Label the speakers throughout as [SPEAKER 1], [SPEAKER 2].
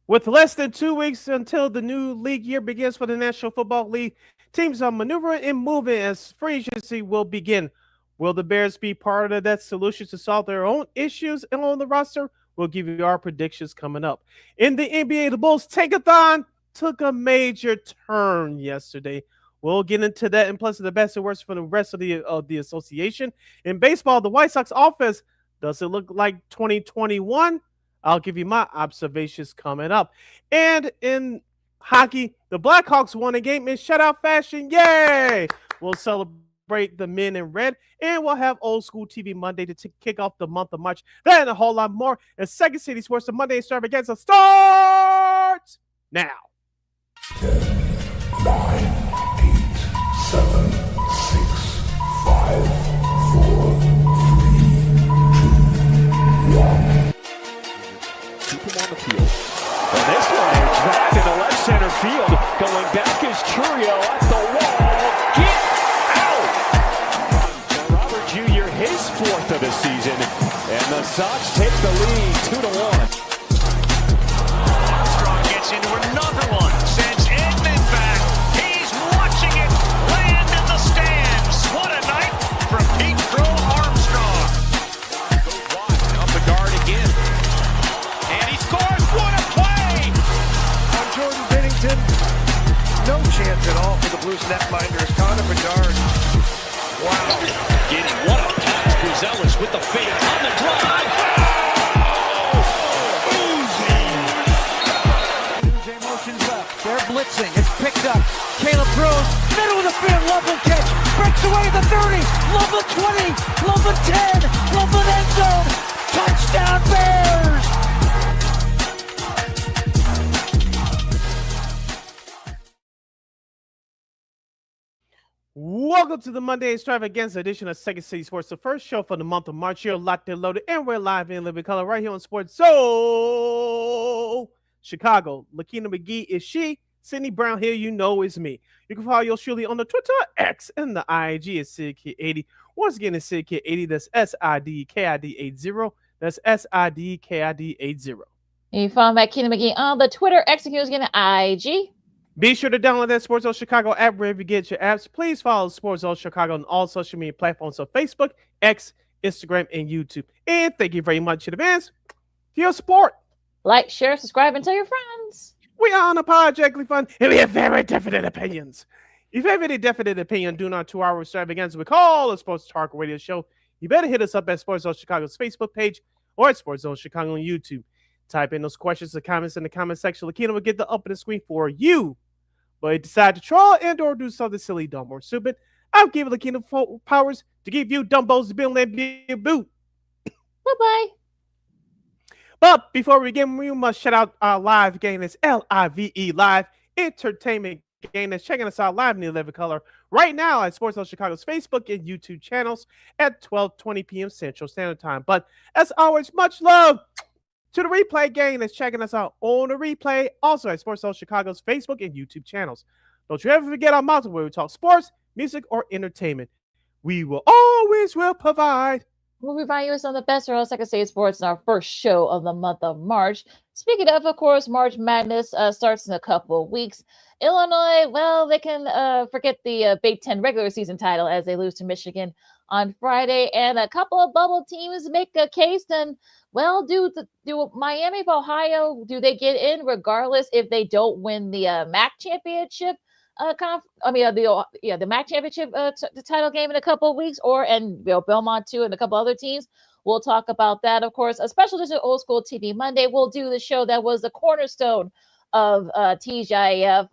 [SPEAKER 1] With less than 2 weeks until the new league year begins for the National Football League, teams are maneuvering and moving as free agency will begin. Will the Bears be part of that solution to solve their own issues and on the roster? We'll give you our predictions coming up. In the NBA, the Bulls tankathon took a major turn yesterday. We'll get into that and plus the best and worst for the rest of the association. In baseball, the White Sox offense does it look like 2021? I'll give you my observations coming up. And in hockey, the Blackhawks won a game in shutout fashion. Yay! We'll celebrate the men in red, and we'll have old school TV Monday to kick off the month of March. That and a whole lot more. And Second City Sports, the Monday extravaganza starts now.
[SPEAKER 2] 10, 9, 8, 7, 6, 5, 4, 3, 2, 1.
[SPEAKER 3] Keep him on the field. And this one, a drive into left center field. Going back is Churio at the wall. Get out! Robert Jr., his fourth of the season. And the Sox take the lead 2-1.
[SPEAKER 4] Armstrong gets into another one. Sends Edman back. He's watching it land in the stands. What a night from Pete Crow Armstrong. Goes wide. Up the guard again. And he scores. What a play!
[SPEAKER 5] On Jordan Bennington, no chance at all for the Blues netminders. Connor Bedard. Wow.
[SPEAKER 4] Getting what a pass. Buzelis with the fake on the drive.
[SPEAKER 5] J motions left. They're blitzing. It's picked up. Caleb throws. Middle of the field. Loveland catch. Breaks away the 30. Loveland 20. Loveland 10. Loveland end zone. Touchdown Bears.
[SPEAKER 1] Welcome to the Monday extravaganza edition of Second City Sports, the first show for the month of March. You're locked and loaded, and we're live in living color right here on Sports Soul Chicago. LaKeena McGee is she. Sidney Brown here, you know is me. You can follow yours truly on the Twitter, X, and the IG at SidKid80. Once again, it's SidKid80. That's SIDKID80. That's SIDKID80.
[SPEAKER 6] You follow LaKeena McGee on the Twitter, X, and again, IG.
[SPEAKER 1] Be sure to download that Sports Zone Chicago app wherever you get your apps. Please follow Sports Zone Chicago on all social media platforms of Facebook, X, Instagram, and YouTube. And thank you very much in advance for your support.
[SPEAKER 6] Like, share, subscribe, and tell your friends.
[SPEAKER 1] We are unapologetically fun, and we have very definite opinions. If you have any definite opinion during our 2-hour extravaganza we call a Sports Talk Radio Show, you better hit us up at Sports Zone Chicago's Facebook page or at Sports Zone Chicago on YouTube. Type in those questions or comments in the comment section. LaKeena will get the up on the screen for you. But if you decide to troll and or do something silly, dumb, or stupid, I'll give LaKeena powers to give you dumbos the bill and be a boot.
[SPEAKER 6] Bye-bye.
[SPEAKER 1] But before we begin, we must shout out our live game. It's LIVE Live Entertainment Game that's checking us out live in the 11 color right now at Sports Zone Chicago's Facebook and YouTube channels at 12:20 p.m. Central Standard Time. But as always, much love to the replay gang that's checking us out on the replay, also at Sports Zone Chicago's Facebook and YouTube channels. Don't you ever forget our motto where we talk sports, music, or entertainment. We will always provide.
[SPEAKER 6] We'll provide you with some of the best around Second City Sports in our first show of the month of March. Speaking of course, March Madness starts in a couple of weeks. Illinois, well, they can forget the Big Ten regular season title as they lose to Michigan on Friday. And a couple of bubble teams make a case. And, well, do Miami of Ohio, do they get in regardless if they don't win the MAC championship? The MAC championship the title game in a couple of weeks, and Belmont too, and a couple other teams. We'll talk about that, of course. A special edition of Old School TV Monday. We'll do the show that was the cornerstone of TGIF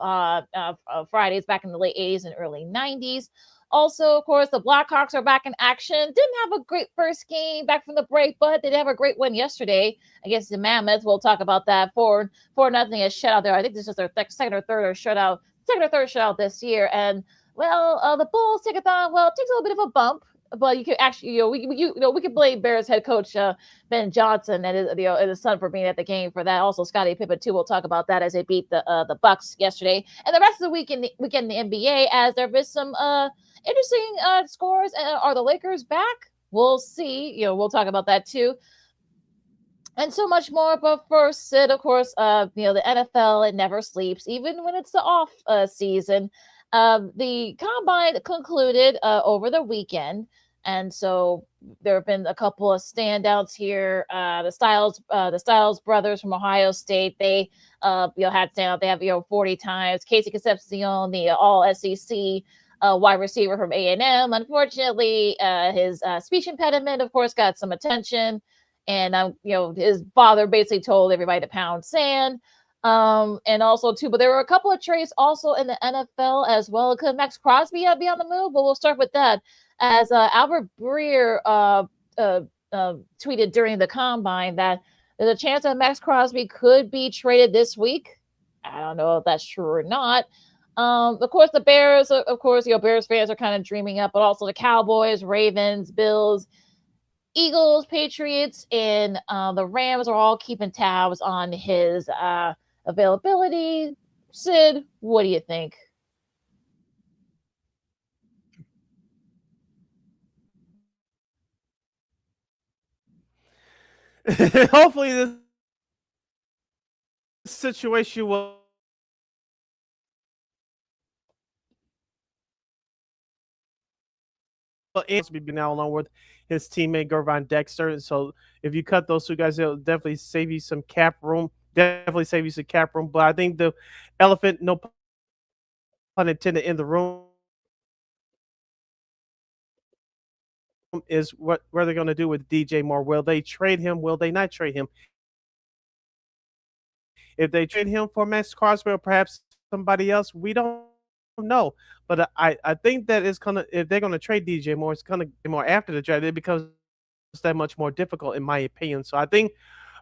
[SPEAKER 6] Fridays back in the late 80s and early 90s. Also, of course, the Blackhawks are back in action. Didn't have a great first game back from the break, but they did have a great win yesterday against the Mammoth. We'll talk about that. 4-0 a shutout there. I think this is their second or third shutout this year. And the Bulls take a little bit of a bump, but you could actually, we could blame Bears head coach Ben Johnson and his son for being at the game for that. Also, Scottie Pippen too. We'll talk about that as they beat the Bucks yesterday, and the rest of the weekend in the NBA as there was some interesting scores. Are the Lakers back? We'll see. We'll talk about that too. and so much more. But first, Sid, of course, the NFL, it never sleeps, even when it's the off season. The combine concluded over the weekend, and so there have been a couple of standouts here. The Styles brothers from Ohio State, they had standout. They have 40 times. Casey Concepcion, the All SEC. Wide receiver from A&M. Unfortunately, his speech impediment, of course, got some attention, and his father basically told everybody to pound sand. And also too, but there were a couple of trades also in the NFL as well. Could Maxx Crosby be on the move? But we'll start with that. As Albert Breer tweeted during the combine that there's a chance that Maxx Crosby could be traded this week. I don't know if that's true or not. Of course, the Bears, of course, Bears fans are kind of dreaming up, but also the Cowboys, Ravens, Bills, Eagles, Patriots, and the Rams are all keeping tabs on his availability. Sid, what do you think?
[SPEAKER 1] Hopefully, this situation will be now along with his teammate Gervon Dexter. So if you cut those two guys, it'll definitely save you some cap room. Definitely save you some cap room. But I think the elephant, no pun intended, in the room is what they're going to do with DJ Moore. Will they trade him? Will they not trade him? If they trade him for Maxx Crosby or perhaps somebody else, we don't know. But I think that it's gonna, if they're gonna trade DJ Moore, it's gonna be more after the draft. It becomes that much more difficult, in my opinion. So I think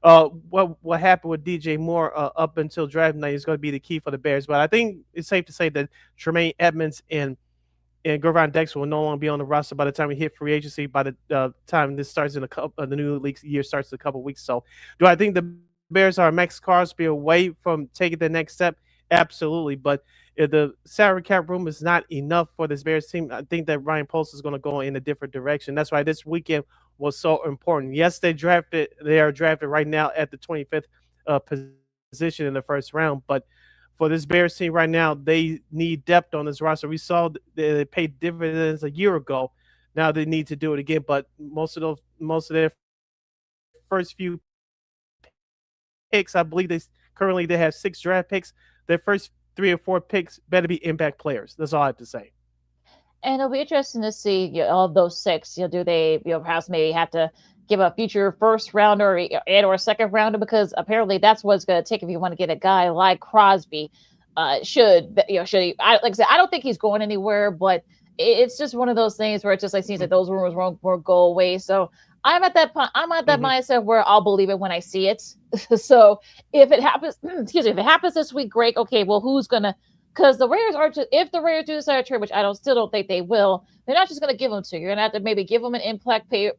[SPEAKER 1] what happened with DJ Moore up until draft night is going to be the key for the Bears. But I think it's safe to say that Tremaine Edmonds and Gervon Dexter will no longer be on the roster by the time we hit free agency. By the time this starts in the new league year starts in a couple weeks. So do I think the Bears are Maxx Crosby away from taking the next step? Absolutely. But if the salary cap room is not enough for this Bears team, I think that Ryan Poles is going to go in a different direction. That's why this weekend was so important. Yes, they are drafted right now at the 25th position in the first round. But for this Bears team right now, they need depth on this roster. We saw they paid dividends a year ago. Now they need to do it again. But most of their first few picks, I believe they have 6 draft picks. Their first 3 or 4 picks better be impact players. That's all I have to say.
[SPEAKER 6] And it'll be interesting to see all of those 6. Do they perhaps maybe have to give a future first rounder or a second rounder, because apparently that's what it's going to take if you want to get a guy like Crosby. Should he? Like I said, I don't think he's going anywhere, but it's just one of those things where it just seems like those rumors won't go away. So I'm at that mindset where I'll believe it when I see it. So if it happens, if it happens this week, great. Okay, well, who's gonna? Because the Raiders are just, if the Raiders do decide to trade, which I still don't think they will, they're not just going to give them to you. You're going to have to maybe give them an impact player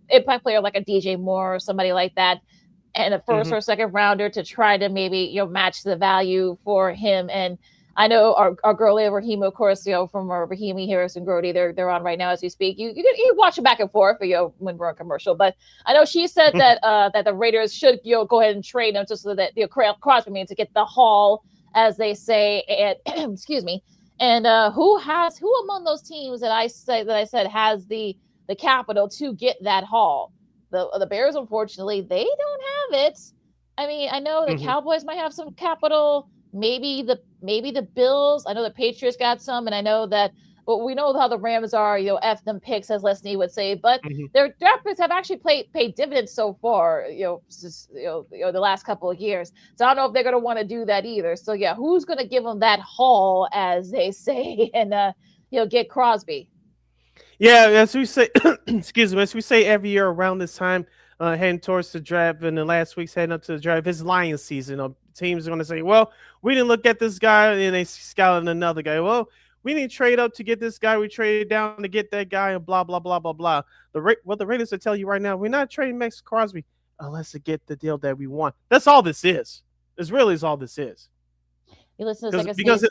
[SPEAKER 6] like a DJ Moore or somebody like that, and a first or second rounder to try to maybe match the value for him. And I know our girl Raheem, of course, from Rahimi Harrison Grody, they're on right now as we speak. You watch it back and forth, when we're on commercial. But I know she said that that the Raiders should go ahead and trade them just so that Crosby means to get the haul, as they say, and excuse me. And who among those teams that I said has the capital to get that haul? The Bears, unfortunately, they don't have it. I mean, I know the Cowboys might have some capital. Maybe the Bills. I know the Patriots got some, and I know that. Well, we know how the Rams are, F them picks, as Leslie would say. But their draft picks have actually paid dividends so far, the last couple of years. So I don't know if they're going to want to do that either. So yeah, who's going to give them that haul, as they say, and get Crosby?
[SPEAKER 1] Yeah, as we say, excuse me, as we say every year around this time, heading towards the draft, and the last week's heading up to the draft, it's Lions season. Teams are going to say, well, we didn't look at this guy, and they scouted another guy. Well, we didn't trade up to get this guy. We traded down to get that guy, and blah, blah, blah, blah, blah. What the Raiders will tell you right now, we're not trading Maxx Crosby unless to get the deal that we want. That's all this is. This really is all this is.
[SPEAKER 6] You listen
[SPEAKER 1] to because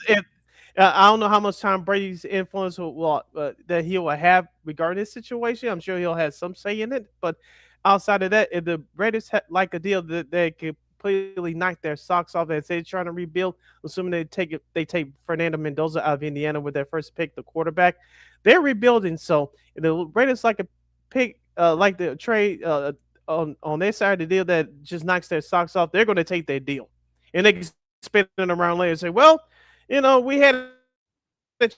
[SPEAKER 1] I don't know how much Tom Brady's influence that he will have regarding this situation. I'm sure he'll have some say in it, but outside of that, if the Raiders like a deal that they completely knock their socks off as they're trying to rebuild, assuming they take Fernando Mendoza out of Indiana with their first pick, the quarterback, they're rebuilding. So if the Raiders like a pick, like the trade on their side of the deal that just knocks their socks off, they're going to take their deal, and they can spin it around later and say, well, we had to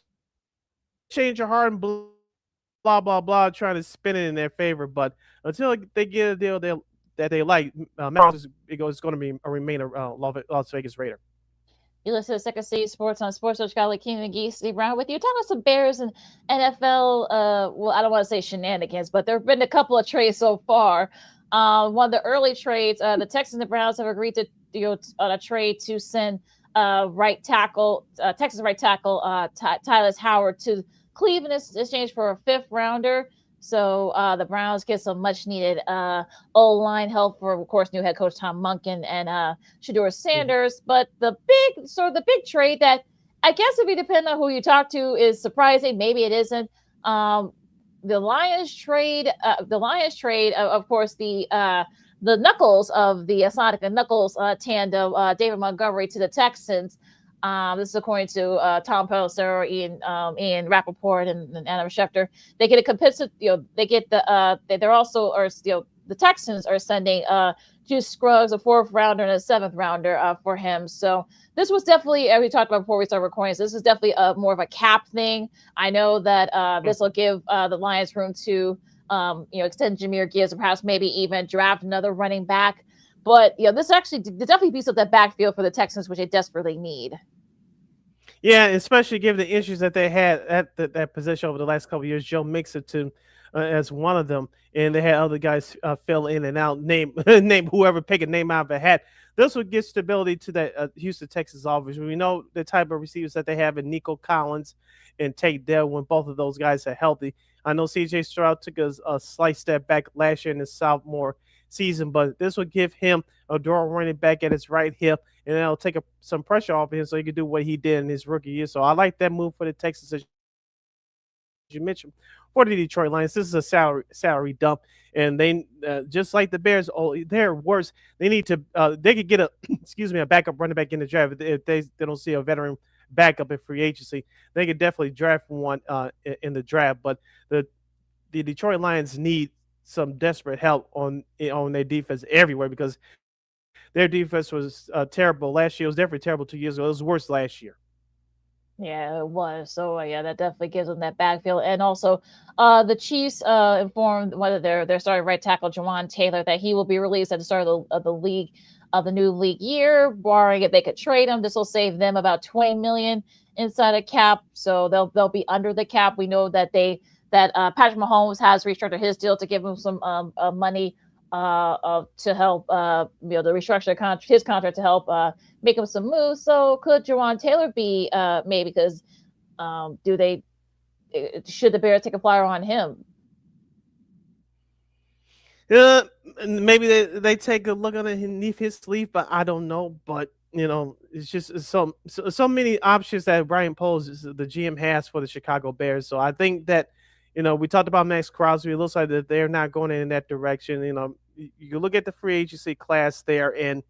[SPEAKER 1] change your heart and blah blah blah, trying to spin it in their favor. But until they get a deal that they like, Max is going to remain a Las Vegas Raider.
[SPEAKER 6] You listen to Second City Sports on Sports Chicago. LaKeena, McGee, Steve Brown with you. Talking some Bears and NFL. Well, I don't want to say shenanigans, but there have been a couple of trades so far. One of the early trades, the Texans and the Browns have agreed to on a trade to send Texas right tackle Tyler Howard to Cleveland in exchange for a 5th rounder. So the Browns get some much needed O-line help for, of course, new head coach Tom Monken and Shedeur Sanders. But the big trade that I guess if you depend on who you talk to is surprising. Maybe it isn't. The Lions trade, of course, the knuckles of the Sonic and Knuckles tandem, David Montgomery to the Texans. This is according to Tom Pelissero, Ian Rappaport, and Adam Schefter. They get a compensate. They get the. They're also, or the Texans are sending Juice Scruggs, a 4th rounder and a 7th rounder for him. So this was definitely, as we talked about before we started recording, so this is definitely more of a cap thing. I know that this will give the Lions room to extend Jahmyr Gibbs, and perhaps maybe even draft another running back. But this actually definitely beats up that backfield for the Texans, which they desperately need.
[SPEAKER 1] Yeah, especially given the issues that they had at that position over the last couple of years. Joe Mixon as one of them, and they had other guys fill in and out. Name whoever, pick a name out of a hat. This would give stability to that Houston Texans offense. We know the type of receivers that they have in Nico Collins and Tate Dell when both of those guys are healthy. I know C.J. Stroud took a slight step back last year in his sophomore season, but this would give him a dual running back at his right hip, and that'll take some pressure off him so he can do what he did in his rookie year. So I like that move for the Texans, as you mentioned. For the Detroit Lions, this is a salary dump, and they just like the Bears. They're worse. They need to. They could get a backup running back in the draft if they don't see a veteran backup in free agency. They could definitely draft one in the draft, but the Detroit Lions need some desperate help on their defense everywhere, because their defense was terrible last year. It was definitely terrible 2 years ago. It was worse last year.
[SPEAKER 6] Yeah, it was. So yeah, that definitely gives them that backfield. And also, the Chiefs informed whether their starting right tackle Jawan Taylor that he will be released at the start of the new league year, barring if they could trade him. This will save them about $20 million inside a cap, so they'll be under the cap. We know that Patrick Mahomes has restructured his deal to give him some money to help the restructure his contract to help make him some moves. So could Jawan Taylor be maybe, because should the Bears take a flyer on him?
[SPEAKER 1] Maybe they take a look underneath his sleeve, but I don't know. But it's just so many options that Brian Poles, the GM, has for the Chicago Bears. So I think that we talked about Maxx Crosby. It looks like that they're not going in that direction. You look at the free agency class there, and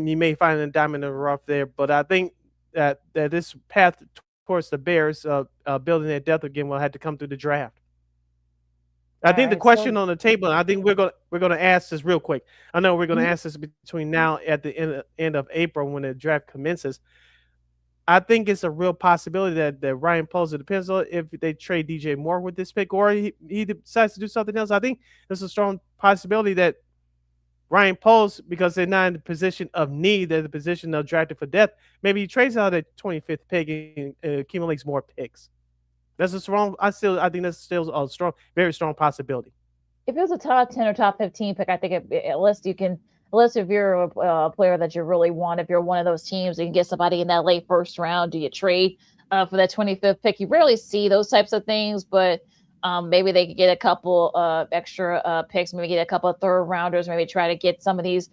[SPEAKER 1] you may find a diamond in the rough there. But I think that this path towards the Bears building their depth again will have to come through the draft. I think the question on the table, and I think we're gonna ask this real quick. I know we're gonna ask this between now at the end of April when the draft commences. I think it's a real possibility that Ryan Poles, it depends on if they trade DJ Moore with this pick, or he decides to do something else. I think there's a strong possibility that Ryan Poles, because they're not in the position of need, they're in the position of drafted for depth, maybe he trades out at 25th pick and accumulates more picks. That's a strong. I think that's still a strong, very strong possibility.
[SPEAKER 6] If it was a top 10 or top 15 pick, I think unless if you're a player that you really want, if you're one of those teams, you can get somebody in that late first round. Do you trade for that 25th pick? You rarely see those types of things, but maybe they could get a couple extra picks, maybe get a couple of third rounders, maybe try to get some of these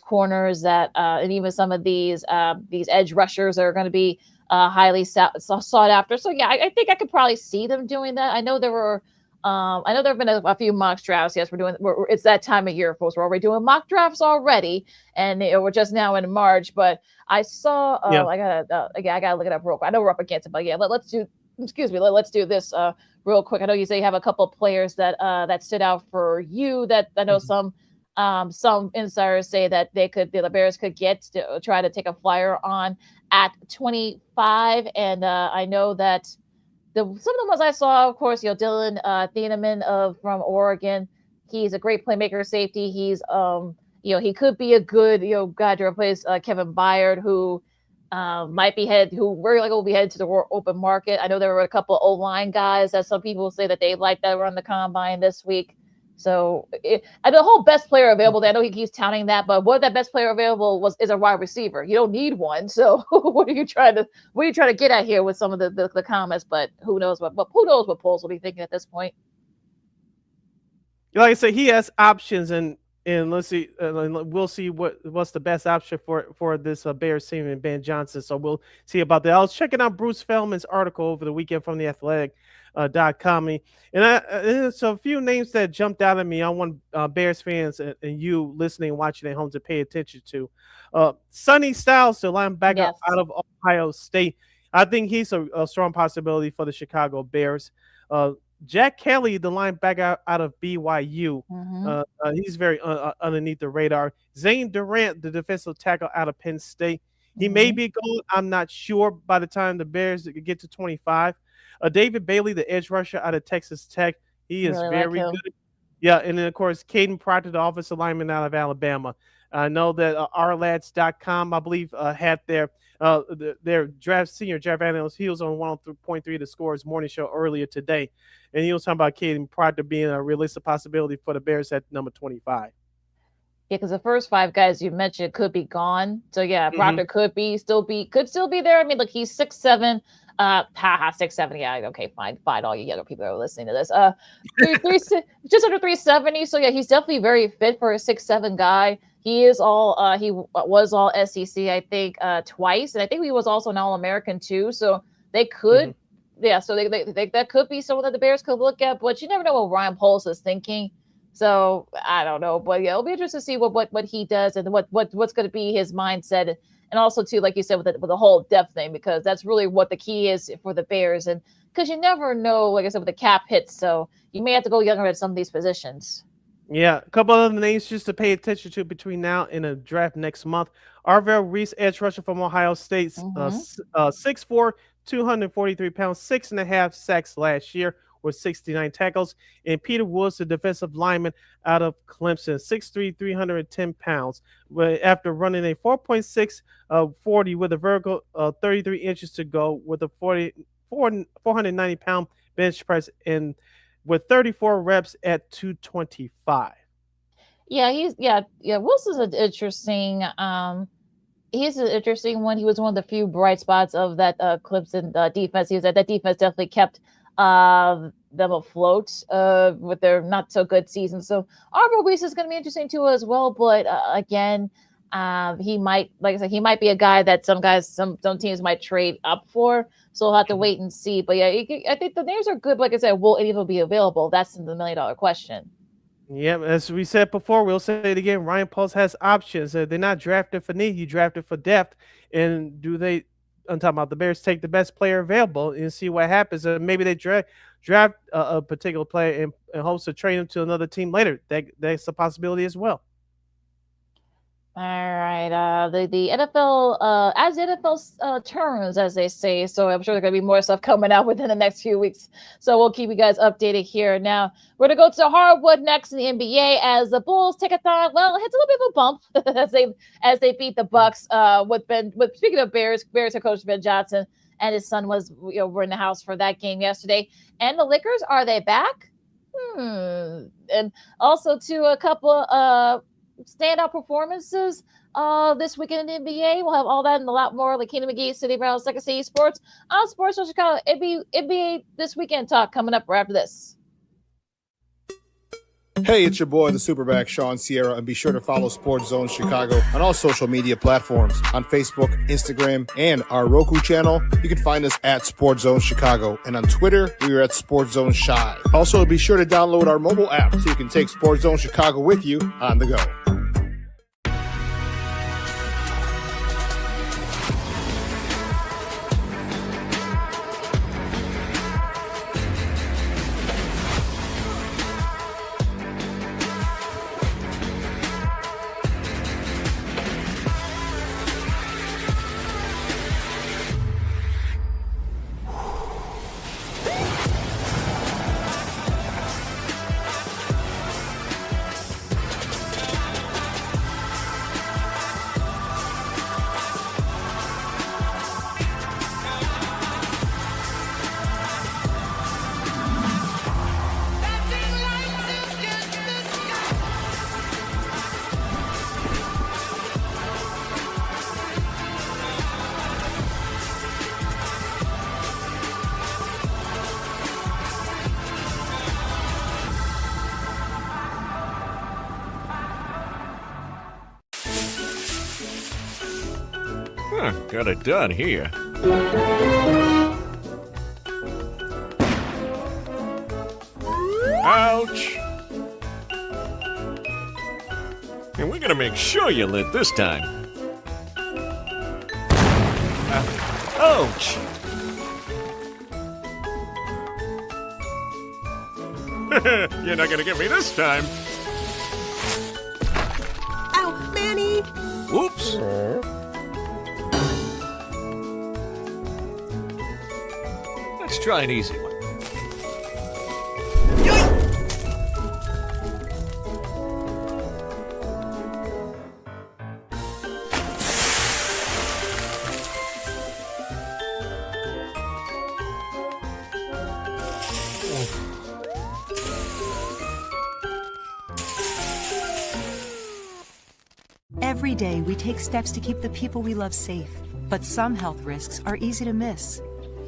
[SPEAKER 6] corners that, and even some of these edge rushers that are going to be highly sought after. So yeah, I think I could probably see them doing that. I know there were I know there have been a few mock drafts. Yes, it's that time of year, folks. We're already doing mock drafts already, and we're just now in March. But I saw,
[SPEAKER 1] Yeah.
[SPEAKER 6] I gotta look it up real quick. I know we're up against it, but yeah, let's do this real quick. I know you say you have a couple of players that stood out for you. That I know some insiders say that the Bears could get to try to take a flyer on at 25, and I know that some of the ones I saw, of course, Dylan Thieneman from Oregon. He's a great playmaker safety. He's he could be a good guy to replace Kevin Byard, who will be headed to the open market. I know there were a couple of O-line guys that some people say that they like that were on the combine this week. So the whole best player available, I know he keeps touting that, but what that best player available is a wide receiver. You don't need one. So what are you trying to get at here with some of the comments? But who knows what polls will be thinking at this point?
[SPEAKER 1] Like I said, he has options, and let's see, we'll see what's the best option for this Bears team and Ben Johnson. So we'll see about that. I was checking out Bruce Feldman's article over the weekend from the Athletic.com, and there's a few names that jumped out at me. I want Bears fans and you listening, watching at home to pay attention to. Sonny Styles, the linebacker out of Ohio State. I think he's a strong possibility for the Chicago Bears. Jack Kelly, the linebacker out of BYU, he's very underneath the radar. Zane Durant, the defensive tackle out of Penn State, he may be gone. I'm not sure by the time the Bears get to 25. David Bailey, the edge rusher out of Texas Tech, he is really very good. Yeah, and then of course Caden Proctor, the offensive lineman out of Alabama. I know that ourlads.com, I believe, had their senior draft analyst. He was on 103.3 The Scores morning show earlier today, and he was talking about Caden Proctor being a realistic possibility for the Bears at number 25.
[SPEAKER 6] Yeah, because the first 5 guys you mentioned could be gone. So yeah, Proctor could still be there. I mean, look, he's 6'7". 6'7". Yeah, okay, fine, all you younger people that are listening to this. Just under 370. So yeah, he's definitely very fit for a 6'7" guy. He is he was all SEC, I think, twice, and I think he was also an All-American too. So they could, so they that could be someone that the Bears could look at. But you never know what Ryan Poles is thinking. So I don't know, but yeah, it'll be interesting to see what he does and what's going to be his mindset, and also too, like you said, with the whole depth thing, because that's really what the key is for the Bears, and because you never know, like I said, with the cap hits, so you may have to go younger at some of these positions.
[SPEAKER 1] Yeah, a couple other names just to pay attention to between now and the draft next month. Arvell Reese, edge rusher from Ohio State, 6'4", 243 pounds, 6.5 sacks last year with 69 tackles. And Peter Woods, the defensive lineman out of Clemson, 6'3", 310 pounds. After running a 4.6 40 with a vertical 33 inches to go with a 490-pound bench press and with 34 reps at 225.
[SPEAKER 6] Yeah, Wilson's an interesting. He's an interesting one. He was one of the few bright spots of that Clemson defense. That defense definitely kept them afloat with their not so good season. So Arvell Reese is going to be interesting too as well. But again, he might, like I said, he might be a guy that some teams might trade up for. So we'll have to wait and see. But yeah, I think the names are good. Like I said, will any of them be available? That's the $1 million question.
[SPEAKER 1] Yeah, as we said before, we'll say it again. Ryan Poles has options. They're not drafted for need. You drafted for depth. And do they, I'm talking about the Bears, take the best player available and see what happens? Maybe they draft a particular player in hopes to trade him to another team later. That's a possibility as well.
[SPEAKER 6] All right. The NFL, as the NFL turns, as they say, so I'm sure there's going to be more stuff coming out within the next few weeks. So we'll keep you guys updated here. Now, we're going to go to hardwood next in the NBA as the Bulls take a thon. Well, it hits a little bit of a bump as they beat the Bucks. Speaking of Bears head coach Ben Johnson and his son were in the house for that game yesterday. And the Lakers, are they back? And also to a couple standout performances this weekend in the NBA. We'll have all that and a lot more. LaKeena, McGee, City Brown, Second City Sports on Sports Social Chicago. NBA this weekend talk coming up right after this.
[SPEAKER 7] Hey, it's your boy, the Superback, Sean Sierra, and be sure to follow Sports Zone Chicago on all social media platforms, on Facebook, Instagram, and our Roku channel. You can find us at Sports Zone Chicago, and on Twitter, we are at Sports Zone Shy. Also, be sure to download our mobile app so you can take Sports Zone Chicago with you on the go.
[SPEAKER 3] Got it done here. Ouch! And we're gonna make sure you lit this time. Ouch! You're not gonna get me this time.
[SPEAKER 8] Ow, Manny!
[SPEAKER 3] Whoops! Let's try an easy one.
[SPEAKER 8] Every day we take steps to keep the people we love safe, but some health risks are easy to miss.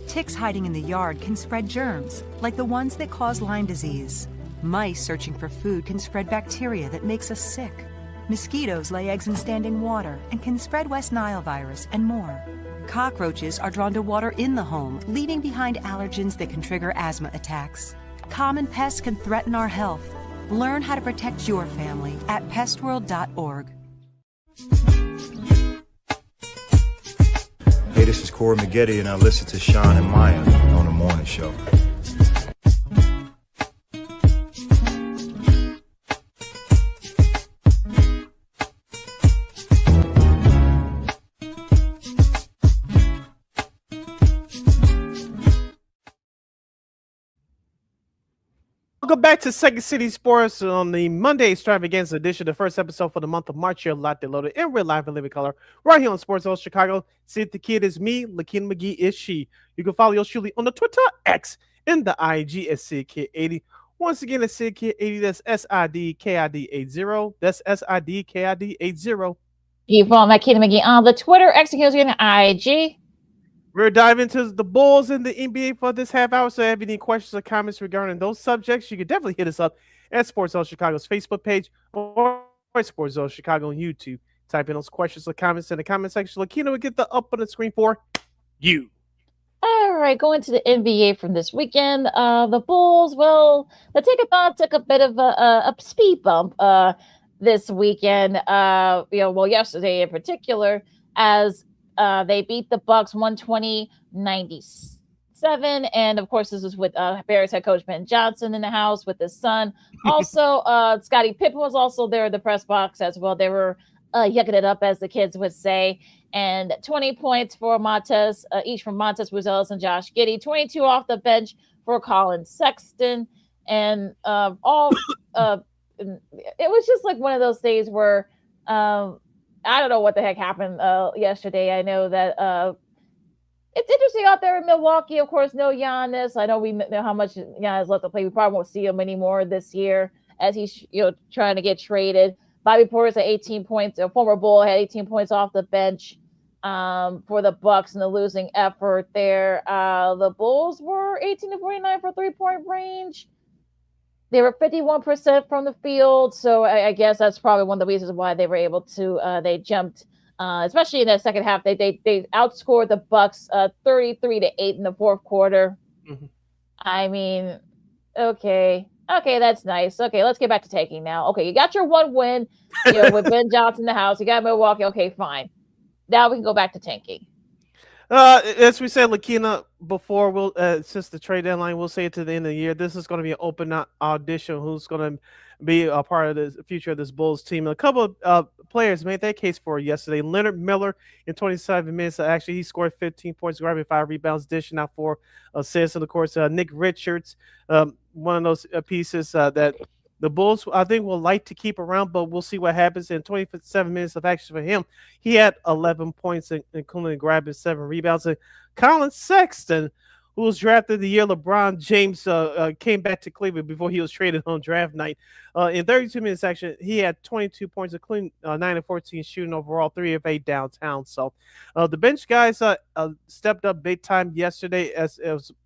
[SPEAKER 8] Ticks hiding in the yard can spread germs, like the ones that cause Lyme disease. Mice searching for food can spread bacteria that makes us sick. Mosquitoes lay eggs in standing water and can spread West Nile virus and more. Cockroaches are drawn to water in the home, leaving behind allergens that can trigger asthma attacks. Common pests can threaten our health. Learn how to protect your family at pestworld.org.
[SPEAKER 9] Hey, this is Corey McGee, and I listen to Sean and Maya on the morning show.
[SPEAKER 1] Welcome back to Second City Sports on the Monday Extravaganza edition, the first episode for the month of March. You're locked and loaded in real life and living color right here on Sports Zone Chicago. Sid the Kid is me, LaKeena McGee is she. You can follow yours truly on the Twitter, X, and the IG at SidKid80. Once again, it's SidKid80. That's SIDKID80. That's SIDKID80.
[SPEAKER 6] You follow LaKeena McGee on the Twitter, X, and IG.
[SPEAKER 1] We're diving into the Bulls and the NBA for this half hour. So if you have any questions or comments regarding those subjects, you can definitely hit us up at Sports Zone Chicago's Facebook page or Sports Zone Chicago on YouTube. Type in those questions or comments in the comment section. LaKeena will get the up on the screen for you.
[SPEAKER 6] All right, going to the NBA from this weekend. The Bulls, well, the Tick-a-thon took a bit of a speed bump this weekend. Yesterday in particular, as they beat the Bucks 120-97. And of course, this is with Bears head coach Ben Johnson in the house with his son. Also, Scottie Pippen was also there in the press box as well. They were yucking it up, as the kids would say. And 20 points for Montez, each from Montez Rosales and Josh Giddey. 22 off the bench for Colin Sexton. And it was just like one of those days where I don't know what the heck happened yesterday. I know that it's interesting out there in Milwaukee. Of course, no Giannis. I know we know how much Giannis left to play. We probably won't see him anymore this year as he's trying to get traded. Bobby Portis had 18 points. A former Bull had 18 points off the bench for the Bucks in the losing effort there. The Bulls were 18-49 for 3-point range. They were 51% from the field, so I guess that's probably one of the reasons why they were able to. They jumped, especially in that second half. They outscored the Bucks 33-8 in the fourth quarter.
[SPEAKER 1] Mhm.
[SPEAKER 6] I mean, okay, that's nice. Okay, let's get back to tanking now. Okay, you got your one win, with Ben Johnson in the house. You got Milwaukee. Okay, fine. Now we can go back to tanking.
[SPEAKER 1] As we said, LaKeena, before, since the trade deadline, we'll say it to the end of the year. This is going to be an open audition. Who's going to be a part of the future of this Bulls team? And a couple of players made that case for yesterday. Leonard Miller, in 27 minutes, actually he scored 15 points, grabbing 5 rebounds, dishing out 4 assists. And of course, Nick Richards, one of those pieces that the Bulls, I think, will like to keep around, but we'll see what happens. In 27 minutes of action for him, he had 11 points, including grabbing 7 rebounds. And Colin Sexton, who was drafted the year LeBron James came back to Cleveland before he was traded on draft night. In 32 minutes action, he had 22 points, including 9 of 14 shooting overall, 3 of 8 downtown. So the bench guys stepped up big time yesterday, as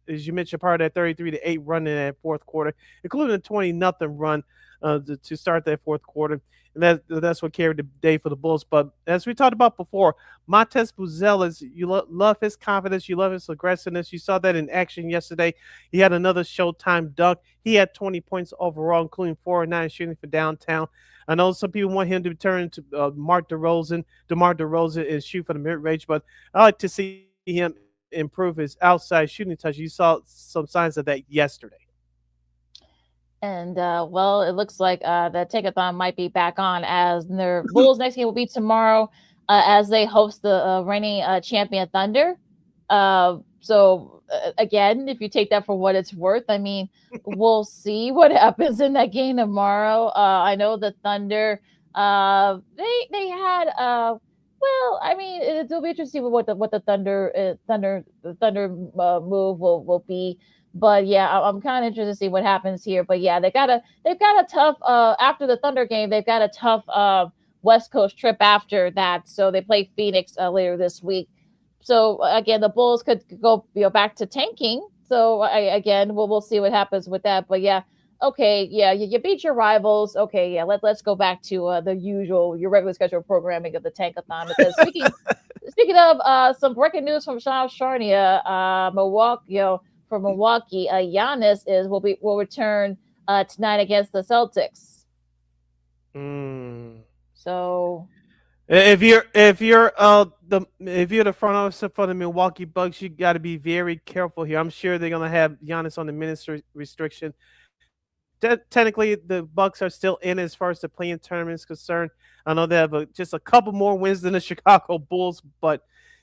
[SPEAKER 1] you mentioned, part of that 33-8 run in that fourth quarter, including a 20-0 run to start that fourth quarter. And that's what carried the day for the Bulls. But as we talked about before, Montez Buzelis, you love his confidence. You love his aggressiveness. You saw that in action yesterday. He had another Showtime dunk. He had 20 points overall, including 4 or 9 shooting for downtown. I know some people want him to return to DeMar DeRozan and shoot for the mid-range, but I like to see him improve his outside shooting touch. You saw some signs of that yesterday.
[SPEAKER 6] And well, it looks like the Tankathon might be back on, as their Bulls' next game will be tomorrow, as they host the reigning champion Thunder. So again, if you take that for what it's worth, I mean, we'll see what happens in that game tomorrow. I know the Thunder, they had well, I mean, it'll be interesting what the Thunder move will be. But yeah, I'm kind of interested to see what happens here. But yeah, they've got a tough after the Thunder game. They've got a tough West Coast trip after that. So they play Phoenix later this week. So again, the Bulls could go back to tanking. So we'll see what happens with that. But yeah, okay, yeah, you beat your rivals. Okay, yeah, let's go back to your regular scheduled programming of the Tankathon. Because speaking of some breaking news from Sean Charnia, Milwaukee. For Milwaukee, Giannis will return tonight against the Celtics. So,
[SPEAKER 1] if you're the front office for the Milwaukee Bucks, you got to be very careful here. I'm sure they're gonna have Giannis on the minutes restriction. Technically, the Bucks are still in as far as the play-in tournament is concerned. I know they have just a couple more wins than the Chicago Bulls, but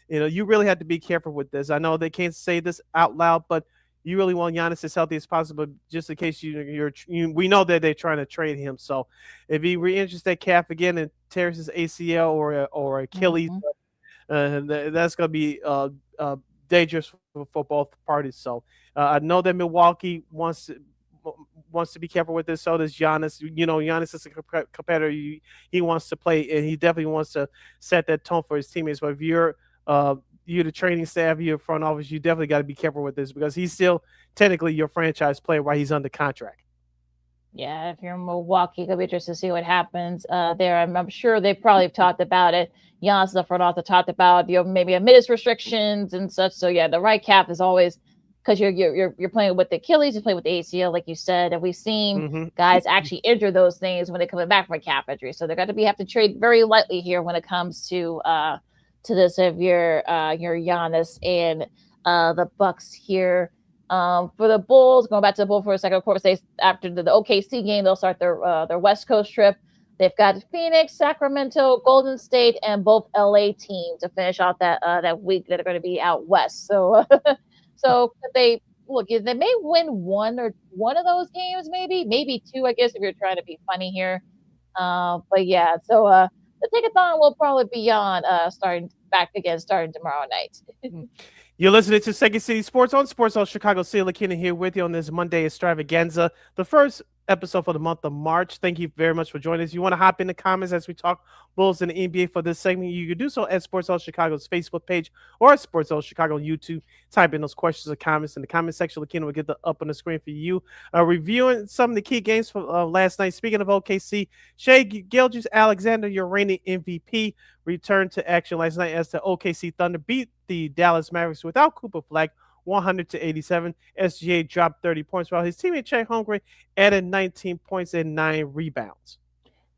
[SPEAKER 1] you really have to be careful with this. I know they can't say this out loud, but you really want Giannis as healthy as possible, just in case we know that they're trying to trade him. So if he re-injures that calf again and tears his ACL or Achilles, that's going to be dangerous for both parties. So I know that Milwaukee wants to be careful with this. So does Giannis. Giannis is a competitor. He wants to play, and he definitely wants to set that tone for his teammates. But if you're the training staff, your front office, you definitely got to be careful with this, because he's still technically your franchise player while he's under contract.
[SPEAKER 6] Yeah, if you're in Milwaukee, it'll be interesting to see what happens there. I'm sure they probably have talked about it. Giannis, the front office, talked about maybe a minutes restrictions and such. So yeah, the right cap is always, because you're playing with the Achilles, you're playing with the ACL, like you said, and we've seen guys actually injure those things when they're coming back from a calf injury. So they're going to have to trade very lightly here when it comes to this, if you're Giannis and the Bucks here. For the Bulls, going back to the Bulls for a second, of course, after the OKC game, they'll start their West Coast trip. They've got Phoenix, Sacramento, Golden State, and both LA teams to finish off that week that are going to be out west. So they may win one of those games, maybe 2, I guess, if you're trying to be funny here. But yeah, so the Tankathon will probably be on starting tomorrow night.
[SPEAKER 1] You're listening to Second City Sports on Sports Zone Chicago. LaKeena here with you on this Monday extravaganza, the first episode for the month of March. Thank you very much for joining us. You want to hop in the comments as we talk Bulls and the NBA for this segment, you can do so at Sports Zone Chicago's Facebook page or at Sports Zone Chicago on YouTube. Type in those questions or comments in the comment section. LaKeena will get the up on the screen for you. Reviewing some of the key games from last night. Speaking of OKC, Shai Gilgeous-Alexander, your reigning MVP, returned to action last night as the OKC Thunder beat the Dallas Mavericks without Cooper Flag 100-87. SGA dropped 30 points, while his teammate Chet Holmgren added 19 points and 9 rebounds.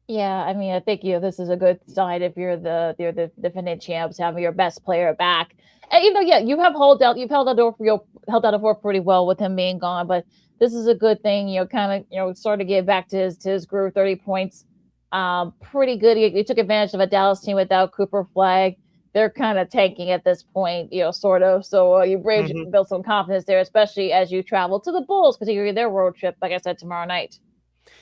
[SPEAKER 6] Yeah, I mean, I think this is a good sign if you're the defending champs, having your best player back. And you've held out the fort pretty well with him being gone, but this is a good thing. Kind of sort of get back to his groove. 30 points, pretty good. He took advantage of a Dallas team without Cooper Flag. They're kind of tanking at this point, sort of. So you build some confidence there, especially as you travel to the Bulls, particularly their road trip, like I said, tomorrow night.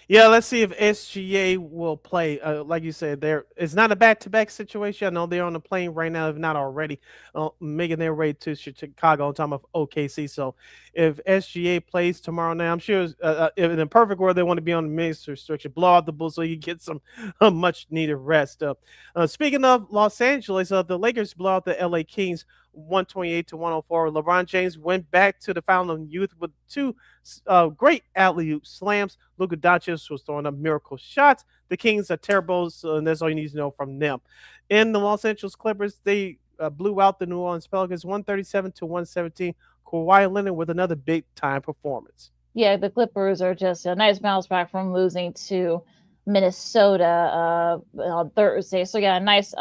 [SPEAKER 1] Yeah, let's see if SGA will play. Like you said, it's not a back-to-back situation. I know they're on the plane right now, if not already, making their way to Chicago on time of OKC. So if SGA plays tomorrow night, I'm sure in a perfect world, they want to be on the minutes restriction, blow out the Bulls so you get some much-needed rest. Speaking of Los Angeles, the Lakers blow out the LA Kings 128-104. LeBron James went back to the fountain of youth with two great alley-oop slams. Luka Doncic was throwing up miracle shots. The Kings are terrible, and that's all you need to know from them. In the Los Angeles Clippers, they blew out the New Orleans Pelicans 137-117. Kawhi Leonard with another big-time performance.
[SPEAKER 6] Yeah, the Clippers are just a nice bounce back from losing to Minnesota on Thursday. So yeah, nice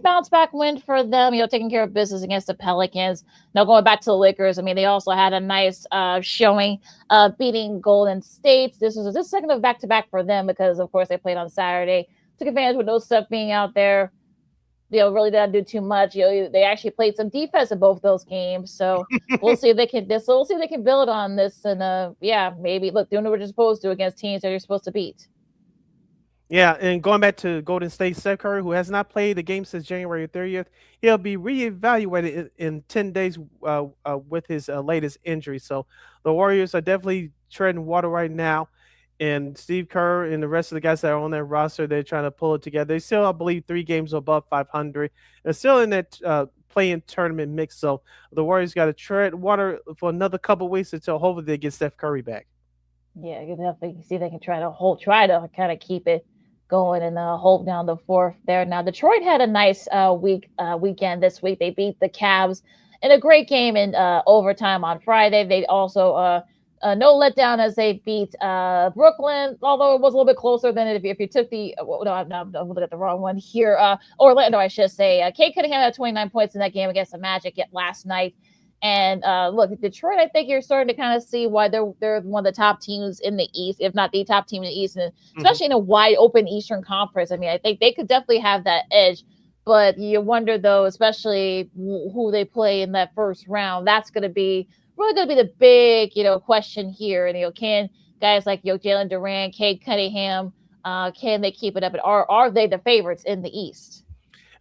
[SPEAKER 6] bounce back win for them. Taking care of business against the Pelicans. Now going back to the Lakers, I mean they also had a nice showing, beating Golden State. This is second of back to back for them because of course they played on Saturday. Took advantage with no stuff being out there. Really didn't do too much. They actually played some defense in both those games. So we'll see if they can. We'll see if they can build on this. And maybe doing what you're supposed to against teams that you're supposed to beat.
[SPEAKER 1] Yeah, and going back to Golden State, Steph Curry, who has not played the game since January 30th, he'll be reevaluated in 10 days with his latest injury. So the Warriors are definitely treading water right now. And Steve Kerr and the rest of the guys that are on that roster, they're trying to pull it together. They still, I believe, 3 games above 500. They're still in that playing tournament mix. So the Warriors got to tread water for another couple weeks until hopefully they get Steph Curry back.
[SPEAKER 6] Yeah, you definitely see they can try to kind of keep it going and hold down the fourth there. Now, Detroit had a nice weekend this week. They beat the Cavs in a great game in overtime on Friday. They also no letdown as they beat Brooklyn, although it was a little bit closer than if you took the I'm looking at the wrong one here. Orlando, I should say. Kate Cunningham had 29 points in that game against the Magic last night. And look, Detroit, I think you're starting to kind of see why they're one of the top teams in the East, if not the top team in the East, and especially in a wide open Eastern Conference. I mean, I think they could definitely have that edge. But you wonder, though, especially who they play in that first round. That's going to be the big, question here. And, can guys like Jalen Duran, Cade Cunningham, can they keep it up? And are they the favorites in the East?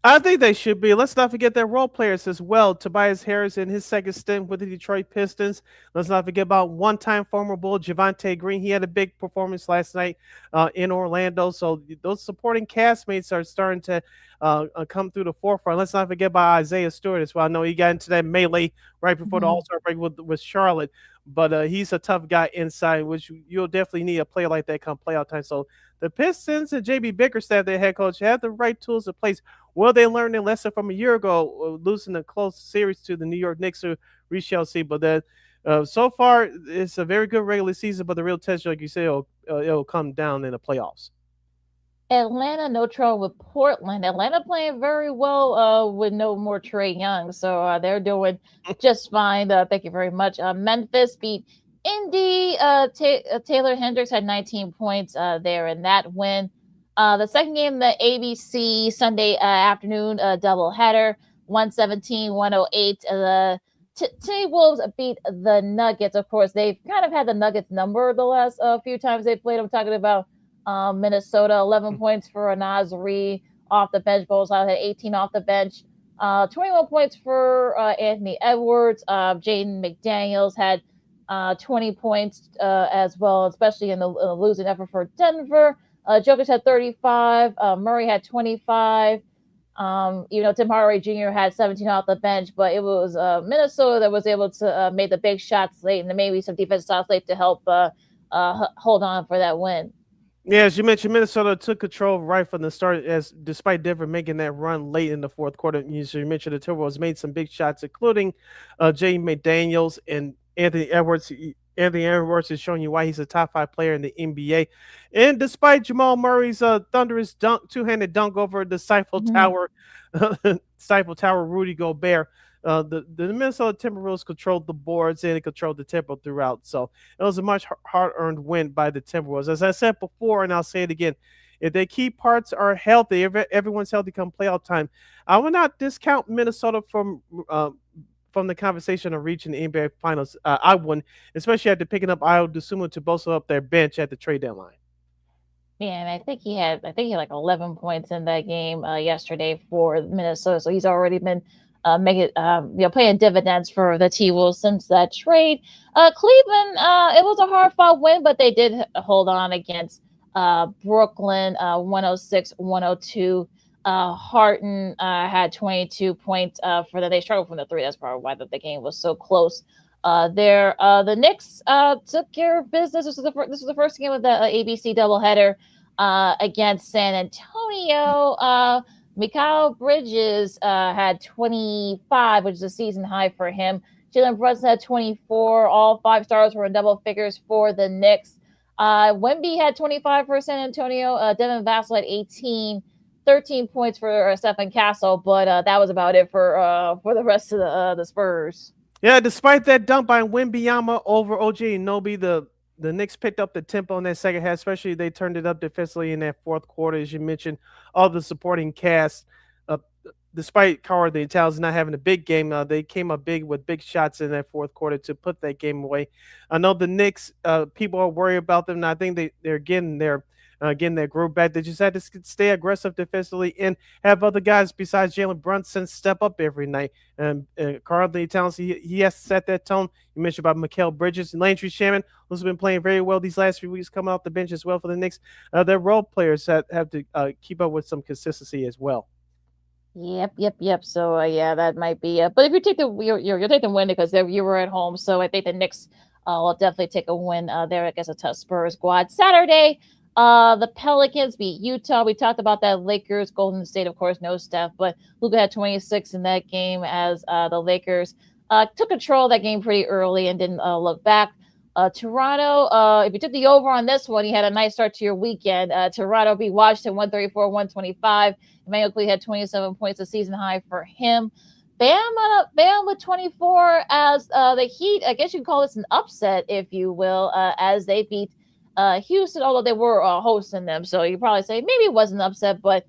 [SPEAKER 1] I think they should be. Let's not forget their role players as well. Tobias Harris in his second stint with the Detroit Pistons. Let's not forget about one-time former Bull Javonte Green. He had a big performance last night in Orlando. So those supporting castmates are starting to come through the forefront. Let's not forget about Isaiah Stewart as well. I know he got into that melee right before the All-Star break with Charlotte. But he's a tough guy inside, which you'll definitely need a player like that come playoff time. So the Pistons and J.B. Bickerstaff, their head coach, have the right tools in place. Will they learn their lesson from a year ago, losing a close series to the New York Knicks? We shall see. But then, so far, it's a very good regular season. But the real test, like you say, it'll come down in the playoffs.
[SPEAKER 6] Atlanta, no trouble with Portland. Atlanta playing very well with no more Trae Young. So they're doing just fine. Thank you very much. Memphis beat Indy. Taylor Hendricks had 19 points there in that win. The second game, the ABC Sunday afternoon doubleheader, 117-108. The T-Wolves beat the Nuggets. Of course, they've kind of had the Nuggets number the last few times they played. I'm talking about Minnesota, 11 points for Nasri off the bench. Bowles had 18 off the bench. 21 points for Anthony Edwards. Jaden McDaniels had 20 points as well, especially in the losing effort for Denver. Jokic had 35. Murray had 25. Tim Hardaway Jr. had 17 off the bench, but it was Minnesota that was able to make the big shots late and maybe some defensive shots late to help hold on for that win.
[SPEAKER 1] Yeah, as you mentioned, Minnesota took control right from the start, as despite Denver making that run late in the fourth quarter. You mentioned the Timberwolves made some big shots, including Jay McDaniels and Anthony Edwards. Anthony Edwards is showing you why he's a top 5 player in the NBA. And despite Jamal Murray's thunderous two-handed dunk over the Stifle Tower, Rudy Gobert, the Minnesota Timberwolves controlled the boards and it controlled the tempo throughout. So it was a much hard-earned win by the Timberwolves. As I said before, and I'll say it again, if their key parts are healthy, if everyone's healthy come playoff time, I will not discount Minnesota from the conversation of reaching the NBA Finals. I wouldn't, especially after picking up Ayo Dosunmu to bolster up their bench at the trade deadline.
[SPEAKER 6] Yeah, and I think he had like 11 points in that game yesterday for Minnesota. So he's already been paying dividends for the T-Wolves since that trade. Cleveland, it was a hard-fought win, but they did hold on against Brooklyn, 106-102. Harden had 22 points for them. They struggled from the three. That's probably why the game was so close. The Knicks took care of business. This was the first game of the ABC doubleheader against San Antonio. Mikal Bridges had 25, which is a season high for him. Jalen Brunson had 24. All 5 stars were in double figures for the Knicks. Wemby had 25 for San Antonio. Devin Vassell had 18. 13 points for Stephen Castle, but that was about it for the rest of the Spurs.
[SPEAKER 1] Yeah, despite that dunk by Wembanyama over OG Anunoby, the Knicks picked up the tempo in that second half, especially they turned it up defensively in that fourth quarter, as you mentioned. All the supporting cast, despite Carl the Italians not having a big game, they came up big with big shots in that fourth quarter to put that game away. I know the Knicks, people are worried about them, and I think they're getting their group back. They just had to stay aggressive defensively and have other guys besides Jalen Brunson step up every night. And Carl the Italians, he has to set that tone. You mentioned about Mikal Bridges and Landry Shaman, who's been playing very well these last few weeks, coming off the bench as well for the Knicks. Their role players have to keep up with some consistency as well.
[SPEAKER 6] Yep. So that might be. But if you take you'll take the win because you were at home. So I think the Knicks will definitely take a win there against a tough Spurs squad. Saturday, the Pelicans beat Utah. We talked about that. Lakers, Golden State, of course, no Steph, but Luka had 26 in that game as the Lakers took control of that game pretty early and didn't look back. Toronto, if you took the over on this one, you had a nice start to your weekend. Toronto beat Washington 134-125. Emmanuel Quickley had 27 points, a season high for him. Bam with 24 as the Heat. I guess you can call this an upset, if you will, as they beat Houston, although they were hosting them. So you probably say maybe it wasn't upset, but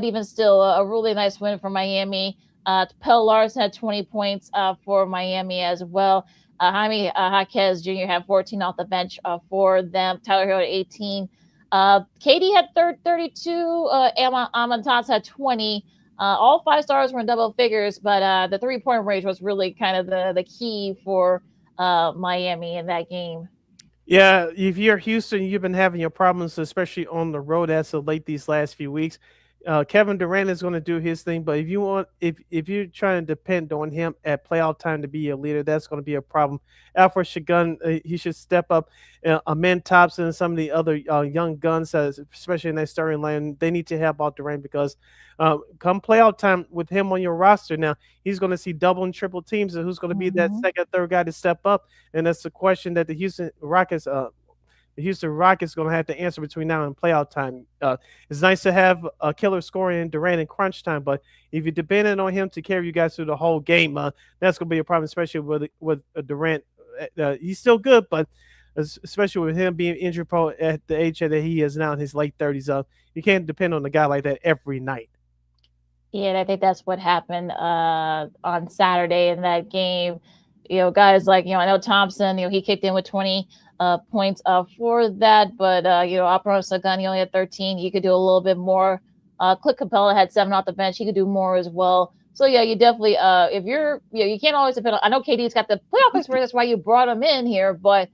[SPEAKER 6] even still a really nice win for Miami. Pell Larson had 20 points for Miami as well. Jaime Jaquez Jr. had 14 off the bench for them. Tyler Hero had 18. KD had 32. Amontas had 20. All 5 stars were in double figures, but the 3-point range was really kind of the key for Miami in that game.
[SPEAKER 1] Yeah, if you're Houston, you've been having your problems, especially on the road as of late these last few weeks. Kevin Durant is going to do his thing, but if you're trying to depend on him at playoff time to be a leader, that's going to be a problem. Alfred Şengün, he should step up. Amen Thompson and some of the other young guns, especially in that starting line, they need to help out Durant because come playoff time with him on your roster now, he's going to see double and triple teams, and who's going to be that second, third guy to step up? And that's the question that the Houston Rockets going to have to answer between now and playoff time. It's nice to have a killer scoring in Durant in crunch time, but if you're dependent on him to carry you guys through the whole game, that's going to be a problem, especially with Durant. He's still good, but especially with him being injured prone at the age that he is now in his late 30s, you can't depend on a guy like that every night.
[SPEAKER 6] Yeah, and I think that's what happened on Saturday in that game. Guys like, I know Thompson, he kicked in with 20 points for that, but Alperen Şengün, he only had 13. He could do a little bit more. Clint Capella had 7 off the bench. He could do more as well. So yeah, you definitely if you're you can't always depend on. I know KD's got the playoff experience, that's why you brought him in here, but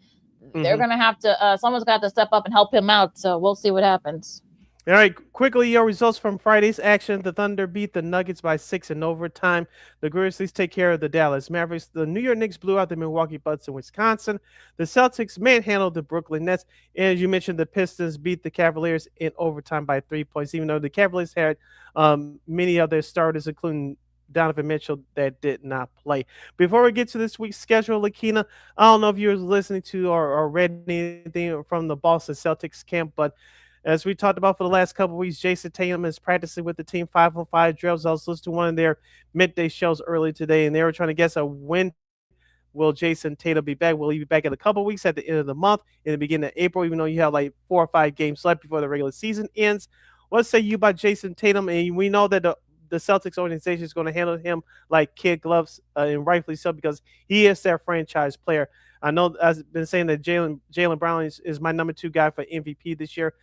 [SPEAKER 6] they're gonna have to someone's got to step up and help him out. So we'll see what happens.
[SPEAKER 1] All right, quickly, your results from Friday's action. The Thunder beat the Nuggets by 6 in overtime. The Grizzlies take care of the Dallas Mavericks. The New York Knicks blew out the Milwaukee Bucks in Wisconsin. The Celtics manhandled the Brooklyn Nets. And as you mentioned, the Pistons beat the Cavaliers in overtime by 3 points, even though the Cavaliers had many of their starters, including Donovan Mitchell, that did not play. Before we get to this week's schedule, LaKeena, I don't know if you were listening to or read anything from the Boston Celtics camp, but as we talked about for the last couple of weeks, Jason Tatum is practicing with the team 5-on-5 drills. I was listening to one of their midday shows early today, and they were trying to guess when will Jason Tatum be back. Will he be back in a couple of weeks at the end of the month, in the beginning of April, even though you have like 4 or 5 games left before the regular season ends? What say you about Jason Tatum? And we know that the Celtics organization is going to handle him like kid gloves, and rightfully so, because he is their franchise player. I know I've been saying that Jaylen Brown is my number 2 guy for MVP this year.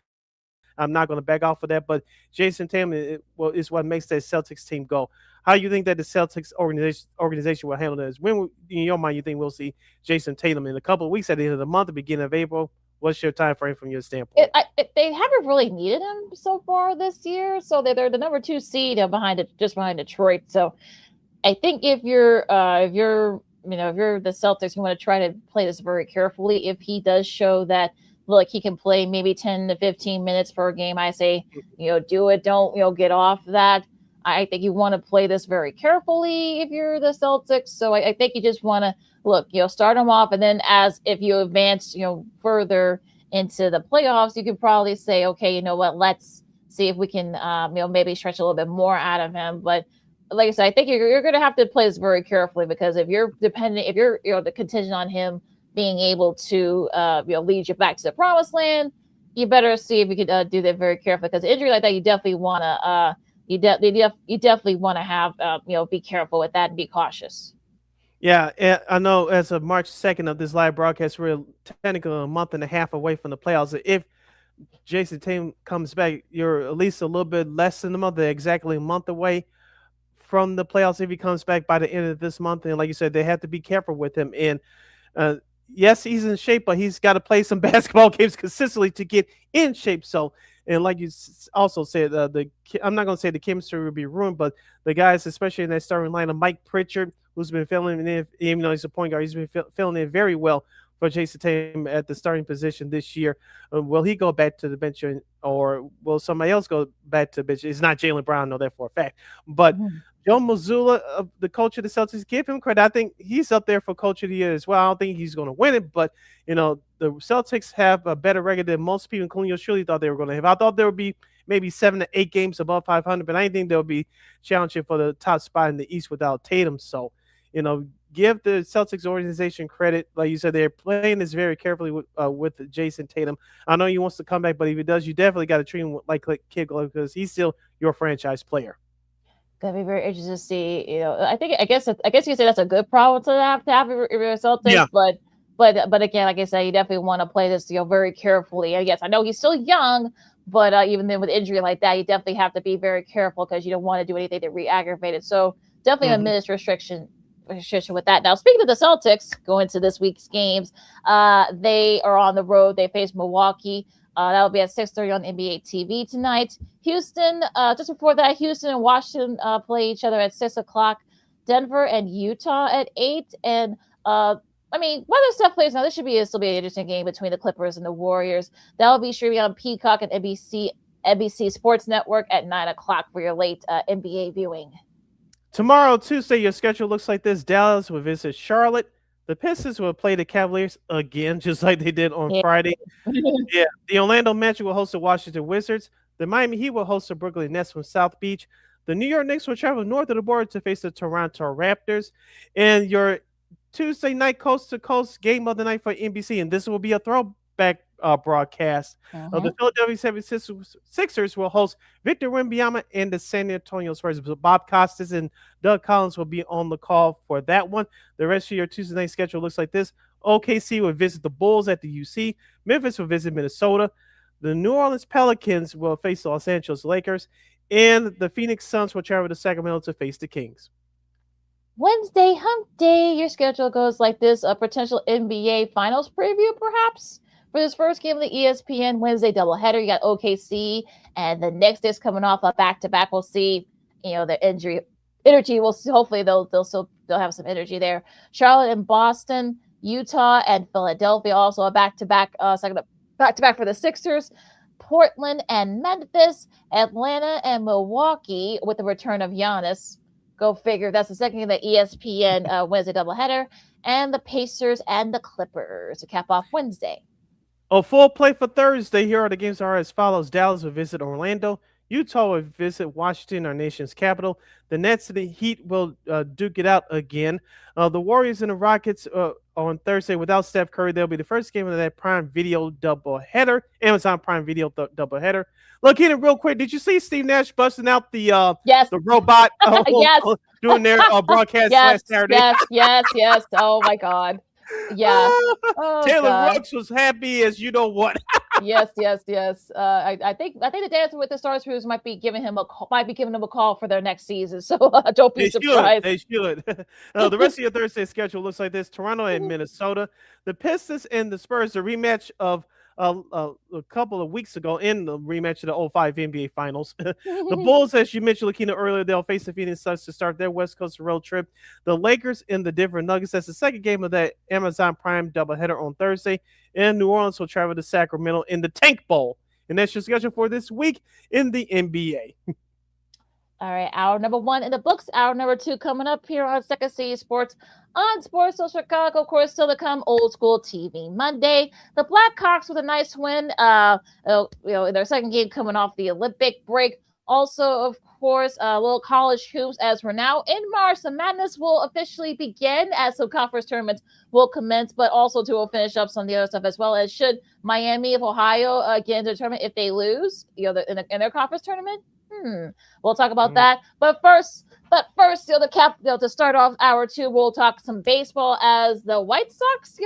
[SPEAKER 1] I'm not going to back off of that, but Jason Tatum is what makes that Celtics team go. How you think that the Celtics organization will handle this? When, in your mind, you think we'll see Jason Tatum in a couple of weeks at the end of the month, the beginning of April? What's your time frame from your standpoint?
[SPEAKER 6] They haven't really needed him so far this year, so they're the number 2 seed just behind Detroit. So I think if you're the Celtics, you want to try to play this very carefully. If he does show that look, he can play maybe 10 to 15 minutes per game, I say, do it. Don't, get off that. I think you want to play this very carefully if you're the Celtics. So I think you just want to look, start them off. And then if you advance, further into the playoffs, you could probably say, okay, you know what, let's see if we can, maybe stretch a little bit more out of him. But like I said, I think you're going to have to play this very carefully, because if you're the contingent on him being able to lead you back to the promised land, you better see if you could do that very carefully, because injury like that, you definitely want to you definitely want to have be careful with that and be cautious.
[SPEAKER 1] Yeah, I know as of March 2nd of this live broadcast, we're technically a month and a half away from the playoffs. If Jason Tatum comes back, you're at least a little bit less than a month, exactly a month away from the playoffs if he comes back by the end of this month. And like you said, they have to be careful with him. And yes, he's in shape, but he's got to play some basketball games consistently to get in shape. So, and like you also said, I'm not going to say the chemistry will be ruined, but the guys, especially in that starting lineup, Mike Pritchard, who's been filling in, even though he's a point guard, he's been filling in very well for Jason Tatum at the starting position this year. Will he go back to the bench, or will somebody else go back to the bench? It's not Jaylen Brown, I know that for a fact. But Joe Mazzulla, the coach of the Celtics, give him credit. I think he's up there for coach of the year as well. I don't think he's going to win it, but the Celtics have a better record than most people, including you, surely thought they were going to have. I thought there would be maybe 7 to 8 games above 500, but I didn't think they'll be challenging for the top spot in the East without Tatum. So, give the Celtics organization credit. Like you said, they're playing this very carefully with Jason Tatum. I know he wants to come back, but if he does, you definitely got to treat him like kid glove, because he's still your franchise player.
[SPEAKER 6] Gonna be very interesting to see. I guess you could say that's a good problem to have if you're Celtics. Yeah. But again, like I said, you definitely want to play this very carefully. And yes, I know he's still young, but even then with injury like that, you definitely have to be very careful, because you don't want to do anything to re-aggravate it. So definitely a minutes restriction with that. Now, speaking of the Celtics, going to this week's games, they are on the road. They face Milwaukee. That will be at 6:30 on NBA TV tonight. Houston, just before that, Houston and Washington play each other at 6 o'clock. Denver and Utah at 8. And weather stuff plays now. This will be an interesting game between the Clippers and the Warriors. That will be streaming on Peacock and NBC Sports Network at 9 o'clock for your late NBA viewing.
[SPEAKER 1] Tomorrow, Tuesday, your schedule looks like this. Dallas will visit Charlotte. The Pistons will play the Cavaliers again, just like they did on Friday. Yeah, the Orlando Magic will host the Washington Wizards. The Miami Heat will host the Brooklyn Nets from South Beach. The New York Knicks will travel north of the border to face the Toronto Raptors. And your Tuesday night coast-to-coast game of the night for NBC, and this will be a throwback broadcast. The Philadelphia 76ers will host Victor Wembanyama and the San Antonio Spurs. Bob Costas and Doug Collins will be on the call for that one. The rest of your Tuesday night schedule looks like this. OKC will visit the Bulls at the UC. Memphis will visit Minnesota. The New Orleans Pelicans will face the Los Angeles Lakers. And the Phoenix Suns will travel to Sacramento to face the Kings.
[SPEAKER 6] Wednesday, hump day. Your schedule goes like this. A potential NBA Finals preview, perhaps, for this first game of the ESPN Wednesday doubleheader. You got OKC, and the next day's coming off a back-to-back. We'll see, the energy. We'll see. Hopefully, they'll have some energy there. Charlotte and Boston, Utah and Philadelphia, also a back-to-back for the Sixers. Portland and Memphis, Atlanta and Milwaukee with the return of Giannis. Go figure. That's the second game of the ESPN Wednesday doubleheader. And the Pacers and the Clippers to cap off Wednesday.
[SPEAKER 1] A full play for Thursday. Here are the games are as follows. Dallas will visit Orlando. Utah will visit Washington, our nation's capital. The Nets and the Heat will duke it out again. The Warriors and the Rockets on Thursday without Steph Curry. They'll be the first game of that Prime Video doubleheader, Amazon Prime Video doubleheader. LaKeena, real quick, did you see Steve Nash busting out the robot
[SPEAKER 6] yes.
[SPEAKER 1] doing their broadcast last Saturday?
[SPEAKER 6] Yes. Oh, my God. Yeah. Oh,
[SPEAKER 1] Taylor
[SPEAKER 6] God.
[SPEAKER 1] Rooks was happy as you know what.
[SPEAKER 6] Yes. I think the Dance with the Stars crews might be giving him a call for their next season. So don't be surprised.
[SPEAKER 1] They should. The rest of your Thursday schedule looks like this: Toronto and Minnesota, the Pistons and the Spurs, the rematch of a couple of weeks ago in the rematch of the 05 NBA Finals. The Bulls, as you mentioned, LaKeena, earlier, they'll face the Phoenix Suns to start their West Coast road trip. The Lakers and the Denver Nuggets, that's the second game of that Amazon Prime doubleheader on Thursday. And New Orleans will travel to Sacramento in the Tank Bowl. And that's your schedule for this week in the NBA.
[SPEAKER 6] All right, hour number 1 in the books. Hour number 2 coming up here on Second City Sports on Sports Social Chicago. Of course, still to come, Old School TV Monday. The Blackhawks with a nice win. In their second game coming off the Olympic break. Also, of course, little college hoops as we're now in March. The madness will officially begin as some conference tournaments will commence, but also to finish up some of the other stuff as well. As should Miami of Ohio get into the tournament if they lose, in their conference tournament. We'll talk about that. But first, to start off hour 2, we'll talk some baseball as the White Sox.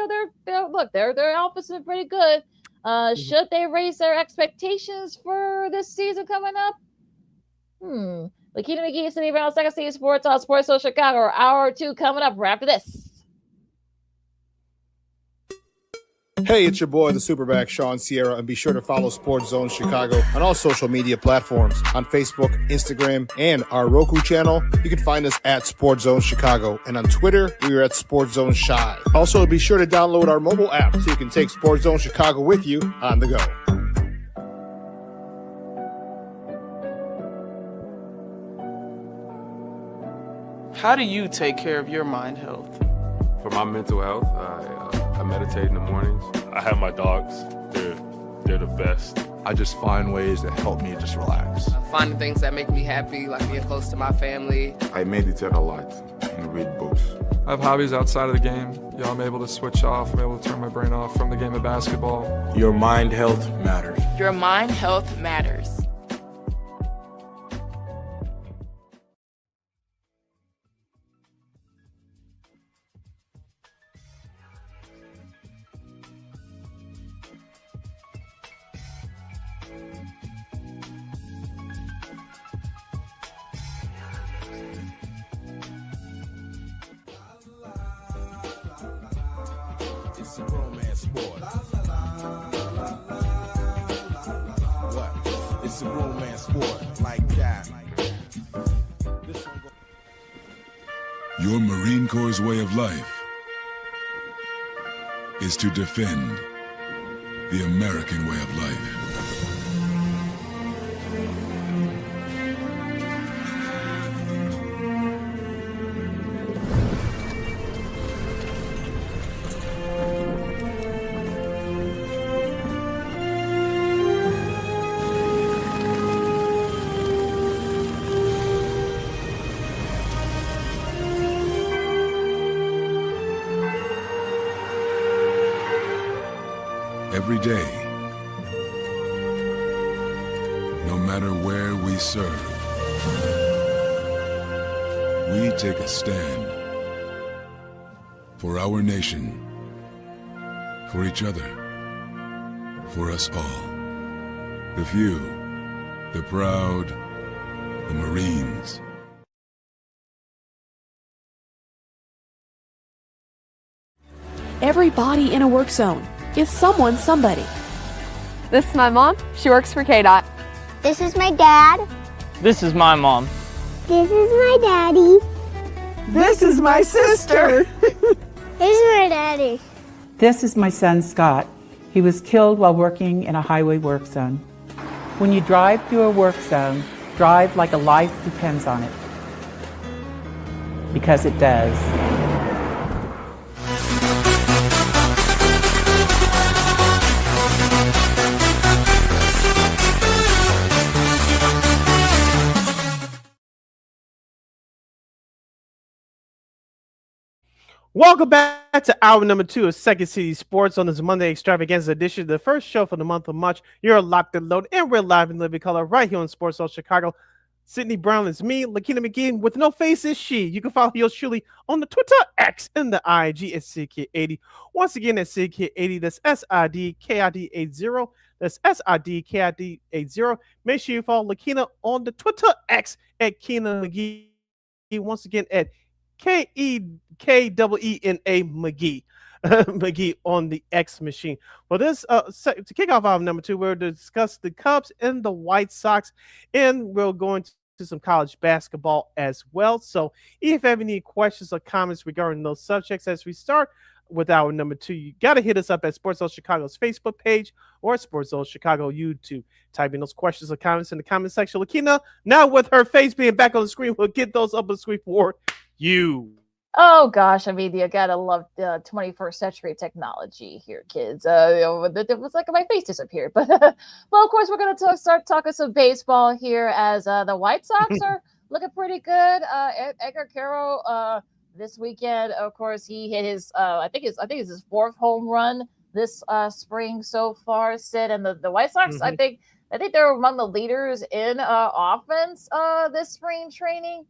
[SPEAKER 6] Their outfit's been pretty good. Should they raise their expectations for this season coming up? LaKeena McGee, Sidney around Second City Sports on Sports Social Chicago. Hour 2 coming up right after this.
[SPEAKER 7] Hey, it's your boy, the Superback, Sean Sierra, and be sure to follow Sports Zone Chicago on all social media platforms on Facebook, Instagram, and our Roku channel. You can find us at Sports Zone Chicago, and on Twitter, we are at Sports Zone Shy. Also, be sure to download our mobile app so you can take Sports Zone Chicago with you on the go.
[SPEAKER 10] How do you take care of your mind health?
[SPEAKER 11] For my mental health, I meditate in the mornings. I have my dogs. They're the best.
[SPEAKER 12] I just find ways that help me just relax.
[SPEAKER 13] Finding things that make me happy, like being close to my family.
[SPEAKER 12] I meditate a lot and read books.
[SPEAKER 14] I have hobbies outside of the game. I'm able to switch off. I'm able to turn my brain off from the game of basketball.
[SPEAKER 9] Your mind health matters.
[SPEAKER 13] Your mind health matters.
[SPEAKER 2] It's a romance sport. What? It's a romance sport like that.
[SPEAKER 15] Your Marine Corps' way of life is to defend the American way of life. Every day, no matter where we serve, we take a stand for our nation, for each other, for us all. The few, the proud, the Marines.
[SPEAKER 16] Everybody in a work zone is someone somebody.
[SPEAKER 17] This is my mom. She works for KDOT.
[SPEAKER 18] This is my dad.
[SPEAKER 19] This is my mom.
[SPEAKER 18] This is my daddy.
[SPEAKER 20] This is my sister.
[SPEAKER 18] This is my daddy.
[SPEAKER 21] This is my son, Scott. He was killed while working in a highway work zone. When you drive through a work zone, drive like a life depends on it. Because it does.
[SPEAKER 1] Welcome back to hour number 2 of Second City Sports on this Monday extravaganza edition, the first show for the month of March. You're locked and loaded, and we're live in living color right here on Sports Zone Chicago. Sidney Brown is me, LaKeena McGee with no face is she. You can follow yours truly on the Twitter, X, and the IG at SidKid80. Once again, at SidKid80, that's SIDKID80. That's SIDKID80. Make sure you follow LaKeena on the Twitter, X, at Keena McGee. Once again, at KEEENA McGee. McGee on the X machine. Well, this to kick off hour number 2, we'll discuss the Cubs and the White Sox, and we'll go into some college basketball as well. So if you have any questions or comments regarding those subjects as we start with hour number 2, you got to hit us up at Sports Zone Chicago's Facebook page or Sports Zone Chicago YouTube. Type in those questions or comments in the comment section. LaKeena, now with her face being back on the screen, we'll get those up on the screen for you.
[SPEAKER 6] Oh gosh, I mean, you gotta love 21st century technology here, kids. It was like my face disappeared, but well, of course, we're gonna start talking some baseball here as the White Sox are looking pretty good. Edgar Carroll this weekend, of course, he hit his I think it's his 4th home run this spring so far. Sid, and the White Sox, I think they're among the leaders in offense this spring training.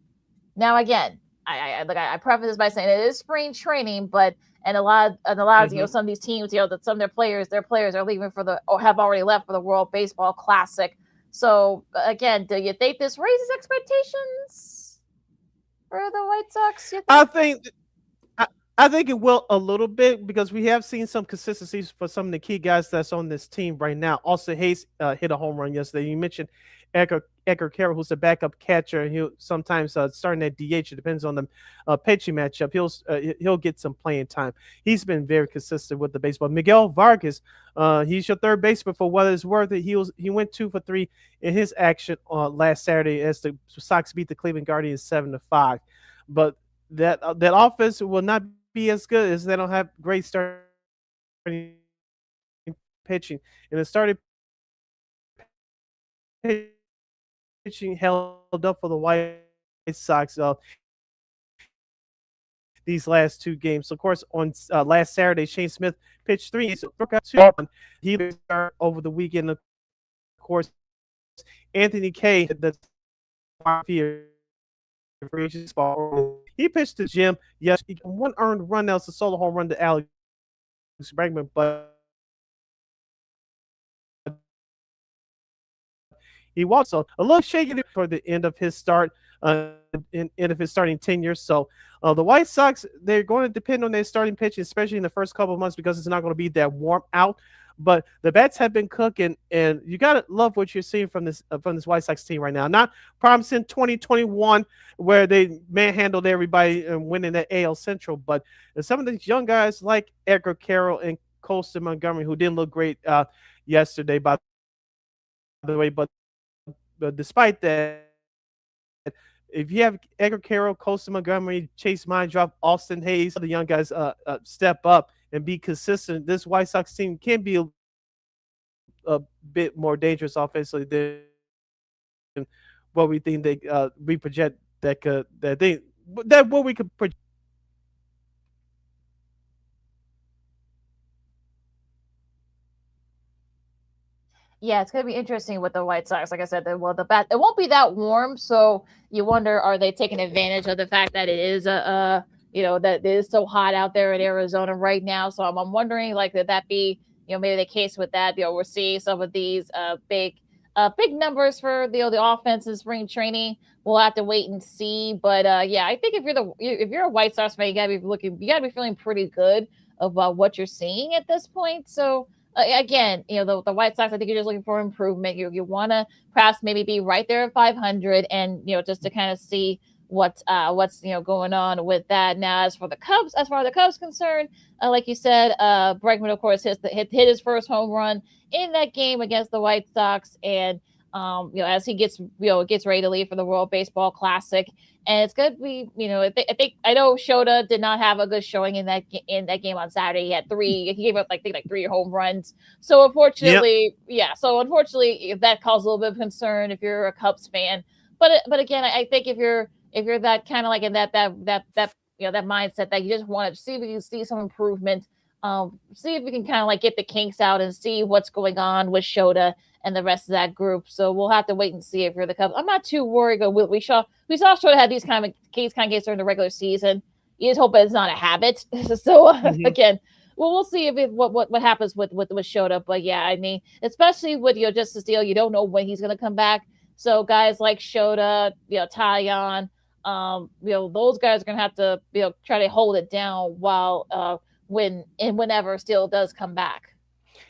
[SPEAKER 6] Now again, I preface this by saying it is spring training, but a lot of some of these teams, that some of their players are leaving or have already left for the World Baseball Classic. So again, do you think this raises expectations for the White Sox?
[SPEAKER 1] I think it will a little bit, because we have seen some consistencies for some of the key guys that's on this team right now. Austin Hayes hit a home run yesterday. You mentioned Edgar Carroll, who's a backup catcher. He'll sometimes starting at DH. It depends on the pitching matchup. He'll get some playing time. He's been very consistent with the baseball. Miguel Vargas, he's your third baseman for what it's worth. He went 2 for 3 in his action last Saturday as the Sox beat the Cleveland Guardians 7-5. But that offense will not be as good as they don't have great starting pitching, and the starting pitching held up for the White Sox these last 2 games. So of course, on last Saturday, Shane Smith pitched 3. He started over the weekend. Of course, Anthony Kay, the he pitched to Jim. Yes, 1 earned run. That was a solo home run to Alex Bregman, but he walked. So a little shaky toward the end of his start, end of his starting tenure. So the White Sox, they're going to depend on their starting pitching, especially in the first couple of months, because it's not going to be that warm out. But the bats have been cooking, and you gotta love what you're seeing from this White Sox team right now. Not promising 2021 where they manhandled everybody and winning that AL Central, but some of these young guys like Edgar Carroll and Colston Montgomery, who didn't look great yesterday, by the way. But despite that, if you have Edgar Carroll, Colston Montgomery, Chase Mindrop, Austin Hayes, the young guys step up and be consistent, this White Sox team can be a bit more dangerous offensively than what we think we project what we could project.
[SPEAKER 6] Yeah, it's going to be interesting with the White Sox. Like I said, it won't be that warm, so you wonder, are they taking advantage of the fact that it is that it is so hot out there in Arizona right now? So I'm wondering, could that be, maybe the case with that? We're seeing some of these big big numbers for the offense in spring training. We'll have to wait and see. But yeah, I think if you're a White Sox fan, you gotta be feeling pretty good about what you're seeing at this point. So again, the White Sox, I think you're just looking for improvement. You want to perhaps maybe be right there at 500, and just to kind of see what's going on with that. Now, as far as the Cubs concerned, like you said, Bregman, of course, hit his first home run in that game against the White Sox, and as he gets ready to leave for the World Baseball Classic. And it's good. I know Shota did not have a good showing in that game on Saturday. He gave up like 3 home runs. So unfortunately, unfortunately that caused a little bit of concern if you're a Cubs fan. But again, I think if you're that kind of like in that mindset that you just want to see if you can see some improvement, see if we can kind of like get the kinks out and see what's going on with Shota and the rest of that group. So we'll have to wait and see if you're the Cubs. I'm not too worried. We saw Shota had these kind of games during the regular season. You just hope it's not a habit. So again, we'll see if what happens with Shota. But yeah, I mean, especially with Justice Steele, you don't know when he's going to come back. So guys like Shota, Tyon, those guys are going to have to try to hold it down while whenever Steele does come back.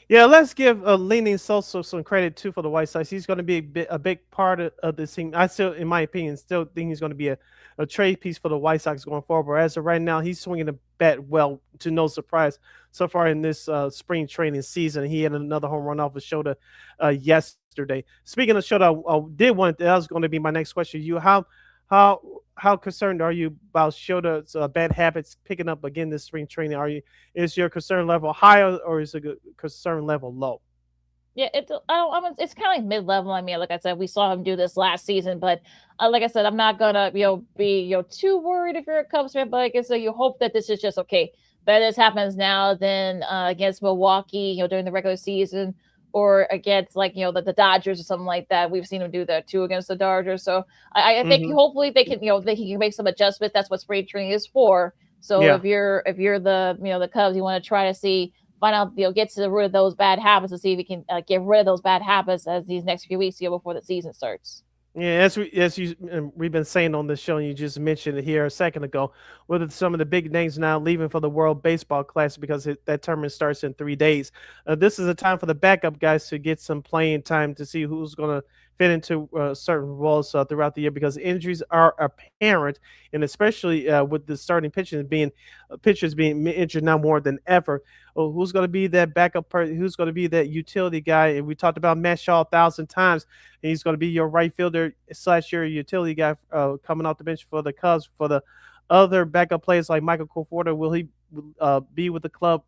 [SPEAKER 1] Yeah, let's give Leaning Sosa some credit too for the White Sox. He's going to be a big part of this team. I still, in my opinion, think he's going to be a trade piece for the White Sox going forward. As of right now, he's swinging the bat well, to no surprise so far in this spring training season. He had another home run off of Shota yesterday. Speaking of Shota, that was going to be my next question. How concerned are you about Shota's bad habits picking up again this spring training? Is your concern level high or is the concern level low?
[SPEAKER 6] Yeah, it's kind of like mid-level. I mean, like I said, we saw him do this last season, but like I said, I'm not gonna be too worried if you're a Cubs fan. But like I said, you hope that this is just okay. Better this happens now than against Milwaukee, during the regular season, or against the Dodgers or something like that. We've seen him do that too against the Dodgers. So I think hopefully they can make some adjustments. That's what spring training is for. So if you're the Cubs, you want to try to find out get to rid of those bad habits and see if you can get rid of those bad habits as these next few weeks before the season starts.
[SPEAKER 1] Yeah, we've been saying on this show, and you just mentioned it here a second ago, with some of the big names now leaving for the World Baseball Classic because that tournament starts in 3 days. This is a time for the backup guys to get some playing time to see who's going to fit into certain roles throughout the year because injuries are apparent, and especially with the starting pitchers being injured now more than ever. Who's going to be that backup person? Who's going to be that utility guy? And we talked about Matt Shaw 1,000 times. And he's going to be your right fielder / your utility guy coming off the bench for the Cubs. For the other backup players like Michael Conforto, will he be with the club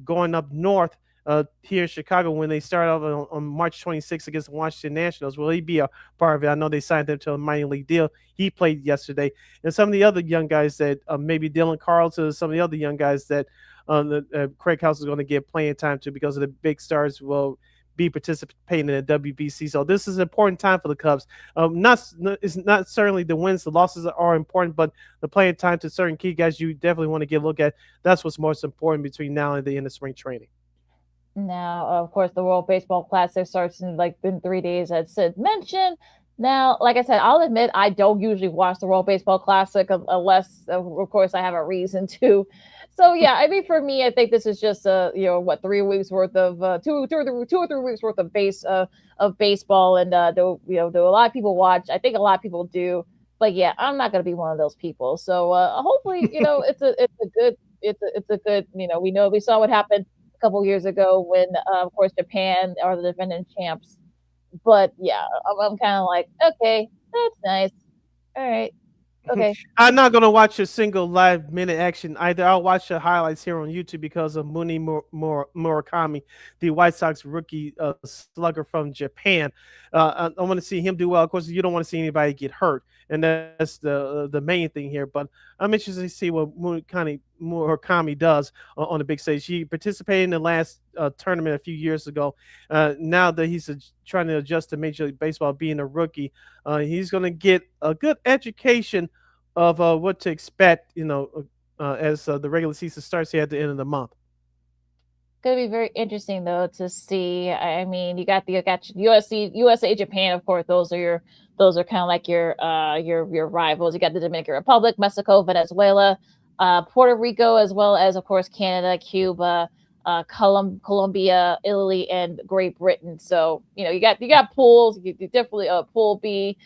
[SPEAKER 1] going up north here in Chicago when they start off on March 26th against the Washington Nationals? Will he be a part of it? I know they signed him to a minor league deal. He played yesterday. And some of the other young guys that maybe Dylan Carlson, some of the other young guys that Craig House is going to get playing time to because of the big stars will be participating in the WBC. So this is an important time for the Cubs. It's not certainly the wins, the losses are important, but the playing time to certain key guys you definitely want to get a look at. That's what's most important between now and the end of spring training.
[SPEAKER 6] Now, of course, the World Baseball Classic starts in 3 days, as Sid mentioned. Now, like I said, I'll admit I don't usually watch the World Baseball Classic unless, of course, I have a reason to. So yeah, I mean, for me, I think this is just 3 weeks worth of 2 or 3 weeks worth of baseball, and do a lot of people watch? I think a lot of people do, but yeah, I'm not going to be one of those people. So hopefully, it's a good. We saw what happened a couple years ago when, of course, Japan are the defending champs. But yeah, I'm kind of like, okay, that's nice. All right. Okay.
[SPEAKER 1] I'm not going to watch a single live minute action either. I'll watch the highlights here on YouTube because of Muni Murakami, the White Sox rookie slugger from Japan. I want to see him do well. Of course, you don't want to see anybody get hurt, and that's the main thing here. But I'm interested to see what Murakami does on the big stage. He participated in the last tournament a few years ago. Now that he's trying to adjust to Major League Baseball, being a rookie, he's going to get a good education of what to expect, as the regular season starts here at the end of the month.
[SPEAKER 6] Gonna be very interesting though to see. I mean, you got USC, USA, Japan, of course. Those are kind of like your rivals. You got the Dominican Republic, Mexico, Venezuela, Puerto Rico, as well as of course Canada, Cuba, Colombia, Italy, and Great Britain. So you got pools. You definitely Pool B,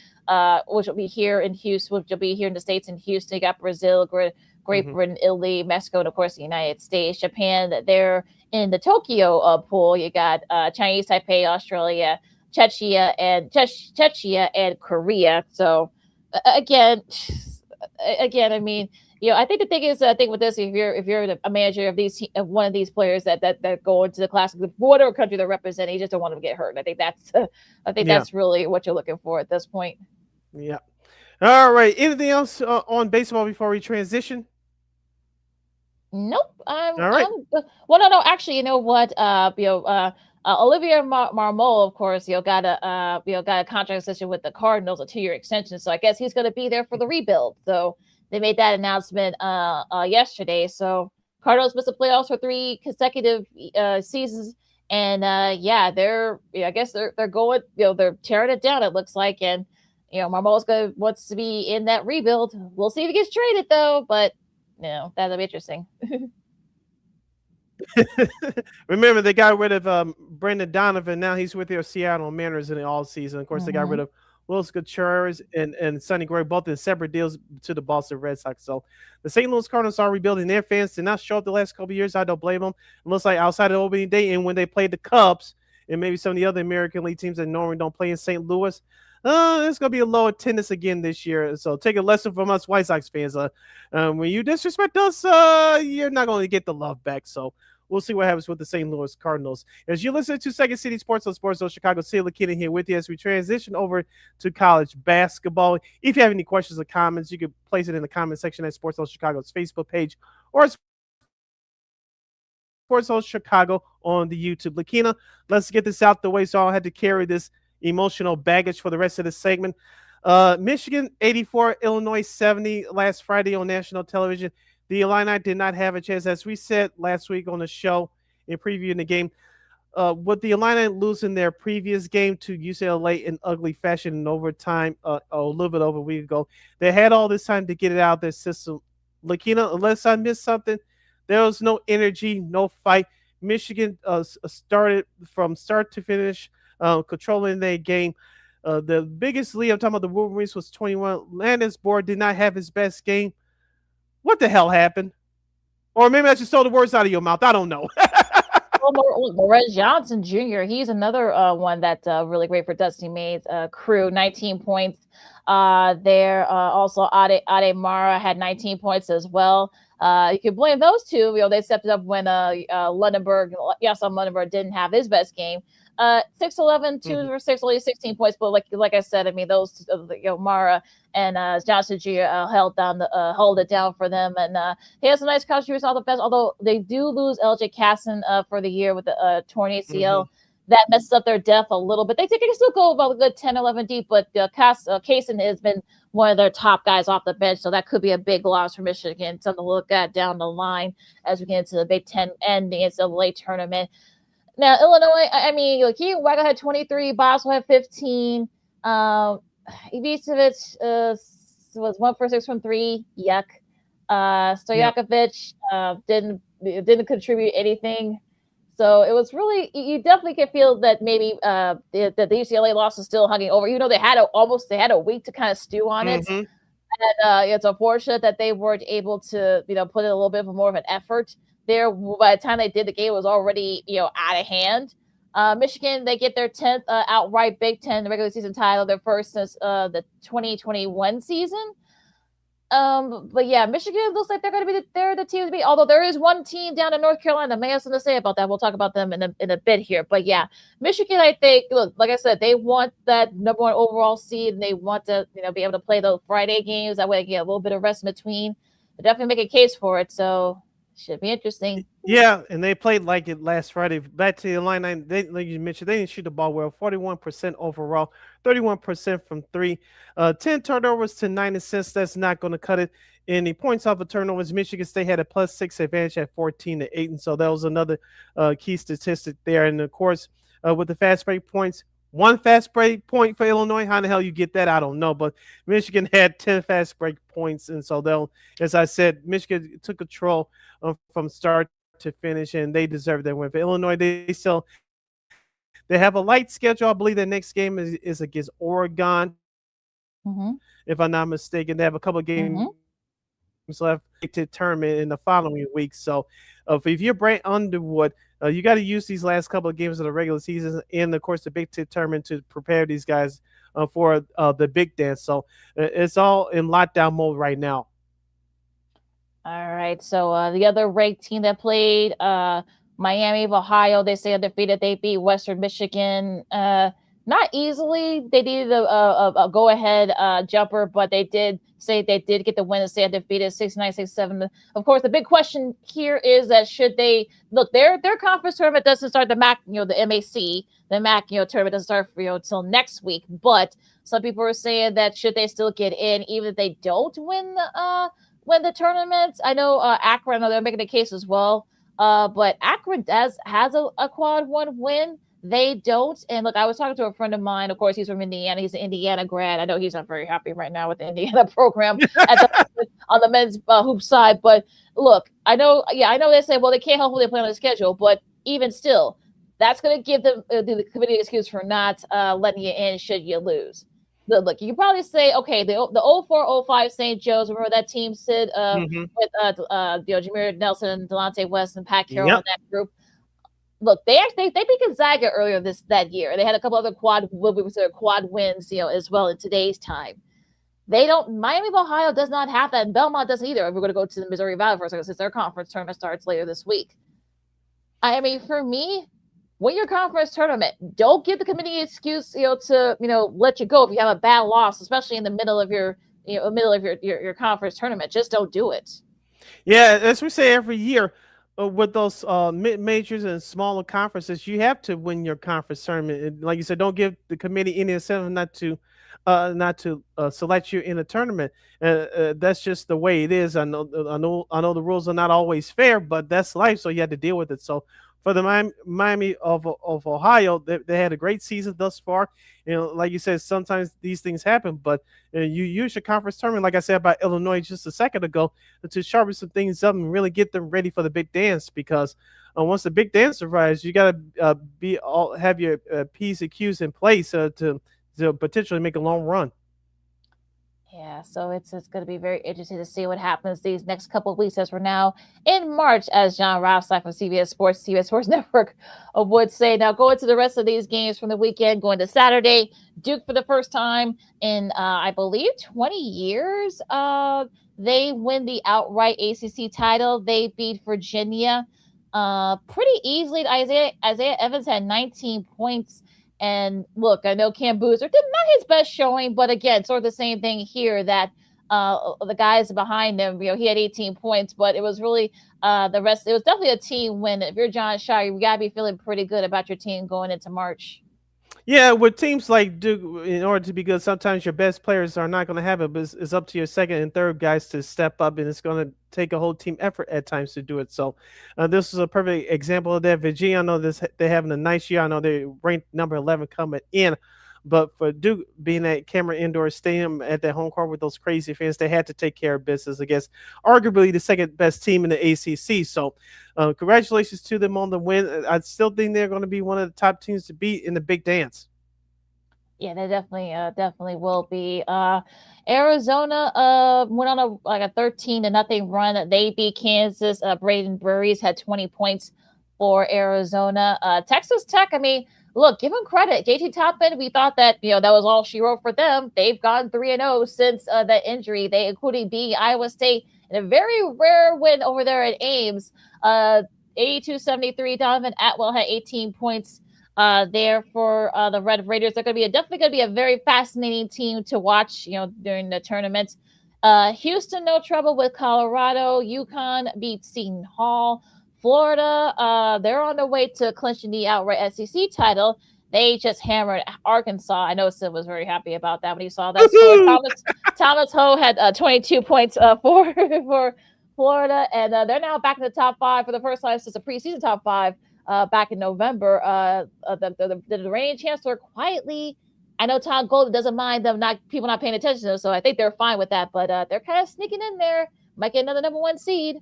[SPEAKER 6] which will be here in Houston, which will be here in the States in Houston. You got Brazil, Great Britain, Italy, Mexico, and of course the United States. Japan, they're in the Tokyo pool. You got Chinese Taipei, Australia, Czechia, and Korea. So again, I mean, I think the thing is, I think with this, if you're a manager of one of these players that go into the classic, whatever country they're representing, you just don't want them to get hurt. I think that's really what you're looking for at this point.
[SPEAKER 1] Yeah. All right. Anything else on baseball before we transition?
[SPEAKER 6] Nope.
[SPEAKER 1] All right.
[SPEAKER 6] Well, no. Actually, you know what? Olivier Marmol, of course, got a contract extension with the Cardinals, a 2-year extension. So I guess he's going to be there for the rebuild. So they made that announcement yesterday. So Cardinals missed the playoffs for 3 consecutive seasons, and I guess they're going, they're tearing it down. It looks like, and Marmol's wants to be in that rebuild. We'll see if he gets traded though, but. No, that'll be interesting.
[SPEAKER 1] Remember, they got rid of Brendan Donovan. Now he's with their Seattle Mariners in the all season. Of course, they got rid of Willis Gutierrez and Sonny Gray, both in separate deals to the Boston Red Sox. So the St. Louis Cardinals are rebuilding. Their fans did not show up the last couple of years. I don't blame them. It looks like outside of the opening day and when they played the Cubs and maybe some of the other American League teams that normally don't play in St. Louis, there's going to be a low attendance again this year. So take a lesson from us White Sox fans. When you disrespect us, you're not going to get the love back. So we'll see what happens with the St. Louis Cardinals. As you listen to Second City Sports on Sports Zone Chicago, Sid LaKeena here with you as we transition over to college basketball. If you have any questions or comments, you can place it in the comment section at Sports Zone Chicago's Facebook page or Sports Zone Chicago on the YouTube. LaKeena, let's get this out the way so I don't have to carry this emotional baggage for the rest of the segment. Michigan 84, Illinois 70 last Friday on national television. The Illini did not have a chance, as we said last week on the show in previewing the game. With the Illini losing their previous game to UCLA in ugly fashion in overtime a little bit over a week ago, they had all this time to get it out of their system. LaKeena, unless I missed something, there was no energy, no fight. Michigan started from start to finish controlling their game. The biggest lead, I'm talking about the Wolverines, was 21. Landis Board did not have his best game. What the hell happened? Or maybe I just stole the words out of your mouth. I don't know.
[SPEAKER 6] Morez Johnson Jr., he's another one that's really great for Dusty May's crew. 19 points there. Also, Ade Mara had 19 points as well. You can blame those two. They stepped up when Lundenberg didn't have his best game. 6-11, 2 for 6, only 16 points. But like I said, I mean, those Mara and Johnson Jr. hold it down for them, and he has some nice contributions. All the best, although they do lose LJ Casson for the year with the torn ACL. That messes up their depth a little bit. They can still go about a good 10, 11 deep, but Casson has been one of their top guys off the bench, so that could be a big loss for Michigan. Something to look at down the line as we get into the Big Ten and the NCAA tournament. Now, Illinois, I mean, Keegan Wagner had 23, Boswell had 15. Ibisevic was 1 for 6 from 3. Yuck. Stojakovic didn't contribute anything. So it was really, you definitely can feel that maybe the UCLA loss is still hanging over, even though they had a week to kind of stew on it. And it's unfortunate that they weren't able to, put in a little bit more of an effort there. By the time they did, the game was already, out of hand. Michigan, they get their 10th outright Big Ten regular season title, their first since the 2021 season. But yeah, Michigan looks like they're going to be they're the team to beat. Although there is one team down in North Carolina that may have something to say about that. We'll talk about them in a bit here. But yeah, Michigan, I think, look, like I said, they want that number 1 overall seed, and they want to be able to play those Friday games. That way, they get a little bit of rest in between. They definitely make a case for it. So should be interesting.
[SPEAKER 1] Yeah, and they played like it last Friday. Back to the line, like you mentioned, they didn't shoot the ball well. 41% overall, 31% from 3. 10 turnovers to 9 assists. That's not going to cut it. in the points off of turnovers, Michigan State had a +6 advantage at 14-8, and so that was another key statistic there. And of course, with the fast break points, one fast break point for Illinois. How in the hell you get that? I don't know. But Michigan had 10 fast break points, and so they'll, as I said, Michigan took control from start to finish, and they deserve that win. For Illinois, they have a light schedule. I believe the next game is against Oregon, if I'm not mistaken. They have a couple of games left to tournament in the following week. So if you're Brent Underwood, you got to use these last couple of games of the regular season and, of course, the Big Ten tournament to prepare these guys for the big dance. So it's all in lockdown mode right now.
[SPEAKER 6] All right. So the other ranked team that played, Miami of Ohio, they stay undefeated. They beat Western Michigan. Not easily. They needed a go-ahead jumper, but they did say they did get the win and stay undefeated, 69-67. Of course, the big question here is that should they look their conference tournament doesn't start the MAC, the MAC, the MAC, tournament doesn't start until next week. But some people are saying that should they still get in, even if they don't win the tournament. I know Akron, I know they're making a case as well. But Akron has a quad one win. They don't. And look, I was talking to a friend of mine. Of course, he's from Indiana. He's an Indiana grad. I know he's not very happy right now with the Indiana program on the men's hoop side. But look, I know they say, well, they can't help when they play on the schedule. But even still, that's going to give them the committee excuse for not letting you in should you lose. Look, you can probably say, okay, the 04-05 St. Joe's, remember that team, Sid, with Jameer Nelson, Delonte West, and Pat Carroll in that group. Look, they beat Gonzaga earlier that year. They had a couple other quad wins, as well in today's time. Miami of Ohio does not have that, and Belmont doesn't either. We're going to go to the Missouri Valley for a second since their conference tournament starts later this week. I mean, for me, win your conference tournament. Don't give the committee an excuse, to let you go if you have a bad loss, especially in the middle of your your conference tournament. Just don't do it.
[SPEAKER 1] Yeah, as we say every year, with those mid-majors and smaller conferences, you have to win your conference tournament. And like you said, don't give the committee any incentive not to select you in a tournament. That's just the way it is. I know the rules are not always fair, but that's life, so you have to deal with it. So for the Miami of Ohio, they had a great season thus far. Like you said, sometimes these things happen, but you use your conference tournament, like I said about Illinois just a second ago, to sharpen some things up and really get them ready for the big dance. Because once the big dance arrives, you got to have your P's and Q's in place to potentially make a long run.
[SPEAKER 6] Yeah, so it's going to be very interesting to see what happens these next couple of weeks as we're now in March, as John Rothstein from CBS Sports Network would say. Now, going to the rest of these games from the weekend, going to Saturday, Duke for the first time in, I believe, 20 years. They win the outright ACC title. They beat Virginia pretty easily. Isaiah Evans had 19 points. And look, I know Cam Boozer did not his best showing, but again, sort of the same thing here that the guys behind him, he had 18 points, but it was really the rest. It was definitely a team win. If you're John Shire, you got to be feeling pretty good about your team going into March.
[SPEAKER 1] Yeah, with teams like Duke, in order to be good, sometimes your best players are not going to have it, but it's up to your second and third guys to step up, and it's going to take a whole team effort at times to do it. So this is a perfect example of that. Virginia, I know they're having a nice year. I know they ranked number 11 coming in, but for Duke being at Cameron Indoor Stadium at their home court with those crazy fans, they had to take care of business against arguably the second best team in the ACC. So congratulations to them on the win. I still think they're going to be one of the top teams to beat in the big dance.
[SPEAKER 6] Yeah, they definitely will be. Arizona went on a 13-0 run. They beat Kansas. Braden Burries had 20 points for Arizona. Texas Tech, I mean, look, give them credit. JT Toppin, we thought that that was all she wrote for them. They've gone 3-0 since that injury. They including beating Iowa State in a very rare win over there at Ames. 82-73. Donovan Atwell had 18 points there for the Red Raiders. They're definitely going to be a very fascinating team to watch, during the tournament. Houston, no trouble with Colorado. UConn beat Seton Hall. Florida, they're on their way to clinching the outright SEC title. They just hammered Arkansas. I know Sid was very happy about that when he saw that score. Thomas Ho had 22 points for Florida, and they're now back in the top 5 for the first time since the preseason top 5 back in November. The reigning chancellor quietly. I know Todd Golden doesn't mind them people not paying attention, so I think they're fine with that. But they're kind of sneaking in there. Might get another number 1 seed.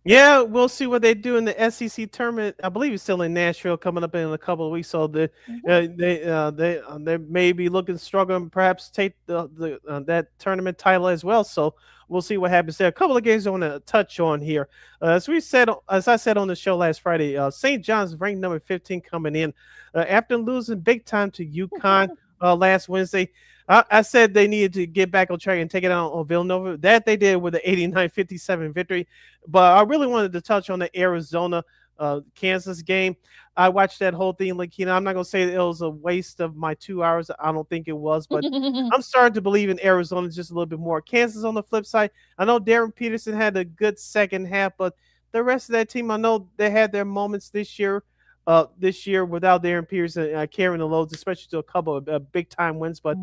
[SPEAKER 1] Yeah, we'll see what they do in the SEC tournament. I believe it's still in Nashville coming up in a couple of weeks. So they may be struggling, perhaps take that tournament title as well. So we'll see what happens there. A couple of games I want to touch on here. As I said on the show last Friday, St. John's ranked number 15 coming in after losing big time to UConn last Wednesday. I said they needed to get back on track and take it out on Villanova. That they did with the 89-57 victory. But I really wanted to touch on the Arizona Kansas game. I watched that whole thing, LaKeena. I'm not going to say it was a waste of my 2 hours. I don't think it was. But I'm starting to believe in Arizona just a little bit more. Kansas on the flip side, I know Darren Peterson had a good second half, but the rest of that team, I know they had their moments this year without Darren Peterson carrying the loads, especially to a couple of big-time wins. But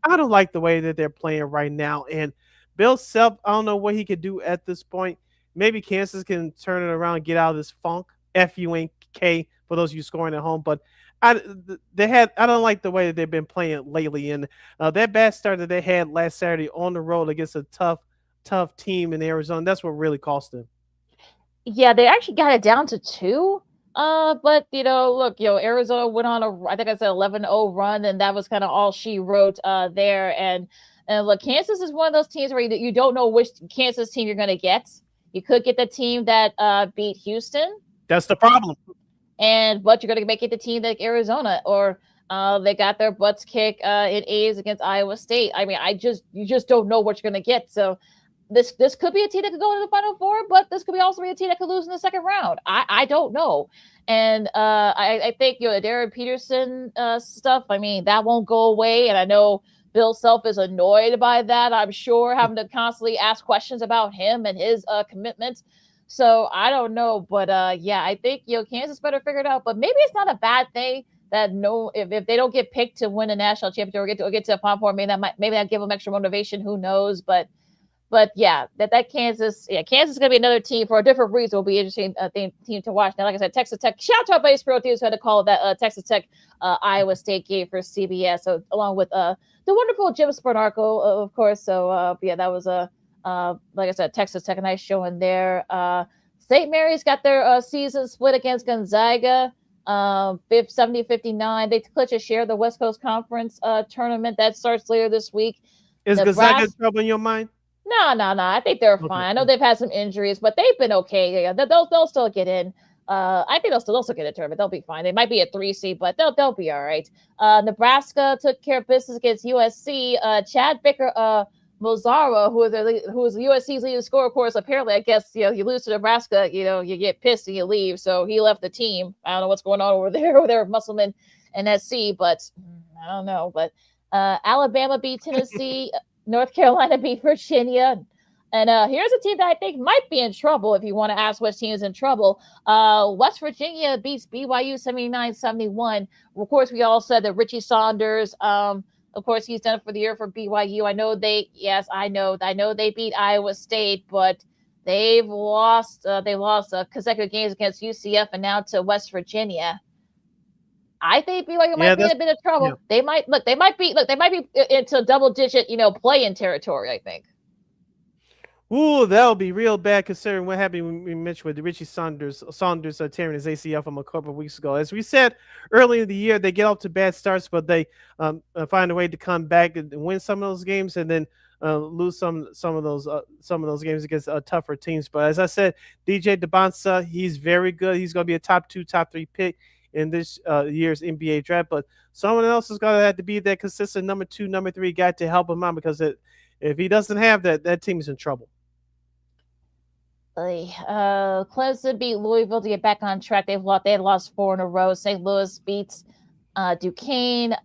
[SPEAKER 1] I don't like the way that they're playing right now. And Bill Self, I don't know what he could do at this point. Maybe Kansas can turn it around and get out of this funk, F-U-N-K, for those of you scoring at home. But I don't like the way that they've been playing lately. And that bad start that they had last Saturday on the road against a tough team in Arizona, that's what really cost them.
[SPEAKER 6] Yeah, they actually got it down to 2. But look, Arizona went on I think I said 11-0 run, and that was kind of all she wrote there. And look, Kansas is one of those teams where you don't know which Kansas team you're going to get. You could get the team that beat Houston.
[SPEAKER 1] That's the problem.
[SPEAKER 6] But you're going to make it the team like Arizona, or they got their butts kicked in A's against Iowa State. I mean, you just don't know what you're going to get. So this could be a team that could go to the Final Four, but this could also be a team that could lose in the second round. I don't know. And I think the Darren Peterson stuff, I mean, that won't go away. And I know Bill Self is annoyed by that, I'm sure, having to constantly ask questions about him and his commitment. So I don't know. But yeah, I think Kansas better figure it out. But maybe it's not a bad thing that if they don't get picked to win a national championship or get to a Final Four, maybe that give them extra motivation. Who knows? But yeah, that Kansas is going to be another team for a different reason. Will be interesting team to watch. Now, like I said, Texas Tech. Shout out to our buddies pro teams who had to call that Texas Tech Iowa State game for CBS. So along with the wonderful Jim Sparnarko, of course. So yeah, that was like I said, Texas Tech, a nice showing there. St. Mary's got their season split against Gonzaga, 70-59. They clutch a share of the West Coast Conference tournament that starts later this week.
[SPEAKER 1] Is Gonzaga in trouble in your mind?
[SPEAKER 6] No. I think they're fine. I know they've had some injuries, but they've been okay. Yeah, they'll still get in. I think they'll still get a tournament. They'll be fine. They might be a 3 seed, but they'll be all right. Nebraska took care of business against USC. Chad Baker Mozara, who is USC's leading scorer, of course. Apparently, I guess you lose to Nebraska, you get pissed and you leave. So he left the team. I don't know what's going on over there with Musselman and SC, but I don't know. But Alabama beat Tennessee. North Carolina beat Virginia. And here's a team that I think might be in trouble if you want to ask which team is in trouble. West Virginia beats BYU 79-71. Of course, we all said that Richie Saunders, of course, he's done it for the year for BYU. I know they beat Iowa State, but they've lost consecutive games against UCF and now to West Virginia. I think BYU might be in a bit of trouble. Yeah. They might be into double-digit, play-in territory, I think.
[SPEAKER 1] Ooh, that'll be real bad considering what happened when we mentioned with Richie Saunders tearing his ACL from a couple of weeks ago. As we said earlier in the year, they get off to bad starts, but they find a way to come back and win some of those games, and then lose some of those games against tougher teams. But as I said, DJ DeBonsa, he's very good. He's going to be a top 2, top 3 pick in this year's NBA draft, but someone else is going to have to be that consistent number 2, number 3 guy to help him out, because if he doesn't have that team is in trouble.
[SPEAKER 6] Clemson beat Louisville to get back on track. They had lost 4 in a row. St. Louis beats Duquesne.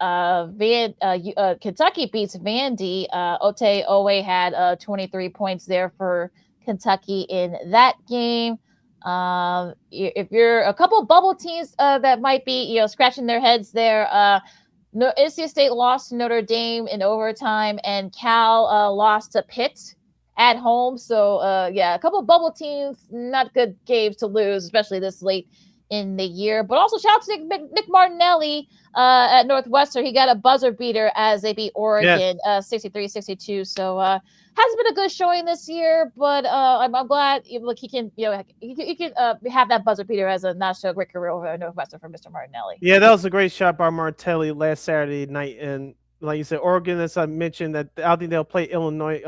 [SPEAKER 6] Kentucky beats Vandy. Ote Owe had 23 points there for Kentucky in that game. If you're a couple of bubble teams that might be, scratching their heads there, NC State lost to Notre Dame in overtime, and Cal lost to Pitt at home. So, a couple of bubble teams, not good games to lose, especially this late in the year. But also shout out to Nick Martinelli at Northwestern. He got a buzzer beater as they beat Oregon 63-62. So hasn't been a good showing this year, but I'm glad he can have that buzzer beater as a national great career over at Northwestern for Mr. Martinelli.
[SPEAKER 1] Yeah, that was a great shot by Martelli last Saturday night. And like you said, Oregon, as I mentioned, that I think they'll play Illinois.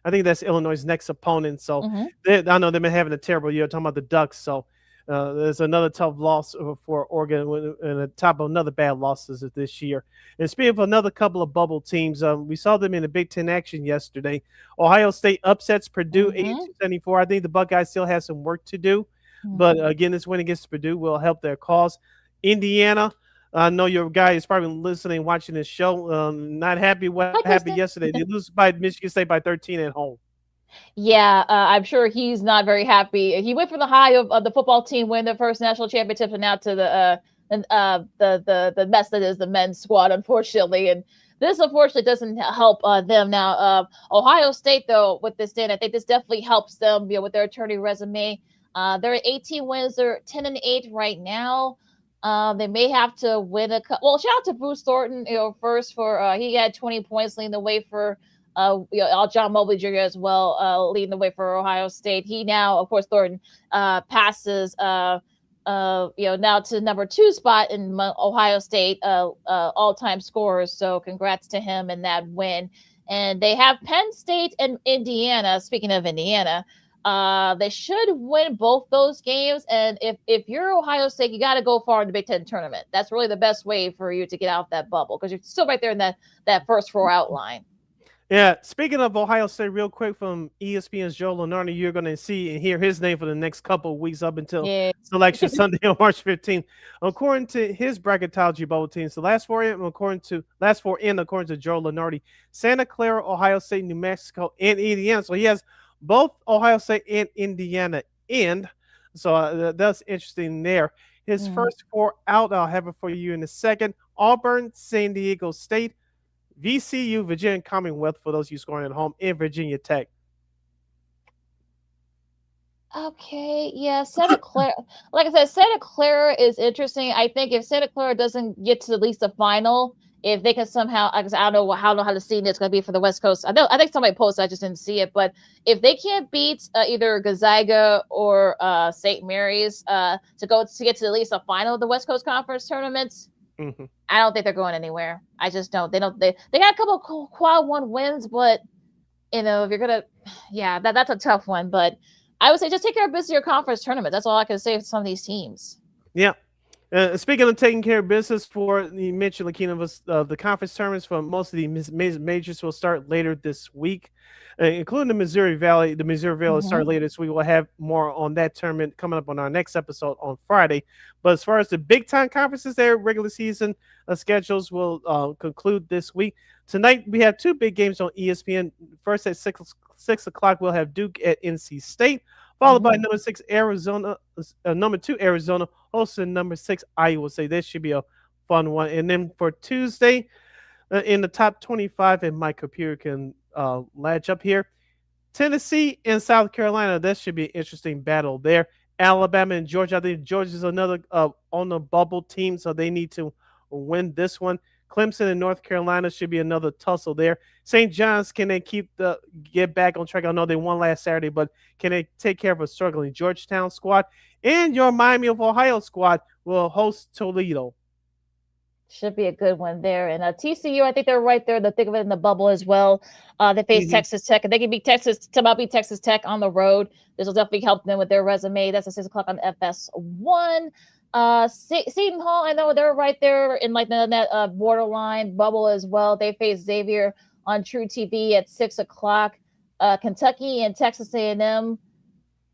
[SPEAKER 1] I think that's Illinois' next opponent. So I know they've been having a terrible year, talking about the Ducks. So there's another tough loss for Oregon and on top of another bad losses this year. And speaking of another couple of bubble teams, we saw them in the Big Ten action yesterday. Ohio State upsets Purdue 82-74. I think the Buckeyes still have some work to do. But again, this win against Purdue will help their cause. Indiana, I know your guy is probably listening, watching this show. Not happy what happened yesterday. They lose by Michigan State by 13 at home.
[SPEAKER 6] Yeah, I'm sure he's not very happy. He went from the high of the football team winning their first national championship and now to the mess that is the men's squad, unfortunately. And this, unfortunately, doesn't help them now. Ohio State, though, with this day, I think this definitely helps them, with their attorney resume. They're at 18 wins. They're 10-8 right now. They may have to win shout out to Bruce Thornton, first for he had 20 points leading the way for John Mobley Jr. as well, leading the way for Ohio State. He now, of course, Thornton passes now to number 2 spot in Ohio State all-time scorers. So congrats to him in that win. And they have Penn State and Indiana. Speaking of Indiana, they should win both those games. And if you're Ohio State, you got to go far in the Big Ten tournament. That's really the best way for you to get out that bubble because you're still right there in that first 4 outline.
[SPEAKER 1] Yeah, speaking of Ohio State, real quick from ESPN's Joe Lunardi, you're going to see and hear his name for the next couple of weeks up until selection Sunday on March 15th. According to his bracketology bubble teams, the last four in, according to Joe Lunardi, Santa Clara, Ohio State, New Mexico, and Indiana. So he has both Ohio State and Indiana in. So that's interesting there. His first 4 out, I'll have it for you in a second. Auburn, San Diego State, VCU, Virginia Commonwealth, for those of you scoring at home, and Virginia Tech.
[SPEAKER 6] Okay, yeah, Santa Clara. Like I said, Santa Clara is interesting. I think if Santa Clara doesn't get to at least the final, if they can somehow, I don't know how the seeding is going to be for the West Coast. I think somebody posted, I just didn't see it. But if they can't beat either Gonzaga or St. Mary's to get to at least the final of the West Coast Conference tournaments, I don't think they're going anywhere. I just don't. They got a couple of quad 1 wins, but if you're gonna, that's a tough one. But I would say just take care of business in your conference tournament. That's all I can say for some of these teams.
[SPEAKER 1] Yeah. Speaking of taking care of business, you mentioned LaKeena, the conference tournaments for most of the majors will start later this week, including the Missouri Valley. The Missouri Valley will start later this week. We'll have more on that tournament coming up on our next episode on Friday. But as far as the big time conferences, their regular season schedules will conclude this week. Tonight, we have 2 big games on ESPN. First at 6 o'clock, we'll have Duke at NC State, followed by number 2 Arizona hosting number 6 Iowa State. This should be a fun one. And then for Tuesday, in the top 25, and my computer can latch up here, Tennessee and South Carolina. That should be an interesting battle there. Alabama and Georgia. I think Georgia's another on the bubble team, so they need to win this one. Clemson and North Carolina should be another tussle there. St. John's, can they get back on track? I know they won last Saturday, but can they take care of a struggling Georgetown squad? And your Miami of Ohio squad will host Toledo.
[SPEAKER 6] Should be a good one there. And TCU, I think they're right there. The thick of it in the bubble as well. They face Texas Tech, and they can beat Texas Tech on the road. This will definitely help them with their resume. That's at 6 o'clock on FS1. Seton Hall, I know they're right there in like that borderline bubble as well. They face Xavier on True TV at 6 o'clock. Kentucky and Texas A&M,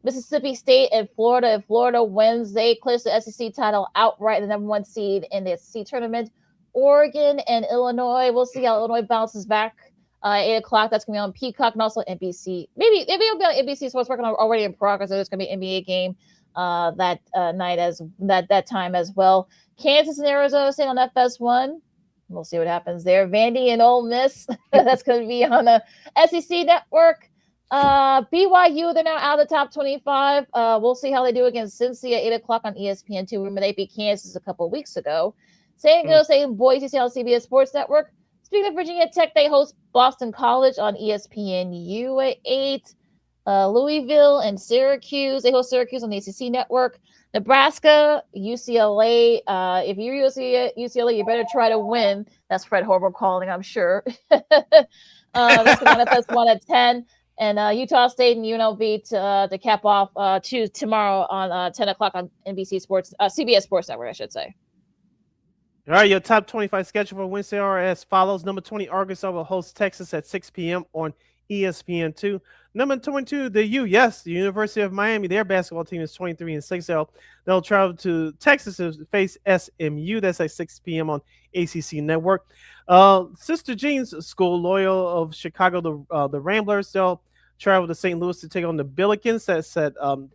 [SPEAKER 6] Mississippi State and Florida. If Florida wins, they clinch the SEC title outright, the number 1 seed in the SEC tournament. Oregon and Illinois, we'll see how Illinois bounces back. 8 o'clock, that's going to be on Peacock and also NBC. Maybe it'll be on NBC Sports, working on already in progress. There's going to be an NBA game that night as that time as well. Kansas and Arizona State on FS1. We'll see what happens there. Vandy and Ole Miss. That's going to be on the SEC network. BYU, they're now out of the top 25. We'll see how they do against Cincy at 8 o'clock on ESPN2. Remember, they beat Kansas a couple of weeks ago. San Diego State and Boise State on CBS Sports Network. Speaking of Virginia Tech, they host Boston College on ESPNU at 8. Louisville and Syracuse. They host Syracuse on the ACC network. Nebraska, UCLA. If you're UCLA, you better try to win. That's Fred Hoiberg calling, I'm sure. That's going to FS1 at 10. And Utah State and UNLV to cap off tomorrow on 10 o'clock on NBC Sports, CBS Sports Network, I should say.
[SPEAKER 1] All right, your top 25 schedule for Wednesday are as follows. Number 20, Arkansas will host Texas at 6 p.m. on ESPN2. Number 22, the University of Miami. Their basketball team is 23-6. They'll travel to Texas to face SMU. That's at 6 p.m. on ACC Network. Sister Jean's School, Loyal of Chicago, the Ramblers. They'll travel to St. Louis to take on the Billikens. That's at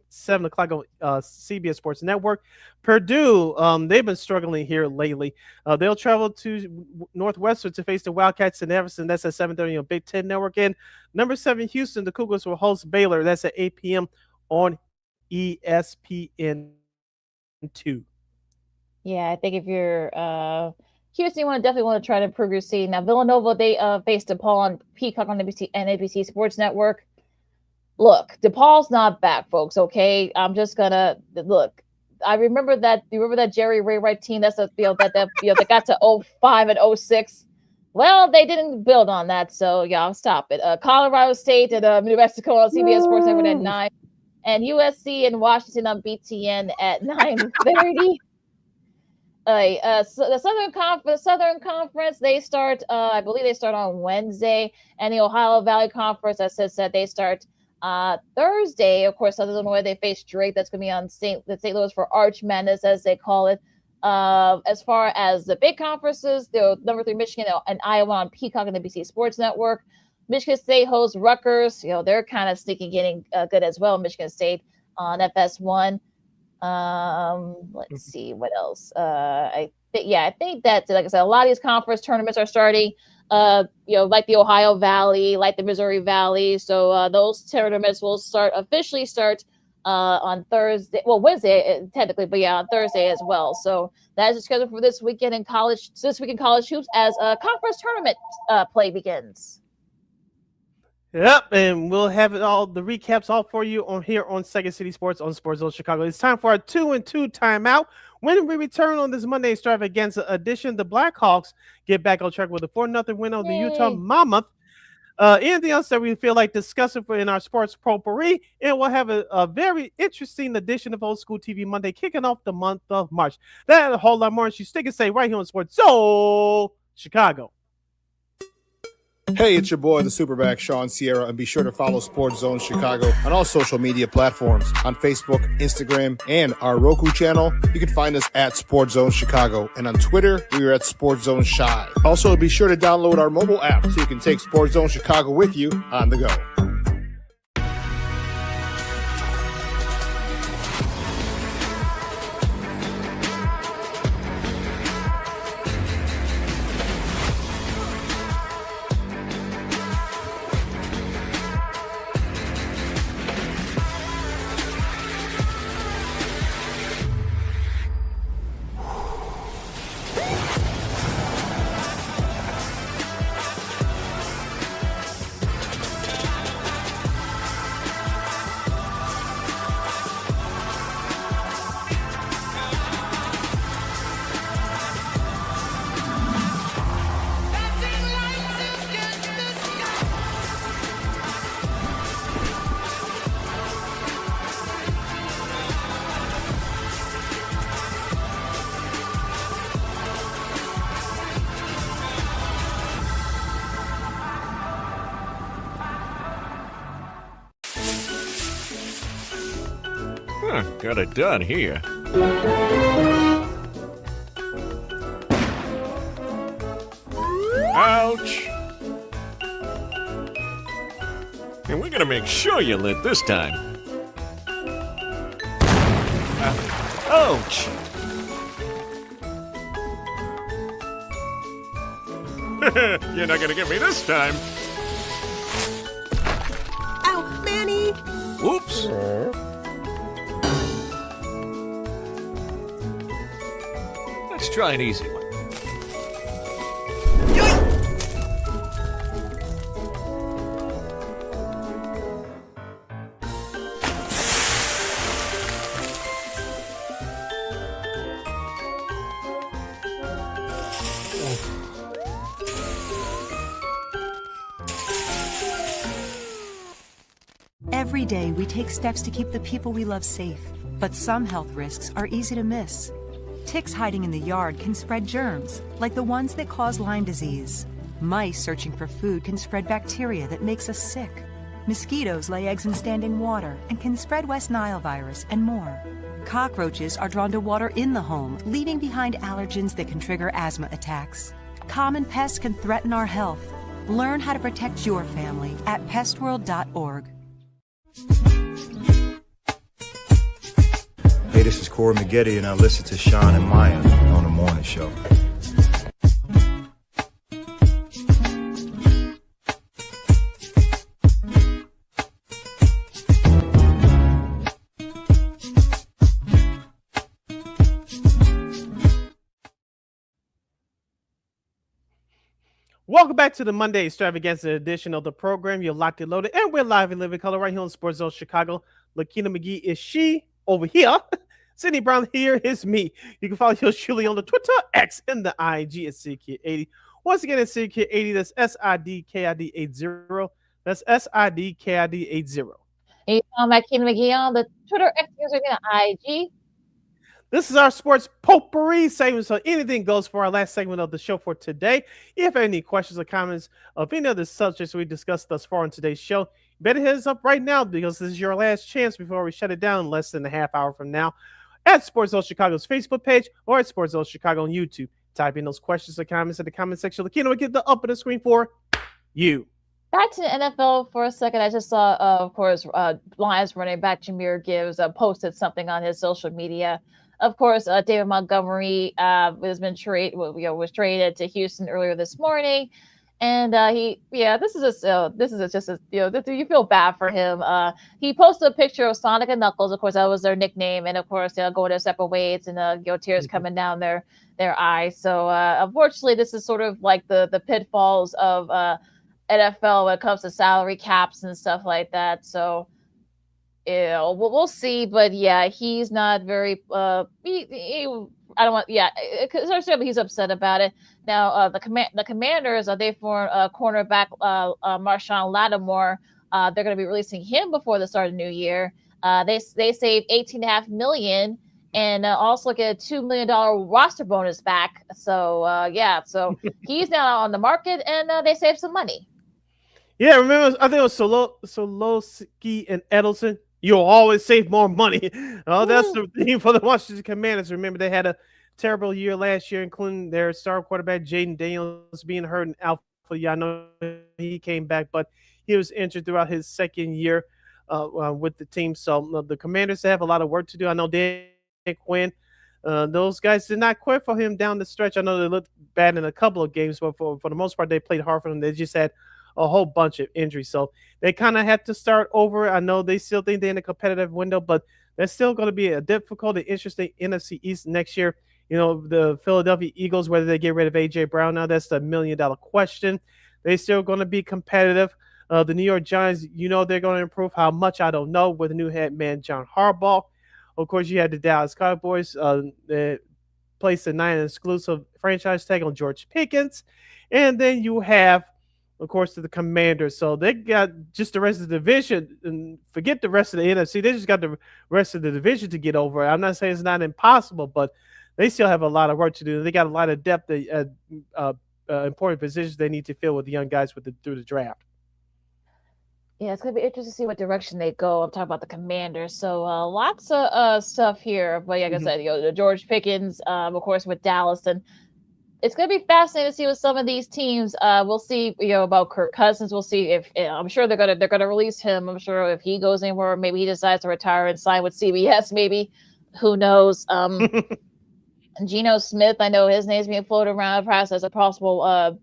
[SPEAKER 1] 7 o'clock on CBS Sports Network. Purdue, they've been struggling here lately. They'll travel to Northwestern to face the Wildcats in Everson. That's at 7:30 on Big Ten Network. And number 7, Houston, the Cougars will host Baylor. That's at 8 p.m. on ESPN2.
[SPEAKER 6] Yeah, I think if you're Houston, you definitely want to try to improve your seed. Now, Villanova, they faced DePaul on Peacock on NBC and ABC Sports Network. Look, DePaul's not back, folks, okay? I'm just going to – look, I remember that – you remember that Jerry Ray team that got to 05 and 06? Well, they didn't build on that, so y'all stop it. Colorado State and New Mexico on CBS Sports Network at 9. And USC and Washington on BTN at 9:30. So the Southern Conference, they start. I believe they start on Wednesday, and the Ohio Valley Conference, as I said, they start Thursday. Of course, Southern Illinois, they face Drake. That's going to be on St. Louis for Arch Madness, as they call it. As far as the big conferences, the number 3 Michigan and Iowa on Peacock and the NBC Sports Network. Michigan State hosts Rutgers. They're kind of sneaky, getting good as well. Michigan State on FS1. Let's see what else. I think that, like I said, a lot of these conference tournaments are starting. Like the Ohio Valley, like the Missouri Valley. So those tournaments will officially start on Thursday. Well, Wednesday technically, but yeah, on Thursday as well. So that is the schedule for this weekend in college. This week in college hoops as conference tournament play begins.
[SPEAKER 1] Yep, and we'll have it all, the recaps all for you here on Second City Sports on Sports Zone Chicago. It's time for our 2-2 timeout. When we return on this Monday extravaganza edition, the Blackhawks get back on track with a 4-0 win over the Utah Mammoth. Anything else that we feel like discussing in our sports potpourri, and we'll have a very interesting edition of Old School TV Monday kicking off the month of March. That and a whole lot more, and you stick and say right here on Sports Zone Chicago.
[SPEAKER 7] Hey, it's your boy, the Superback, Sean Sierra, and be sure to follow Sports Zone Chicago on all social media platforms, on Facebook, Instagram, and our Roku channel. You can find us at Sports Zone Chicago, and on Twitter, we are at Sports Zone Chi. Also, be sure to download our mobile app so you can take Sports Zone Chicago with you on the go.
[SPEAKER 19] Got it done here. Ouch! And we're gonna make sure you lit this time. Ouch! You're not gonna get me this time.
[SPEAKER 20] Ow, Manny!
[SPEAKER 19] Oops. Let's try an easy one.
[SPEAKER 8] Every day, we take steps to keep the people we love safe, but some health risks are easy to miss. Ticks hiding in the yard can spread germs, like the ones that cause Lyme disease. Mice searching for food can spread bacteria that makes us sick. Mosquitoes lay eggs in standing water and can spread West Nile virus and more. Cockroaches are drawn to water in the home, leaving behind allergens that can trigger asthma attacks. Common pests can threaten our health. Learn how to protect your family at pestworld.org.
[SPEAKER 9] Hey, this is Corey McGee, and I listen to Sean and Maya on the morning show.
[SPEAKER 1] Welcome back to the Monday Extravaganza edition of the program. You're locked and loaded, and we're live in living color right here on Sports Zone Chicago. LaKeena McGee is she over here. Sidney Brown here is me. You can follow yours truly on the Twitter, X, and the IG at SidKid80. Once again, it's SidKid80. That's SIDKID80. That's SIDKID80.
[SPEAKER 6] You can follow LaKeena McGee on the Twitter, X, and IG.
[SPEAKER 1] This is our sports potpourri segment, so anything goes for our last segment of the show for today. If you have any questions or comments of any of the subjects we discussed thus far on today's show, you better hit us up right now because this is your last chance before we shut it down in less than a half hour from now at Sports Zone Chicago's Facebook page or at Sports Zone Chicago on YouTube. Type in those questions or comments in the comment section. LaKeena will get the up on the screen for you.
[SPEAKER 6] Back to the NFL for a second. I just saw, of course, Lions running back Jahmyr Gibbs posted something on his social media. Of course, David Montgomery was traded to Houston earlier this morning, and this is you feel bad for him. He posted a picture of Sonic and Knuckles. Of course, that was their nickname, and of course, they'll go their separate ways, and tears coming down their eyes. So, unfortunately, this is sort of like the pitfalls of NFL when it comes to salary caps and stuff like that. So. Yeah, we'll see, but yeah, he's not very. I don't want. Yeah, he's upset about it. Now, the Commanders they for cornerback Marshawn Lattimore. They're going to be releasing him before the start of the new year. They saved $18.5 million and also get a $2 million roster bonus back. So so he's now on the market, and they saved some money.
[SPEAKER 1] Yeah, remember, I think it was Solowski and Edelson. You'll always save more money. Oh, that's the theme for the Washington Commanders. Remember, they had a terrible year last year, including their star quarterback, Jaden Daniels, being hurt in Alpha. Yeah, I know he came back, but he was injured throughout his second year with the team. So the Commanders have a lot of work to do. I know Dan Quinn, those guys did not quit for him down the stretch. I know they looked bad in a couple of games, but for the most part, they played hard for him. They just had a whole bunch of injuries. So they kind of had to start over. I know they still think they're in a competitive window, but they're still going to be a difficult and interesting NFC East next year. You know, the Philadelphia Eagles, whether they get rid of A.J. Brown now, that's the $1 million question. They're still going to be competitive. The New York Giants, they're going to improve. How much, I don't know, with the new head man, John Harbaugh. Of course, you had the Dallas Cowboys that placed a 9 exclusive franchise tag on George Pickens. And then you have, of course, to the Commanders. So they got just the rest of the division, and forget the rest of the NFC. They just got the rest of the division to get over. I'm not saying it's not impossible, but they still have a lot of work to do. They got a lot of depth at important positions they need to fill with the young guys through the draft.
[SPEAKER 6] Yeah, it's going to be interesting to see what direction they go. I'm talking about the Commanders. So lots of stuff here. But like I said, the George Pickens, of course, with Dallas, and it's going to be fascinating to see with some of these teams. We'll see, about Kirk Cousins. We'll see if I'm sure they're going to release him. I'm sure if he goes anywhere, maybe he decides to retire and sign with CBS, maybe. Who knows? Geno Smith, I know his name's being floated around perhaps as a possible, a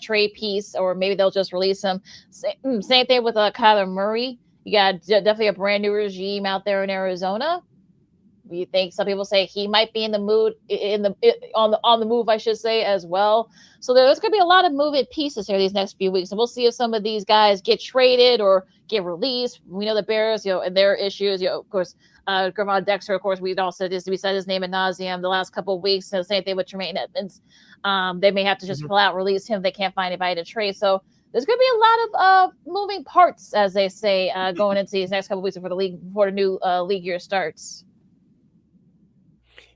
[SPEAKER 6] trade piece, or maybe they'll just release him. Same thing with Kyler Murray. You got definitely a brand new regime out there in Arizona. You think some people say he might be in the mood on the move, I should say, as well. So there's going to be a lot of moving pieces here these next few weeks, and we'll see if some of these guys get traded or get released. We know the Bears, and their issues. Of course, Gravon Dexter. Of course, we said his name ad nauseum the last couple of weeks. And the same thing with Tremaine Edmonds. They may have to just pull out, release him. They can't find anybody to trade. So there's going to be a lot of moving parts, as they say, going into these next couple of weeks before the new league year starts.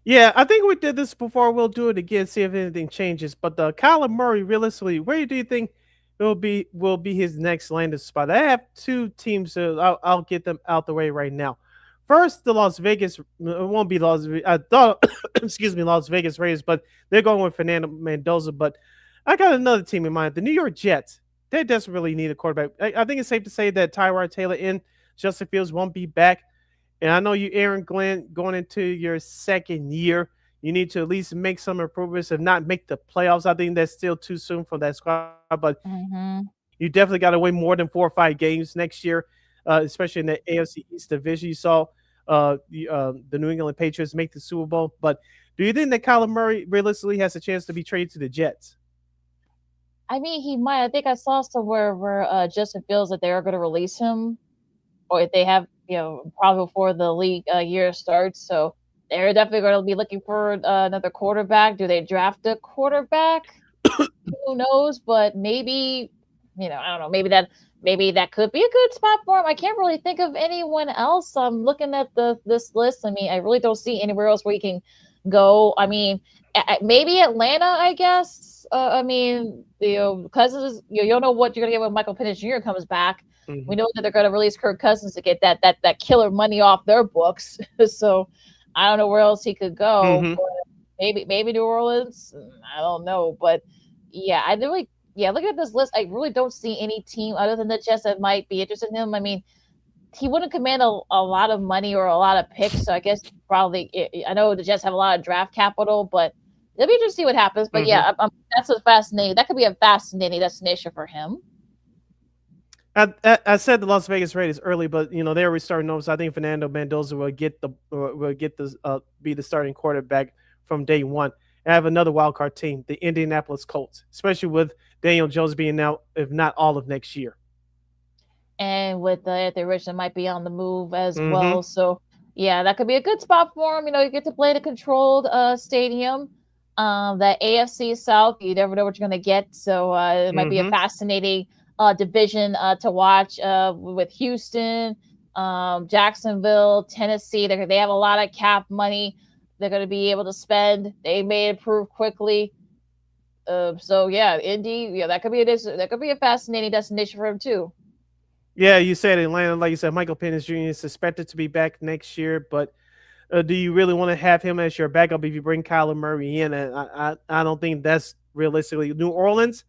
[SPEAKER 1] Yeah, I think we did this before. We'll do it again, see if anything changes. But Kyler Murray, realistically, where do you think will be his next landing spot? I have two teams. I'll get them out the way right now. First, the Las Vegas. It won't be Las. I thought, excuse me, Las Vegas Raiders, but they're going with Fernando Mendoza. But I got another team in mind, the New York Jets. They desperately need a quarterback. I think it's safe to say that Tyrod Taylor and Justin Fields won't be back. And I know you, Aaron Glenn, going into your second year, you need to at least make some improvements, if not make the playoffs. I think that's still too soon for that squad, but you definitely got to win more than 4 or 5 games next year, especially in the AFC East division. You saw the New England Patriots make the Super Bowl, but do you think that Kyler Murray realistically has a chance to be traded to the Jets?
[SPEAKER 6] I mean, he might. I think I saw somewhere where Justin Fields that they are going to release him, or if they have, probably before the league year starts. So they're definitely going to be looking for another quarterback. Do they draft a quarterback? Who knows? But maybe, I don't know. Maybe that could be a good spot for him. I can't really think of anyone else. I'm looking at this list. I mean, I really don't see anywhere else where you can go. I mean, maybe Atlanta, I guess. I mean, Cousins. You don't know what you're going to get when Michael Penix Jr. comes back. Mm-hmm. We know that they're going to release Kirk Cousins to get that killer money off their books. So I don't know where else he could go. Mm-hmm. But maybe New Orleans. I don't know. But yeah, looking at this list, I really don't see any team other than the Jets that might be interested in him. I mean, he wouldn't command a lot of money or a lot of picks. So I guess probably I know the Jets have a lot of draft capital, but it'll be interesting to see what happens. But yeah, that could be a fascinating destination for him.
[SPEAKER 1] I said the Las Vegas Raiders early, but they're already starting over. So I think Fernando Mendoza will be the starting quarterback from day one. And I have another wild card team, the Indianapolis Colts, especially with Daniel Jones being out, if not all of next year.
[SPEAKER 6] And with Anthony Richardson might be on the move as well. So yeah, that could be a good spot for him. You get to play in a controlled stadium. That AFC South, you never know what you're going to get. So it might be a fascinating division to watch with Houston, Jacksonville, Tennessee. They have a lot of cap money they're going to be able to spend. They may improve quickly. So yeah, Indy, that could be a fascinating destination for him too.
[SPEAKER 1] Yeah, you said Atlanta, like you said, Michael Penix Jr. is expected to be back next year, but do you really want to have him as your backup if you bring Kyler Murray in? And I don't think that's realistically. New Orleans,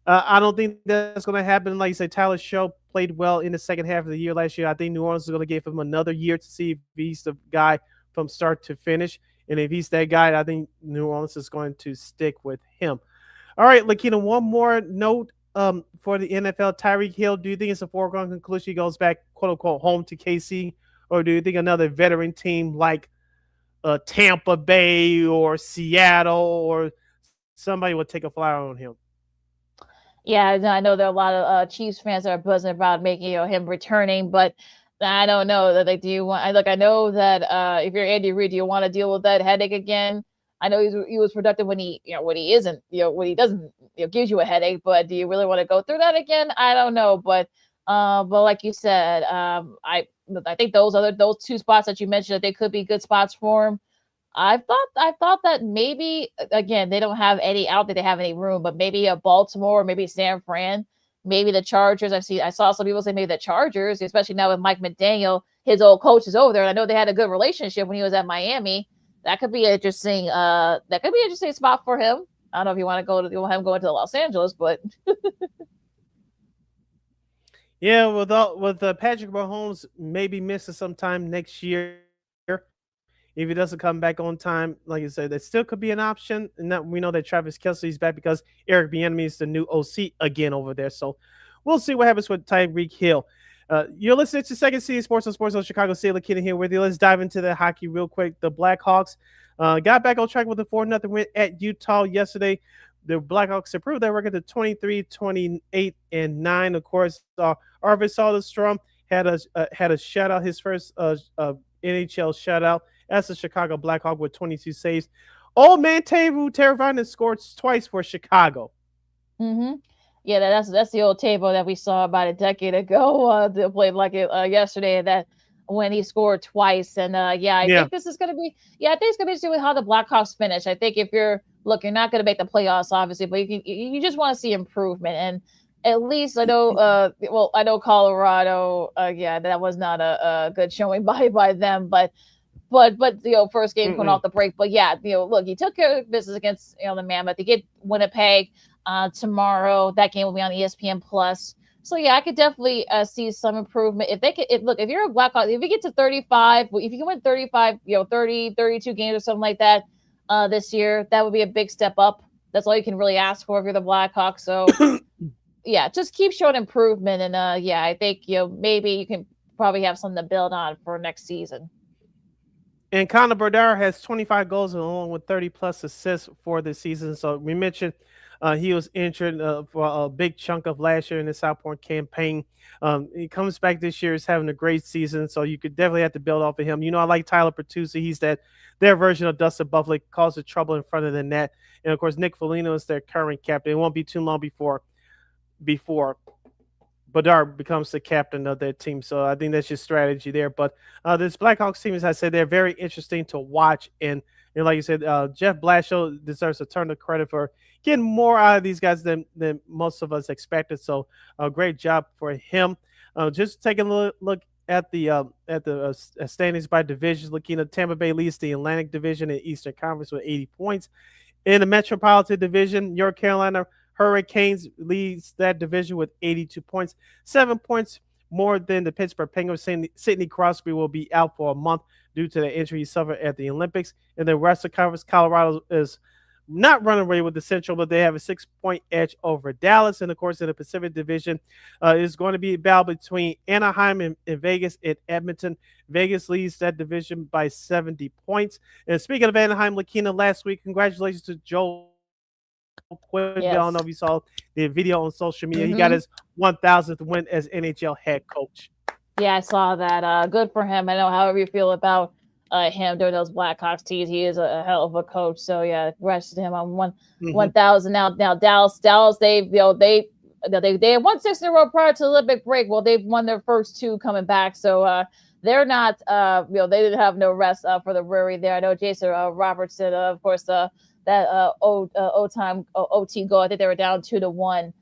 [SPEAKER 1] I don't think that's going to happen. Like you said, Tyler Show played well in the second half of the year last year. I think New Orleans is going to give him another year to see if he's the guy from start to finish. And if he's that guy, I think New Orleans is going to stick with him. All right, LaKeena, one more note for the NFL. Tyreek Hill, do you think it's a foregone conclusion he goes back, quote-unquote, home to KC? Or do you think another veteran team like Tampa Bay or Seattle or somebody would take a flyer on him?
[SPEAKER 6] Yeah, I know there are a lot of Chiefs fans that are buzzing about making him returning, but I don't know that do you want. I know that if you're Andy Reid, do you want to deal with that headache again? I know he was productive when he isn't, when he doesn't, gives you a headache. But do you really want to go through that again? I don't know, but like you said, I think those two spots that you mentioned, that they could be good spots for him. I thought that maybe, again, they don't have any out there, they have any room, but maybe a Baltimore, maybe San Fran, maybe the Chargers. I saw some people say maybe the Chargers, especially now with Mike McDaniel, his old coach is over there, and I know they had a good relationship when he was at Miami. That could be interesting. That could be an interesting spot for him. I don't know if you want him going to Los Angeles, but
[SPEAKER 1] yeah, with Patrick Mahomes maybe missing some time next year, If he doesn't come back on time, like I said, that still could be an option. And that we know that Travis Kelce's back because Eric Bieniemy is the new OC again over there. So we'll see what happens with Tyreek Hill. You're listening to Second City Sports on Chicago City. LaKeena here with you. Let's dive into the hockey real quick. The Blackhawks got back on track with a 4-0 win at Utah yesterday. The Blackhawks improved their record to 23, 28, and 9. Of course, Arvid Soderstrom had a shutout, his first NHL shutout as a Chicago Blackhawk with 22 saves. Old man Teuvo Teravainen scored twice for Chicago.
[SPEAKER 6] Mm-hmm. Yeah, that's the old Teuvo that we saw about a decade ago. They played like it yesterday. That when he scored twice, and I think this is gonna be. Yeah, I think it's gonna be interesting with how the Blackhawks finish. I think if you're you're not gonna make the playoffs, obviously, but you just want to see improvement, and at least I know. I know Colorado. That was not a good showing by them, but first game coming off the break. But look, he took care of business against the Mammoth. They get Winnipeg tomorrow. That game will be on ESPN Plus. So I could definitely see some improvement. If you're a Blackhawk, if you get to 35, if you can win 35, 30, 32 games or something like that this year, that would be a big step up. That's all you can really ask for if you're the Blackhawks. So just keep showing improvement. And I think maybe you can probably have something to build on for next season.
[SPEAKER 1] And Connor Bedard has 25 goals along with 30 plus assists for this season. So we mentioned he was injured for a big chunk of last year in the South Point campaign. He comes back this year, he's having a great season, so you could definitely have to build off of him. I like Tyler Bertuzzi. He's their version of Dustin Buffalo, causes trouble in front of the net. And, of course, Nick Foligno is their current captain. It won't be too long before Bedard becomes the captain of their team. So I think that's just strategy there. But this Blackhawks team, as I said, they're very interesting to watch. And like you said, Jeff Blashill deserves a ton of credit for getting more out of these guys than most of us expected. So a great job for him. Just taking a look at the standings by divisions. LaKeena, Tampa Bay leads the Atlantic Division in Eastern Conference with 80 points. In the Metropolitan Division, North Carolina Hurricanes leads that division with 82 points, 7 points more than the Pittsburgh Penguins. Sidney Crosby will be out for a month due to the injury he suffered at the Olympics. In the Western Conference, Colorado is not running away with the Central, but they have a 6-point edge over Dallas. And, of course, in the Pacific Division, is going to be a battle between Anaheim and Vegas and Edmonton. Vegas leads that division by 70 points. And speaking of Anaheim, LaKeena, last week, congratulations to Joel Quinn.
[SPEAKER 6] Yes.
[SPEAKER 1] I don't know if you saw the video on social media. He got his 1,000th win as NHL head coach.
[SPEAKER 6] Yeah, I saw that. Good for him. I know however you feel about him during those Blackhawks teams, he is a hell of a coach. So congrats to him on 1,000. Now Dallas, they had won 6 in a row prior to the Olympic break. Well, they've won their first 2 coming back. So they're not, they didn't have no rest for the Brewery there. I know Jason Robertson, of course, that OT goal. I think they were down 2-1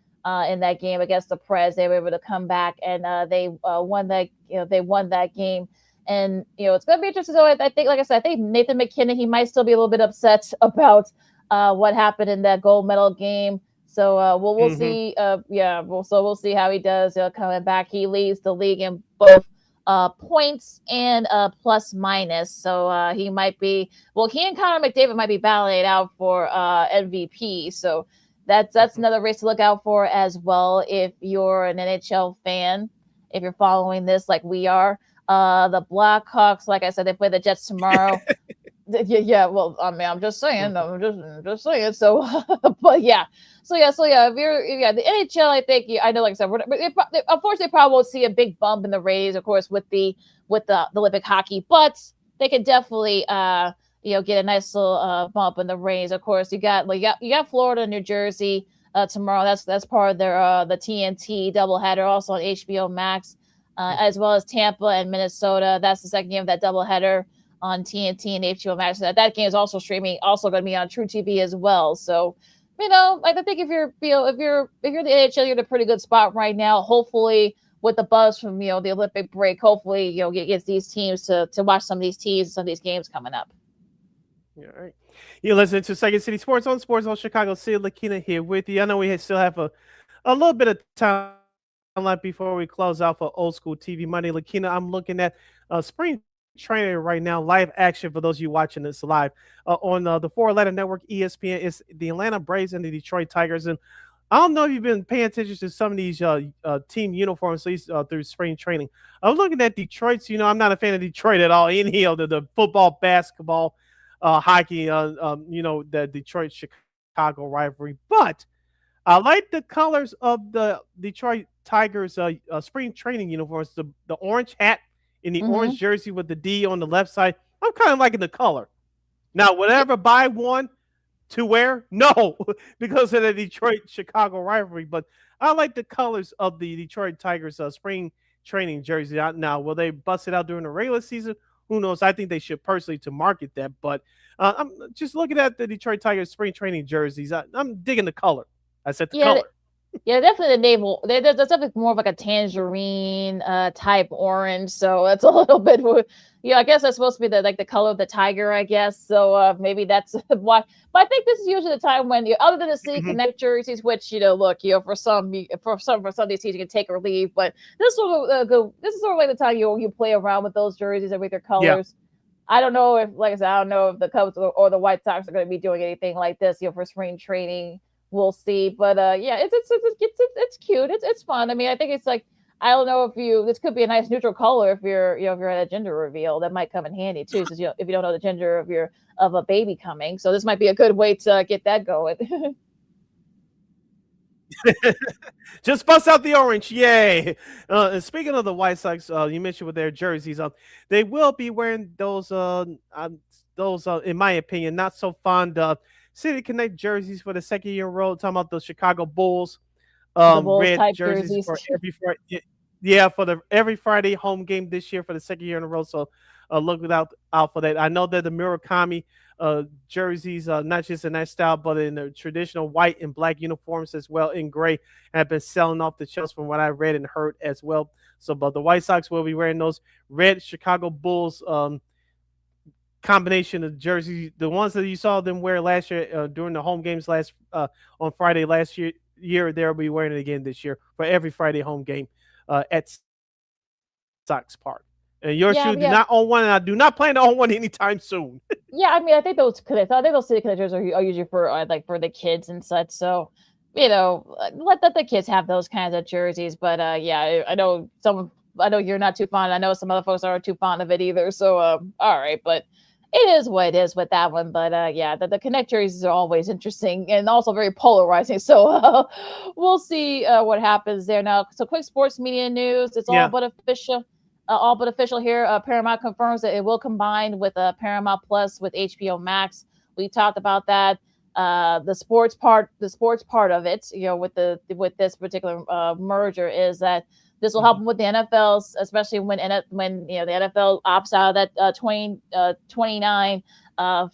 [SPEAKER 6] in that game against the Preds. They were able to come back and they won that. They won that game. And it's going to be interesting. So I think, like I said, I think Nathan McKinnon, he might still be a little bit upset about what happened in that gold medal game. So we'll see. We'll see how he does coming back. He leads the league in both points and plus minus. So he might be. Well, he and Connor McDavid might be battling it out for MVP. So that's another race to look out for as well. If you're an NHL fan, if you're following this like we are. The Blackhawks, like I said, they play the Jets tomorrow. Well, I mean, I'm just saying. So, but So if you're the NHL, I think I know, like I said, unfortunately, probably won't see a big bump in the Rays, of course, with the Olympic hockey, but they could definitely get a nice little bump in the Rays. Of course, you got Florida, New Jersey tomorrow. That's part of their the TNT doubleheader, also on HBO Max. As well as Tampa and Minnesota. That's the second game of that doubleheader on TNT and HBO Max. That game is also streaming, also going to be on True TV as well. So, I think if you're the NHL, you're in a pretty good spot right now. Hopefully, with the buzz from the Olympic break, hopefully get these teams to watch some of these teams, some of these games coming up.
[SPEAKER 1] Yeah, all right. You're listening to Second City Sports on Chicago City. LaKeena here with you. I know we still have a little bit of time before we close out for Old School TV Monday. LaKeena, I'm looking at spring training right now, live action for those of you watching this live on the Four Atlanta Network, ESPN. It's the Atlanta Braves and the Detroit Tigers. And I don't know if you've been paying attention to some of these team uniforms, at least through spring training. I was looking at Detroit's. I'm not a fan of Detroit at all. Any of the football, basketball, hockey, the Detroit Chicago rivalry. But I like the colors of the Detroit Tigers spring training uniforms. The orange hat and the orange jersey with the D on the left side. I'm kind of liking the color. Now, would I ever buy one to wear? No, because of the Detroit-Chicago rivalry. But I like the colors of the Detroit Tigers spring training jersey. Now, will they bust it out during the regular season? Who knows? I think they should personally to market that. But I'm just looking at the Detroit Tigers spring training jerseys. I'm digging the color. I said the color.
[SPEAKER 6] Yeah, definitely the navel. There's definitely more of like a tangerine type orange. So it's a little bit. I guess that's supposed to be the color of the tiger, I guess. So maybe that's why. But I think this is usually the time when other than the City Connect jerseys, which look, for some of these teams you can take or leave. But this is sort of like the time you play around with those jerseys and with their colors. Yeah. I don't know if, like I said, I don't know if the Cubs or the White Sox are going to be doing anything like this, for spring training. We'll see, but it's cute. It's fun. I mean, I think it's like, I don't know if this could be a nice neutral color if you're at a gender reveal. That might come in handy too, since if you don't know the gender of a baby coming. So this might be a good way to get that going.
[SPEAKER 1] Just bust out the orange, yay! And speaking of the White Sox, you mentioned with their jerseys, they will be wearing those. In my opinion, not so fond of City Connect jerseys for the second year in a row. Talking about the Chicago Bulls, red jerseys for every Friday. Yeah, for every Friday home game this year for the second year in a row. So look out for that. I know that the Murakami jerseys, not just in that style, but in the traditional white and black uniforms as well in gray, have been selling off the shelves from what I read and heard as well. So, but the White Sox will be wearing those red Chicago Bulls combination of jerseys, the ones that you saw them wear last year during the home games on Friday last year. They'll be wearing it again this year for every Friday home game at Sox Park. And your shoe do not own one, and I do not plan to own one anytime soon.
[SPEAKER 6] Yeah, I mean, I think those City Connectors are usually for for the kids and such. So let the kids have those kinds of jerseys. But I know you're not too fond. I know some other folks aren't too fond of it either. So all right, but it is what it is with that one. But the Connect jerseys are always interesting and also very polarizing. So we'll see what happens there now. So quick sports media news. It's all but official. All but official here. Paramount confirms that it will combine with Paramount Plus with HBO Max. We talked about that. The sports part of it, with this particular merger, is that this will help them with the NFL, especially when the NFL opts out of that 2029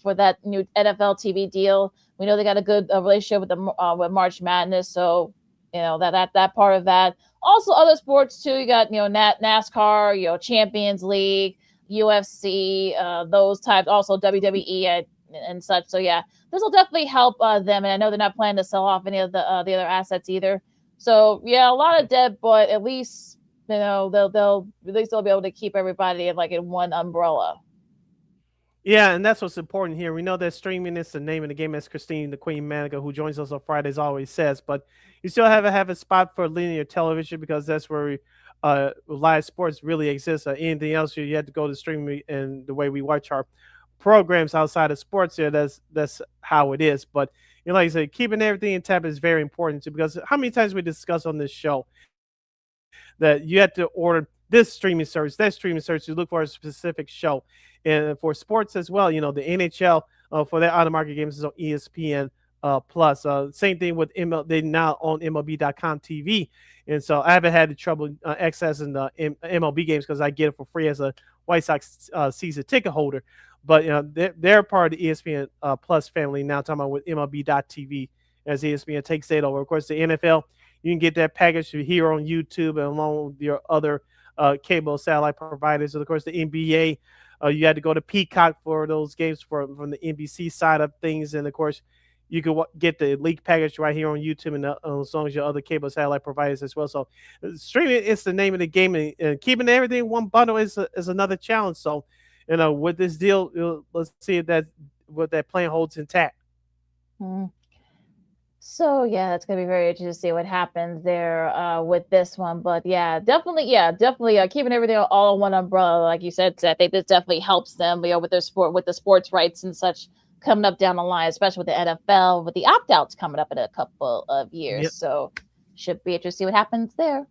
[SPEAKER 6] for that new NFL TV deal. We know they got a good relationship with March Madness, so that part of that. Also, other sports too. You got NASCAR, Champions League, UFC, those types. Also WWE and such. So yeah, this will definitely help them. And I know they're not planning to sell off any of the other assets either. So yeah, a lot of debt, but at least they'll be able to keep everybody in one umbrella.
[SPEAKER 1] Yeah, and that's what's important here. We know that streaming is the name of the game, as Christine, the Queen Manica, who joins us on Fridays, always says. But you still have a spot for linear television, because that's where live sports really exists. Anything else, you have to go to streaming, and the way we watch our programs outside of sports here, that's how it is. But like I said, keeping everything in tap is very important too, because how many times we discuss on this show that you have to order this streaming service, that streaming service, to look for a specific show. And for sports as well, the NHL for their out-of-market games is on ESPN Plus. Same thing with MLB. They now own MLB.com TV, and so I haven't had the trouble accessing the MLB games, because I get it for free as a White Sox season ticket holder. But they're part of the ESPN Plus family now. Talking about with MLB.TV as ESPN takes that over. Of course, the NFL, you can get that package here on YouTube and along with your other cable satellite providers. And of course, the NBA. You had to go to Peacock for those games from the NBC side of things. And, of course, you can get the league package right here on YouTube, and as long as your other cable satellite providers as well. So streaming is the name of the game, and keeping everything in one bundle is another challenge. So with this deal, let's see if what that plan holds intact.
[SPEAKER 6] Mm. So yeah, it's gonna be very interesting to see what happens there with this one. But yeah, definitely keeping everything all in one umbrella, like you said. I think this definitely helps them, with their sport, with the sports rights and such coming up down the line, especially with the NFL, with the opt-outs coming up in a couple of years.
[SPEAKER 1] Yep.
[SPEAKER 6] So should be interesting to see what happens there.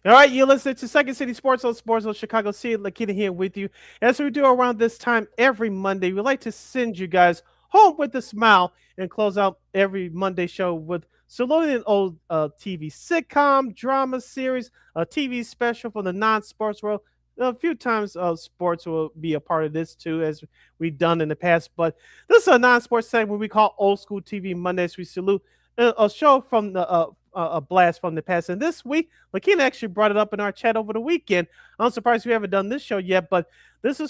[SPEAKER 1] All right, you listen to Second City Sports on Chicago City. LaKeena here with you. As we do around this time every Monday, we like to send you guys home with a smile and close out every Monday show with saluting an old TV sitcom, drama series, a TV special from the non-sports world. A few times sports will be a part of this too, as we've done in the past. But this is a non-sports segment we call Old School TV Mondays. We salute a show from the a blast from the past. And this week, LaKeena actually brought it up in our chat over the weekend. I'm surprised we haven't done this show yet, but this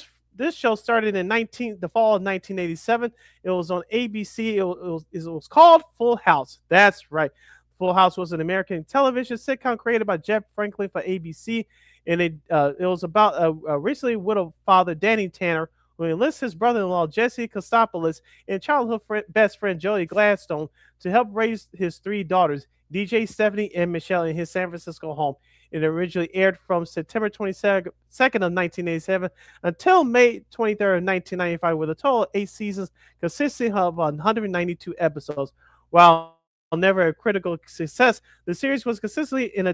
[SPEAKER 1] show started in the fall of 1987. It was on ABC. It was called Full House. That's right. Full House was an American television sitcom created by Jeff Franklin for ABC, and it was about a recently widowed father, Danny Tanner, who enlists his brother-in-law Jesse Kostopoulos and childhood best friend Joey Gladstone to help raise his three daughters, DJ, Stephanie, and Michelle, in his San Francisco home. It originally aired from September 22nd of 1987 until May 23rd of 1995, with a total of 8 seasons consisting of 192 episodes. While never a critical success, the series was consistently in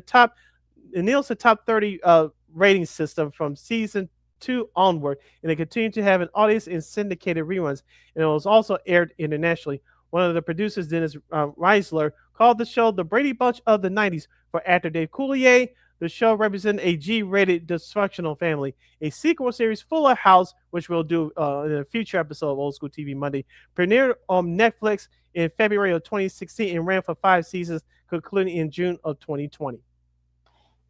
[SPEAKER 1] Nielsen top 30 rating system from season 2 onward, and it continued to have an audience in syndicated reruns, and it was also aired internationally. One of the producers, Dennis Reisler, called the show the Brady Bunch of the 90s for actor Dave Coulier. The show represented a G-rated dysfunctional family. A sequel series, Fuller House, which we'll do in a future episode of Old School TV Monday, premiered on Netflix in February of 2016 and ran for 5 seasons, concluding in June of 2020.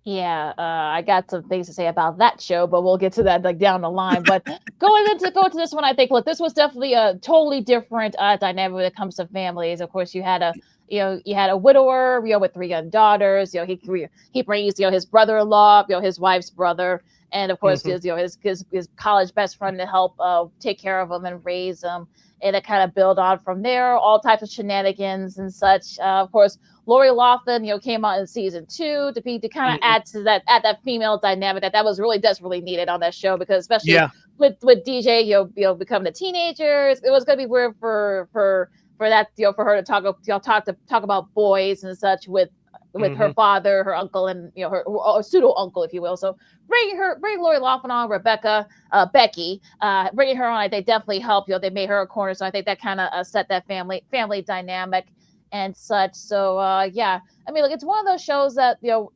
[SPEAKER 6] Yeah, I got some things to say about that show, but we'll get to that down the line. But going into this one, I think, look, this was definitely a totally different dynamic when it comes to families. Of course, you had a widower, with 3 young daughters. He brings his brother-in-law, his wife's brother, and of course his college best friend to help take care of him and raise him. And it kind of build on from there, all types of shenanigans and such. Of course, Lori Loughlin, you know, came out in season 2 to kind of add that female dynamic that was really desperately needed on that show, because especially with DJ, you know, becoming a teenager, it was going to be weird for that, you know, for her to talk about boys and such with her father, her uncle, and you know, her pseudo uncle, if you will. So bring Lori Loughlin on, Becky, bringing her on, I think definitely helped. You know, they made her a cornerstone. I think that kind of set that family dynamic and such. So yeah, I mean, look, it's one of those shows that, you know,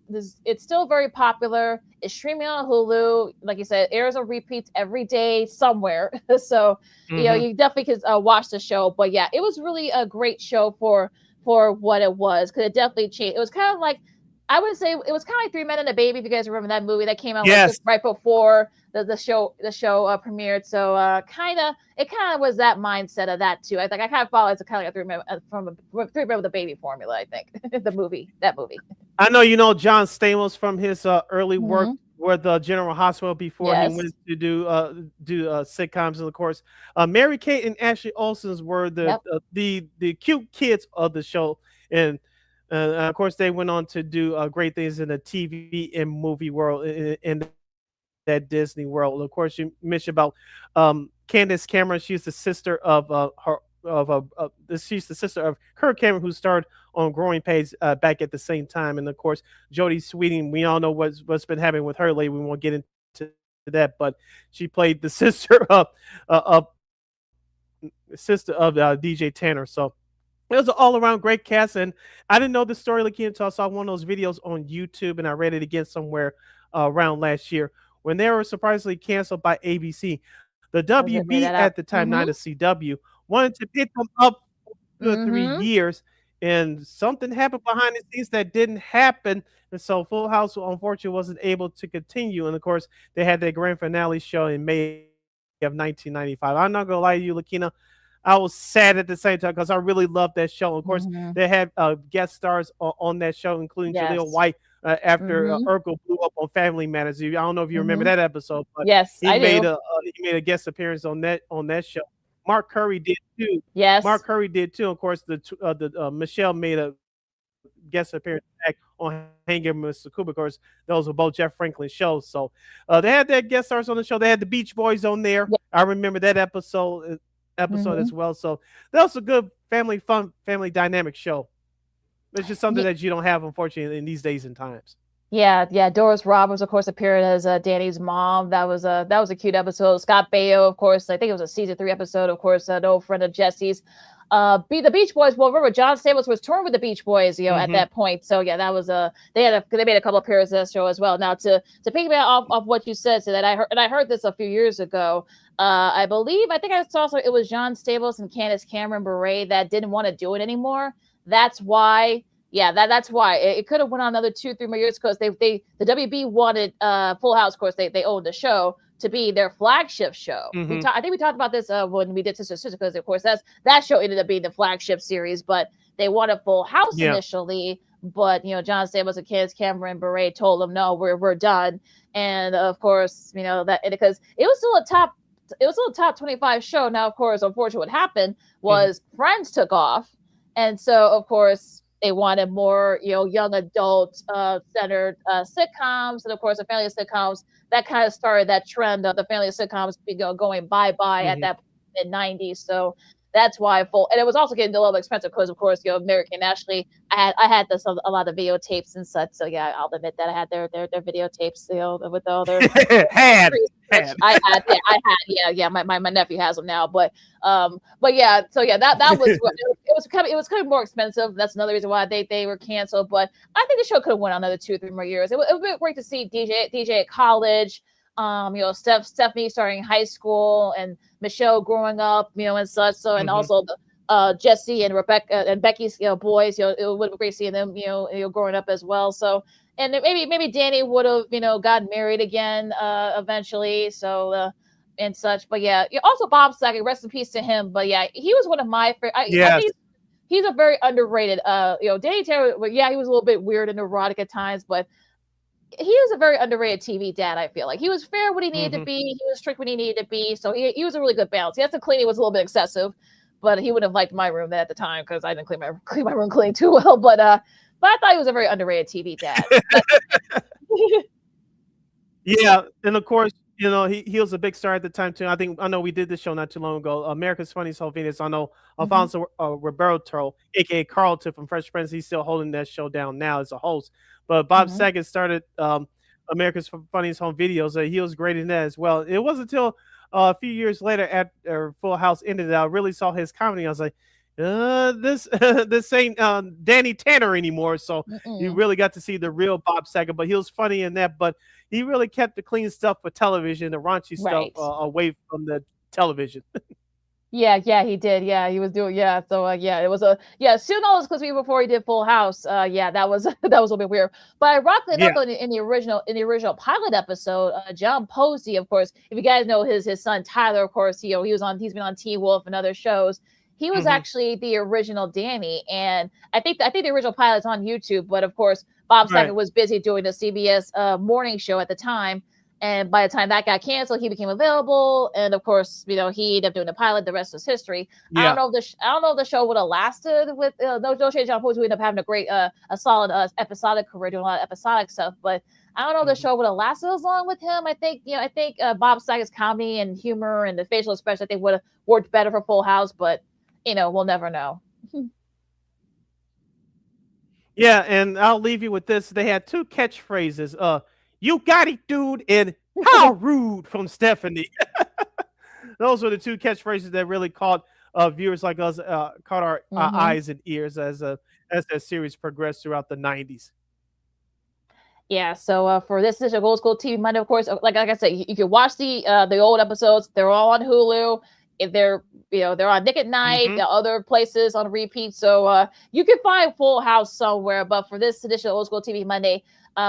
[SPEAKER 6] it's still very popular. It's streaming on Hulu, like you said, it airs on repeats every day somewhere. So you know, you definitely could watch the show. But yeah, it was really a great show for what it was, because it definitely changed. It was kind of like, I would say it was kind of like 3 Men and a Baby, if you guys remember that movie that came out just right before the show premiered. So it kind of was that mindset of that too. I think I kind of follow it as a kind of like from 3 Men with a Baby formula, I think. That movie.
[SPEAKER 1] I know you know John Stamos from his early work with General Hospital before he went to do sitcoms, and of course Mary Kate and Ashley Olsen's were the cute kids of the show, and of course they went on to do great things in the TV and movie world in that Disney world. Of course, you mentioned about Candace Cameron. She's the sister of she's the sister of Kirk Cameron, who starred on Growing Pains back at the same time. And of course, Jodie Sweeting, we all know what's been happening with her lately. We won't get into that, but she played the sister of DJ Tanner. So it was an all-around great cast, and I didn't know the story LaKeena until I saw one of those videos on YouTube, and I read it again somewhere around last year when they were surprisingly canceled by ABC. The WB at the time, not the CW, wanted to pick them up for 3 years, and something happened behind the scenes that didn't happen, and so Full House unfortunately wasn't able to continue. And of course, they had their grand finale show in May of 1995. I'm not gonna lie to you, LaKeena, I was sad at the same time because I really loved that show. Of course, they had guest stars on that show, including Jaleel White, after
[SPEAKER 6] Mhm.
[SPEAKER 1] Urkel blew up on Family Matters. I don't know if you remember
[SPEAKER 6] Mhm.
[SPEAKER 1] that episode, but
[SPEAKER 6] Yes,
[SPEAKER 1] he
[SPEAKER 6] I
[SPEAKER 1] made
[SPEAKER 6] do.
[SPEAKER 1] a guest appearance on that show. Mark Curry did too.
[SPEAKER 6] Yes.
[SPEAKER 1] Mark Curry did too. Of course, Michelle made a guest appearance back on Hanging with Mr. Cooper. Of course, those were both Jeff Franklin shows. So they had their guest stars on the show. They had the Beach Boys on there.
[SPEAKER 6] Yeah.
[SPEAKER 1] I remember that episode as
[SPEAKER 6] Mhm.
[SPEAKER 1] well. So that was a good family fun, family dynamic show. It's just something
[SPEAKER 6] Ye
[SPEAKER 1] that you don't have, unfortunately, in these days and times.
[SPEAKER 6] Yeah, yeah. Doris Roberts, of course, appeared as Danny's mom. That was a cute episode. Scott Baio, of course. I think it was a season 3 episode. Of course, an old friend of Jesse's. The Beach Boys. Well, remember John Stamos was touring with the Beach Boys, at
[SPEAKER 1] Mhm.
[SPEAKER 6] that point. So yeah, that was they made a couple of appearances on that show as well. Now to piggyback off what you said, so that I heard this a few years ago. I think I saw it was John Stamos and Candace Cameron Bure that didn't want to do it anymore. That's why. Yeah, that's why it could have went on another 2-3 more years because the WB wanted Full House. Of course, they owned the show to be their flagship show.
[SPEAKER 1] Mhm.
[SPEAKER 6] I think we talked about this when we did Sister Sister because of course that show ended up being the flagship series, but they wanted Full House
[SPEAKER 1] Yeah.
[SPEAKER 6] initially. But John Stamos and Candace Cameron Bure told them no, we're done. And of course, that because it was still a top 25 show. Now, of course, unfortunately, what happened was Friends took off, and so of course they wanted more, young adult centered sitcoms, and of course, the family sitcoms that kind of started that trend of the family sitcoms going bye at
[SPEAKER 1] Mhm.
[SPEAKER 6] that mid-90s. So that's why and it was also getting a little expensive because, of course, American Ashley. I had a lot of videotapes and such. So yeah, I'll admit that I had their videotapes, with all their
[SPEAKER 1] had.
[SPEAKER 6] my nephew has them now, but yeah, so yeah, that was it was kind of more expensive. That's another reason why they were canceled. But I think the show could have went on another 2-3 more years. It would be great to see DJ at college, Stephanie starting high school and Michelle growing up, and such. So and
[SPEAKER 1] Mhm.
[SPEAKER 6] also Jesse and Rebecca and Becky's boys, it would be great seeing them, growing up as well. So and then maybe Danny would have, gotten married again eventually. So and such. But yeah, also Bob Saget, rest in peace to him. But yeah, he was one of my favorite. I
[SPEAKER 1] Yes.
[SPEAKER 6] think he's a very underrated. Danny Taylor. Well, yeah, he was a little bit weird and neurotic at times, but he was a very underrated TV dad. I feel like he was fair when he needed to
[SPEAKER 1] Mhm.
[SPEAKER 6] be. He was strict when he needed to be. So he was a really good balance. Yes, the cleaning was a little bit excessive, but he would have liked my room at the time because I didn't clean my room clean too well. But I thought he was a very underrated TV dad.
[SPEAKER 1] Yeah, and of course, he was a big star at the time too. I know we did this show not too long ago. America's Funniest Home Videos. I know Alfonso Roberto, aka Carlton from Fresh Prince, he's still holding that show down now as a host. But Bob
[SPEAKER 6] Mhm.
[SPEAKER 1] Saget started America's Funniest Home Videos. He was great in that as well. It wasn't until a few years later after Full House ended that I really saw his comedy. I was like, this this ain't Danny Tanner anymore. So you
[SPEAKER 6] Mm-mm.
[SPEAKER 1] really got to see the real Bob Saget. But he was funny in that. But he really kept the clean stuff for television, the raunchy stuff
[SPEAKER 6] Right.
[SPEAKER 1] away from the television.
[SPEAKER 6] Yeah, he did. Yeah, he was doing. Yeah, so yeah, it was Soon all this because before he did Full House. Yeah, that was that was a little bit weird. But ironically enough,
[SPEAKER 1] Yeah.
[SPEAKER 6] in the original pilot episode, John Posey, of course, if you guys know his son Tyler, of course, he's been on Teen Wolf and other shows. He was
[SPEAKER 1] Mhm.
[SPEAKER 6] actually the original Danny, and I think the original pilot's on YouTube. But of course, Bob Saget
[SPEAKER 1] Right.
[SPEAKER 6] was busy doing the CBS morning show at the time. And by the time that got canceled, he became available, and of course, he ended up doing the pilot. The rest is history. I
[SPEAKER 1] Yeah.
[SPEAKER 6] don't know if the show would have lasted with no shade. John Posey would end up having a great, a solid episodic career, doing a lot of episodic stuff. But I don't know if the show would have lasted as long with him. I think Bob Saget's comedy and humor and the facial expression I think would have worked better for Full House. But we'll never know.
[SPEAKER 1] Yeah, and I'll leave you with this. They had two catchphrases. You got it, dude, and how rude from Stephanie. Those were the two catchphrases that really caught viewers like us, caught our
[SPEAKER 6] Mhm.
[SPEAKER 1] eyes and ears as that series progressed throughout the 90s.
[SPEAKER 6] Yeah, so for this edition of Old School TV Monday, of course, like I said, you can watch the old episodes. They're all on Hulu. If they're on Nick at Night,
[SPEAKER 1] Mhm.
[SPEAKER 6] there are other places on repeat. So you can find Full House somewhere. But for this edition of Old School TV Monday,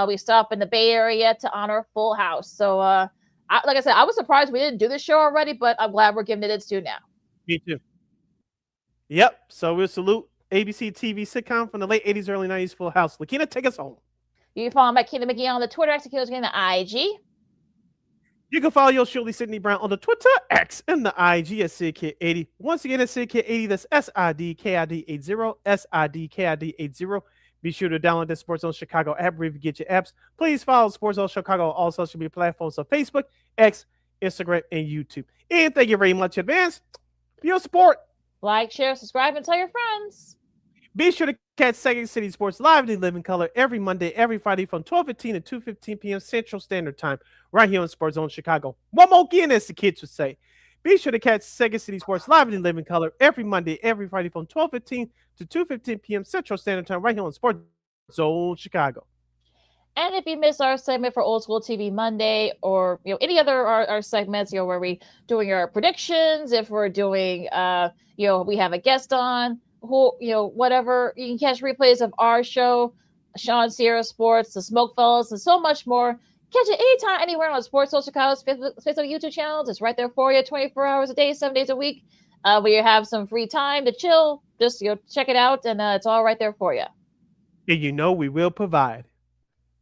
[SPEAKER 6] we stop in the Bay Area to honor Full House. So like I said, I was surprised we didn't do this show already, but I'm glad we're giving it its due now.
[SPEAKER 1] Me too. Yep. So we'll salute ABC TV sitcom from the late 80s, early 90s, Full House. LaKeena, take us home.
[SPEAKER 6] You can follow LaKeena McGee on the Twitter, executors on the IG.
[SPEAKER 1] You can follow your Shirley Sidney Brown on the Twitter, X, and the IG at SidKid80. Once again, it's SidKid80. That's SIDKID80, SIDKID80. Be sure to download the Sports Zone Chicago app wherever you get your apps. Please follow Sports Zone Chicago on all social media platforms on Facebook, X, Instagram, and YouTube. And thank you very much in advance for your support.
[SPEAKER 6] Like, share, subscribe, and tell your friends.
[SPEAKER 1] Be sure to catch Second City Sports live in living color every Monday, every Friday from 12:15 to 2:15 p.m. Central Standard Time, right here on Sports Zone Chicago. One more again, as the kids would say. Be sure to catch Second City Sports live in living color every Monday, every Friday from 12:15 to 2:15 p.m. Central Standard Time, right here on Sports Zone Chicago.
[SPEAKER 6] And if you miss our segment for Old School TV Monday, or any other our segments, where we doing our predictions, if we're doing we have a guest on, who whatever, you can catch replays of our show, Sean Sierra Sports, the Smoke Fellas, and so much more. Catch it anytime, anywhere on Sports Zone Chicago's Facebook YouTube channels. It's right there for you, 24 hours a day, 7 days a week. Where you have some free time to chill, just check it out, and it's all right there for you.
[SPEAKER 1] And we will provide.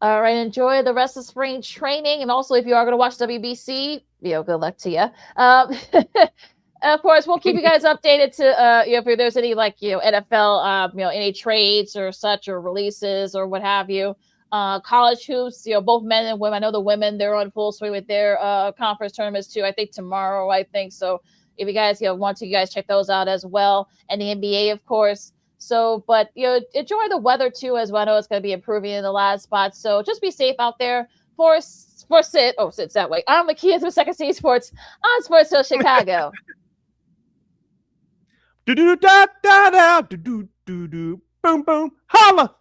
[SPEAKER 6] All right, enjoy the rest of spring training, and also if you are going to watch WBC, good luck to you. Of course, we'll keep you guys updated to if there's any NFL any trades or such, or releases or what have you. College hoops, both men and women. I know the women, they're on full swing with their conference tournaments too. I think tomorrow. So if you guys want to, you guys check those out as well, and the NBA, of course. So, but enjoy the weather too, as well. I know it's going to be improving in the last spot. So just be safe out there. For Sid, Sid's that way. I'm LaKeena with Second City Sports on Sports Hill Chicago.
[SPEAKER 1] Do do da da da do do do do boom boom holla.